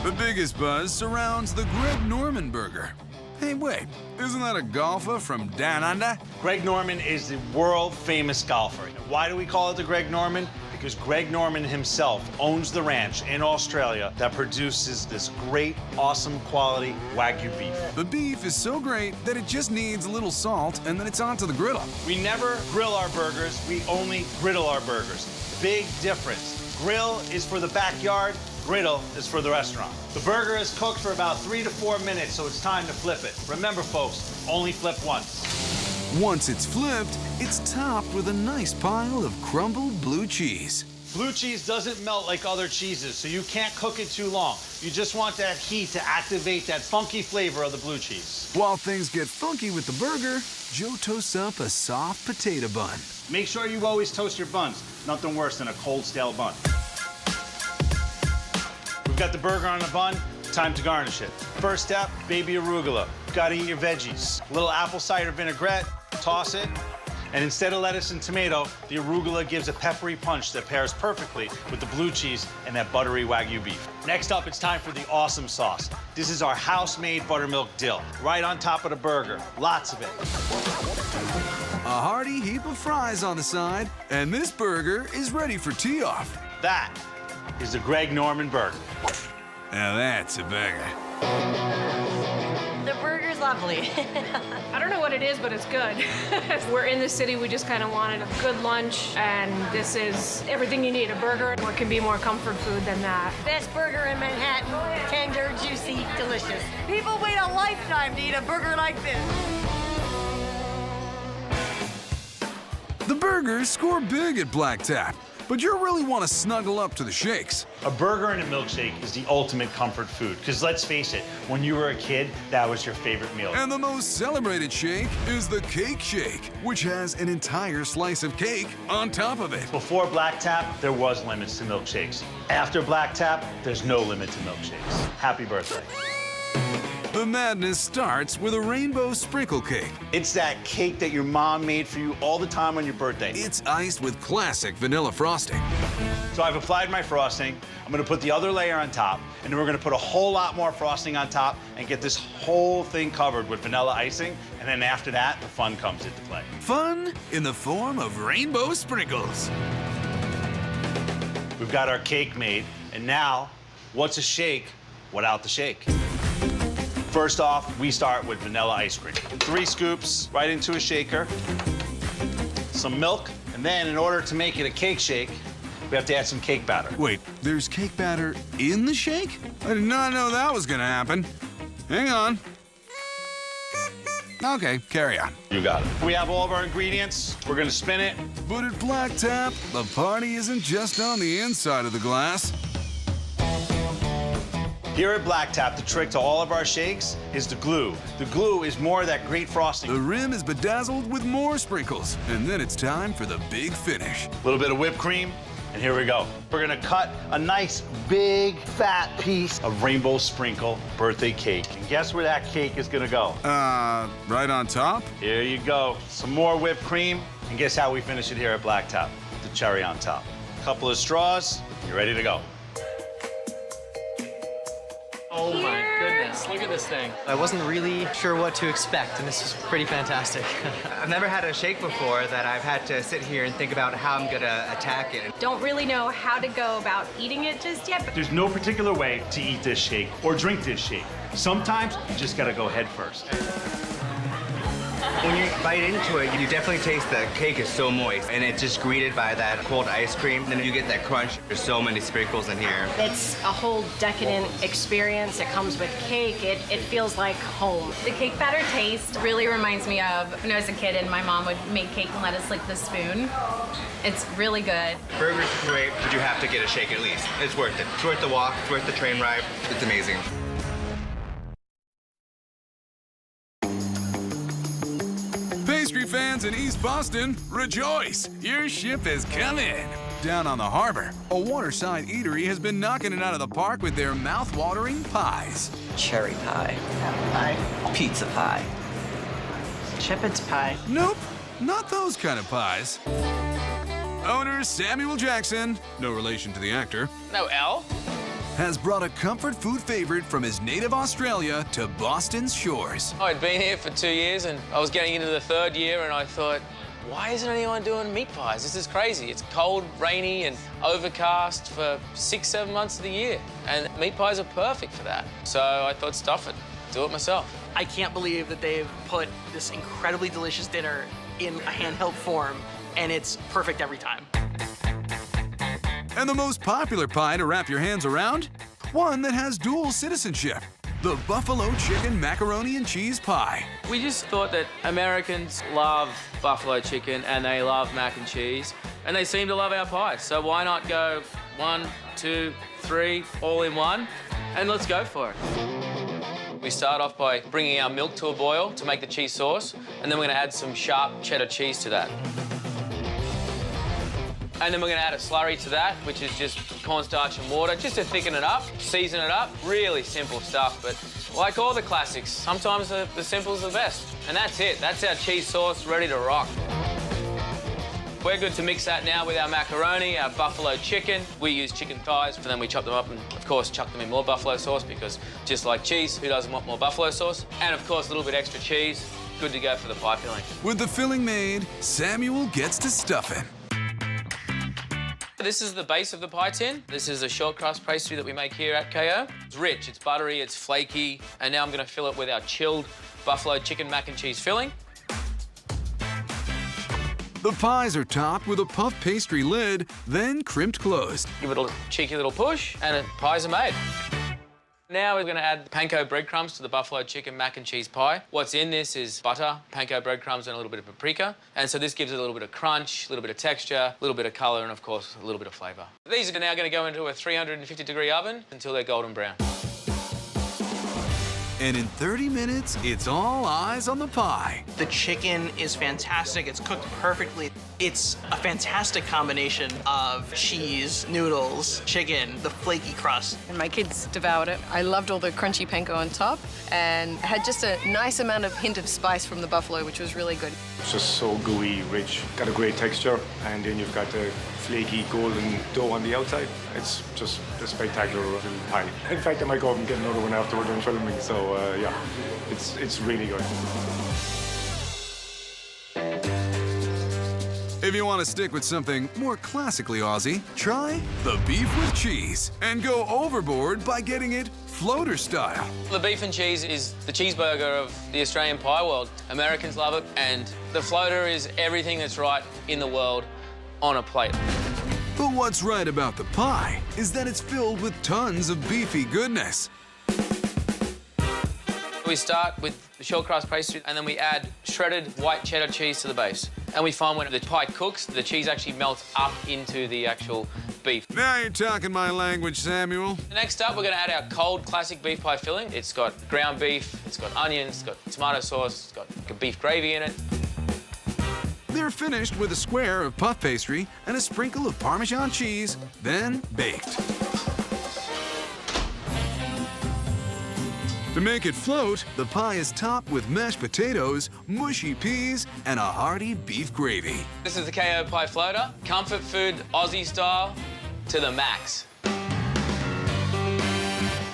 The biggest buzz surrounds the Greg Norman burger. Hey, wait, isn't that a golfer from Down Under? Greg Norman is the world-famous golfer. Why do we call it the Greg Norman? Because Greg Norman himself owns the ranch in Australia that produces this great, awesome quality Wagyu beef. The beef is so great that it just needs a little salt and then it's onto the griddle. We never grill our burgers, we only griddle our burgers. Big difference. Grill is for the backyard, griddle is for the restaurant. The burger is cooked for about 3 to 4 minutes, so it's time to flip it. Remember, folks, only flip once. Once it's flipped, it's topped with a nice pile of crumbled blue cheese. Blue cheese doesn't melt like other cheeses, so you can't cook it too long. You just want that heat to activate that funky flavor of the blue cheese. While things get funky with the burger, Joe toasts up a soft potato bun. Make sure you always toast your buns. Nothing worse than a cold, stale bun. We've got the burger on the bun, time to garnish it. First step, baby arugula. Gotta eat your veggies. A little apple cider vinaigrette, toss it. And instead of lettuce and tomato, the arugula gives a peppery punch that pairs perfectly with the blue cheese and that buttery Wagyu beef. Next up, it's time for the awesome sauce. This is our house-made buttermilk dill, right on top of the burger. Lots of it. A hearty heap of fries on the side, and this burger is ready for tee-off. That is the Greg Norman burger. Now that's a burger. The burger's lovely. I don't know what it is, but it's good. We're in the city, we just kind of wanted a good lunch, and this is everything you need, a burger. What can be more comfort food than that? Best burger in Manhattan. Tender, juicy, delicious. People wait a lifetime to eat a burger like this. The burgers score big at Black Tap, but you really want to snuggle up to the shakes. A burger and a milkshake is the ultimate comfort food. Because let's face it, when you were a kid, that was your favorite meal. And the most celebrated shake is the Cake Shake, which has an entire slice of cake on top of it. Before Black Tap, there was limits to milkshakes. After Black Tap, there's no limit to milkshakes. Happy birthday. The madness starts with a rainbow sprinkle cake. It's that cake that your mom made for you all the time on your birthday. It's iced with classic vanilla frosting. So I've applied my frosting. I'm gonna put the other layer on top, and then we're gonna put a whole lot more frosting on top and get this whole thing covered with vanilla icing. And then after that, the fun comes into play. Fun in the form of rainbow sprinkles. We've got our cake made, and now, what's a shake without the shake? First off, we start with vanilla ice cream. 3 scoops right into a shaker, some milk, and then in order to make it a cake shake, we have to add some cake batter. Wait, there's cake batter in the shake? I did not know that was gonna happen. Hang on. Okay, carry on. You got it. We have all of our ingredients. We're gonna spin it. But at Black Tap, the party isn't just on the inside of the glass. Here at Black Tap, the trick to all of our shakes is the glue. The glue is more of that great frosting. The rim is bedazzled with more sprinkles, and then it's time for the big finish. A little bit of whipped cream, and here we go. We're gonna cut a nice, big, fat piece of rainbow sprinkle birthday cake. And guess where that cake is gonna go? Right on top? Here you go. Some more whipped cream, and guess how we finish it here at Black Tap? The cherry on top. A couple of straws, you're ready to go. Oh my goodness, look at this thing. I wasn't really sure what to expect, and this was pretty fantastic. I've never had a shake before that I've had to sit here and think about how I'm gonna attack it. Don't really know how to go about eating it just yet. But There's no particular way to eat this shake or drink this shake. Sometimes you just gotta go head first. When you bite into it, you definitely taste the cake is so moist, and it's just greeted by that cold ice cream. Then you get that crunch. There's so many sprinkles in here. It's a whole decadent experience. It comes with cake. It feels like home. the cake batter taste really reminds me of when I was a kid and my mom would make cake and let us lick the spoon. It's really good. Burger's great, but you have to get a shake at least. It's worth it. It's worth the walk. It's worth the train ride. It's amazing. Pastry fans in East Boston, rejoice! Your ship has come in. Down on the harbor, a waterside eatery has been knocking it out of the park with their mouth-watering pies. Cherry pie, apple pie, pizza pie, shepherd's pie. Nope, not those kind of pies. Owner Samuel Jackson, no relation to the actor, No L? has brought a comfort food favorite from his native Australia to Boston's shores. I'd been here for 2 years and I was getting into the 3rd year and I thought, why isn't anyone doing meat pies? This is crazy. It's cold, rainy, and overcast for 6-7 months of the year. And meat pies are perfect for that. So I thought, stuff it, do it myself. I can't believe that they've put this incredibly delicious dinner in a handheld form, and it's perfect every time. And the most popular pie to wrap your hands around? One that has dual citizenship. The buffalo chicken macaroni and cheese pie. We just thought that Americans love buffalo chicken and they love mac and cheese, and they seem to love our pies. So why not go 1, 2, 3, all in one, and let's go for it. We start off by bringing our milk to a boil to make the cheese sauce, and then we're gonna add some sharp cheddar cheese to that. And then we're gonna add a slurry to that, which is just cornstarch and water, just to thicken it up, season it up. Really simple stuff, but like all the classics, sometimes the simple is the best. And that's it, that's our cheese sauce ready to rock. We're good to mix that now with our macaroni, our buffalo chicken. We use chicken thighs, and then we chop them up and, of course, chuck them in more buffalo sauce because just like cheese, who doesn't want more buffalo sauce? And, of course, a little bit extra cheese. Good to go for the pie filling. With the filling made, Samuel gets to stuff it. This is the base of the pie tin. This is a short crust pastry that we make here at KO. It's rich, it's buttery, it's flaky, and now I'm gonna fill it with our chilled buffalo chicken mac and cheese filling. The pies are topped with a puff pastry lid, then crimped closed. Give it a cheeky little push, and pies are made. Now we're going to add panko breadcrumbs to the buffalo chicken mac and cheese pie. What's in this is butter, panko breadcrumbs, and a little bit of paprika. And so this gives it a little bit of crunch, a little bit of texture, a little bit of colour, and of course, a little bit of flavour. These are now going to go into a 350-degree oven until they're golden brown. And in 30 minutes, it's all eyes on the pie. The chicken is fantastic. It's cooked perfectly. It's a fantastic combination of cheese, noodles, chicken, the flaky crust. And my kids devoured it. I loved all the crunchy panko on top and had just a nice amount of hint of spice from the buffalo, which was really good. It's just so gooey, rich, got a great texture, and then you've got the flaky golden dough on the outside. It's just a spectacular little pie. In fact, I might go up and get another one after we're done filming, so yeah, it's really good. If you want to stick with something more classically Aussie, try the beef with cheese and go overboard by getting it floater style. The beef and cheese is the cheeseburger of the Australian pie world. Americans love it, and the floater is everything that's right in the world on a plate. But what's right about the pie is that it's filled with tons of beefy goodness. We start with the short crust pastry, and then we add shredded white cheddar cheese to the base. And we find when the pie cooks, the cheese actually melts up into the actual beef. Now you're talking my language, Samuel. Next up, we're going to add our cold classic beef pie filling. It's got ground beef, it's got onions, it's got tomato sauce, it's got beef gravy in it. They're finished with a square of puff pastry and a sprinkle of Parmesan cheese, then baked. To make it float, the pie is topped with mashed potatoes, mushy peas, and a hearty beef gravy. This is the KO pie floater. Comfort food, Aussie style, to the max.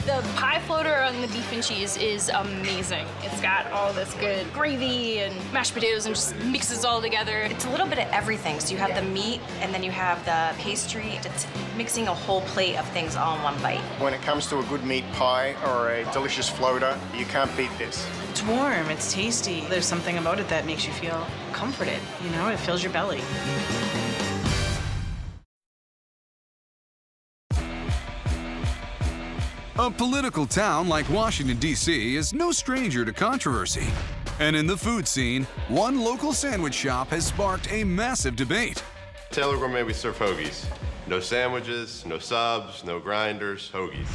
The pie floater on the beef and cheese is amazing. It's got all this good gravy and mashed potatoes and just mixes all together. It's a little bit of everything. So you have the meat and then you have the pastry. It's mixing a whole plate of things all in one bite. When it comes to a good meat pie or a delicious floater, you can't beat this. It's warm, it's tasty. There's something about it that makes you feel comforted, you know, it fills your belly. A political town like Washington, D.C. is no stranger to controversy. And in the food scene, one local sandwich shop has sparked a massive debate. Taylor Gourmet, we serve hoagies. No sandwiches, no subs, no grinders, hoagies.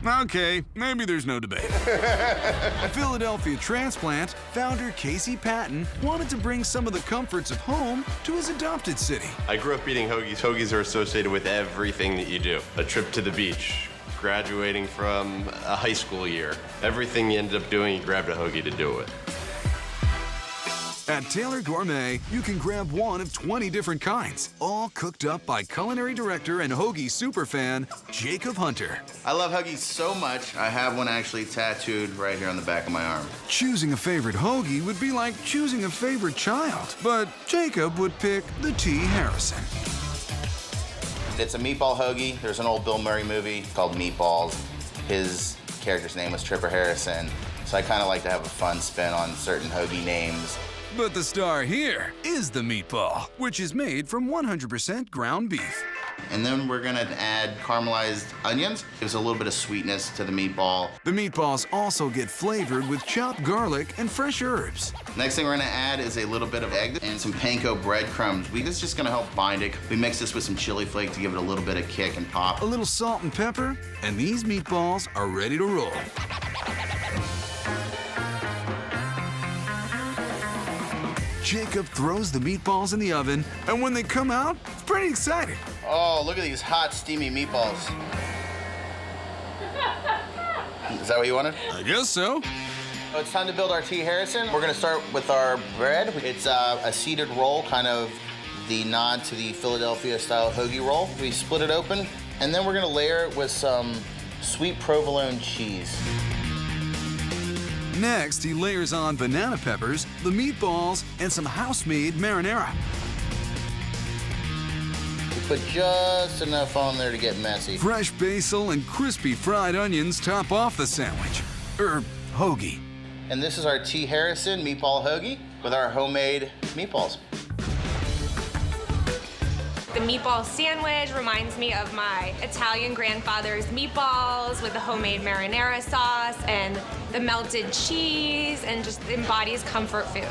Okay, maybe there's no debate. A Philadelphia transplant, founder Casey Patton wanted to bring some of the comforts of home to his adopted city. I grew up eating hoagies. Hoagies are associated with everything that you do. A trip to the beach, graduating from a high school year. Everything you ended up doing, you grabbed a hoagie to do it. At Taylor Gourmet, you can grab one of 20 different kinds, all cooked up by culinary director and hoagie superfan, Jacob Hunter. I love hoagies so much, I have one actually tattooed right here on the back of my arm. Choosing a favorite hoagie would be like choosing a favorite child, but Jacob would pick the T. Harrison. It's a meatball hoagie. There's an old Bill Murray movie called Meatballs. His character's name was Tripper Harrison, so I kind of like to have a fun spin on certain hoagie names. But the star here is the meatball, which is made from 100% ground beef. And then we're gonna add caramelized onions. Gives a little bit of sweetness to the meatball. The meatballs also get flavored with chopped garlic and fresh herbs. Next thing we're gonna add is a little bit of egg and some panko breadcrumbs. This is just gonna help bind it. We mix this with some chili flake to give it a little bit of kick and pop. A little salt and pepper, and these meatballs are ready to roll. Jacob throws the meatballs in the oven, and when they come out, it's pretty exciting. Oh, look at these hot, steamy meatballs. Is that what you wanted? I guess so. So it's time to build our T. Harrison. We're gonna start with our bread. It's a seeded roll, kind of the nod to the Philadelphia style hoagie roll. We split it open, and then we're gonna layer it with some sweet provolone cheese. Next, he layers on banana peppers, the meatballs, and some house-made marinara. We put just enough on there to get messy. Fresh basil and crispy fried onions top off the sandwich, hoagie. And this is our T. Harrison meatball hoagie with our homemade meatballs. The meatball sandwich reminds me of my Italian grandfather's meatballs with the homemade marinara sauce and the melted cheese, and just embodies comfort food.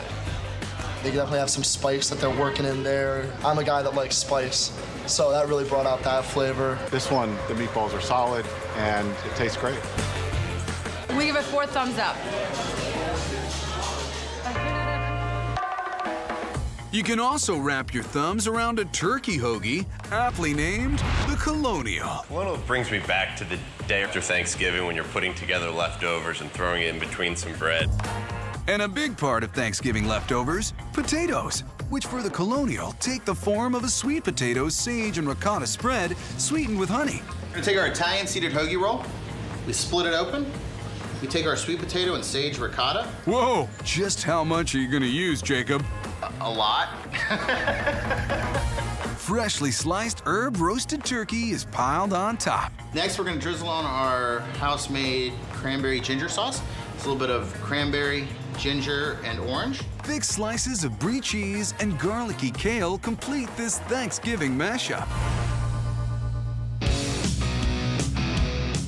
They definitely have some spice that they're working in there. I'm a guy that likes spice, so that really brought out that flavor. This one, the meatballs are solid and it tastes great. We give it 4 thumbs up. You can also wrap your thumbs around a turkey hoagie, aptly named the Colonial. Colonial brings me back to the day after Thanksgiving when you're putting together leftovers and throwing it in between some bread. And a big part of Thanksgiving leftovers, potatoes, which for the Colonial take the form of a sweet potato, sage, and ricotta spread sweetened with honey. We're gonna take our Italian seeded hoagie roll, we split it open, we take our sweet potato and sage ricotta. Whoa, just how much are you gonna use, Jacob? A lot. Freshly sliced herb roasted turkey is piled on top. Next, we're gonna drizzle on our house-made cranberry ginger sauce. It's a little bit of cranberry, ginger, and orange. Thick slices of brie cheese and garlicky kale complete this Thanksgiving mashup.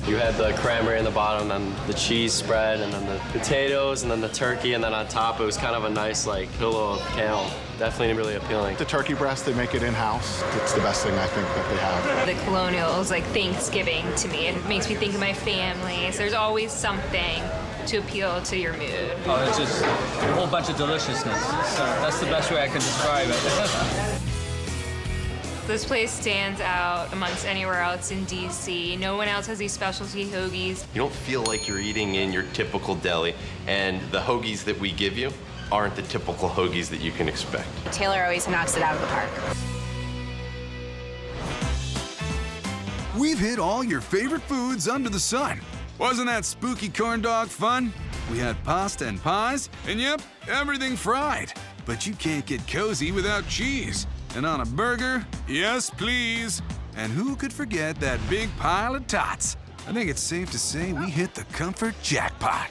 You had the cranberry in the bottom, and then the cheese spread, and then the potatoes, and then the turkey, and then on top it was kind of a nice like pillow of kale. Definitely really appealing. The turkey breast, they make it in-house. It's the best thing I think that they have. The Colonial is like Thanksgiving to me. It makes me think of my family. So there's always something to appeal to your mood. Oh, it's just a whole bunch of deliciousness. So that's the best way I can describe it. This place stands out amongst anywhere else in DC. No one else has these specialty hoagies. You don't feel like you're eating in your typical deli, and the hoagies that we give you aren't the typical hoagies that you can expect. Taylor always knocks it out of the park. We've hit all your favorite foods under the sun. Wasn't that spooky corn dog fun? We had pasta and pies, and yep, everything fried. But you can't get cozy without cheese. And on a burger, yes please. And who could forget that big pile of tots? I think it's safe to say we hit the comfort jackpot.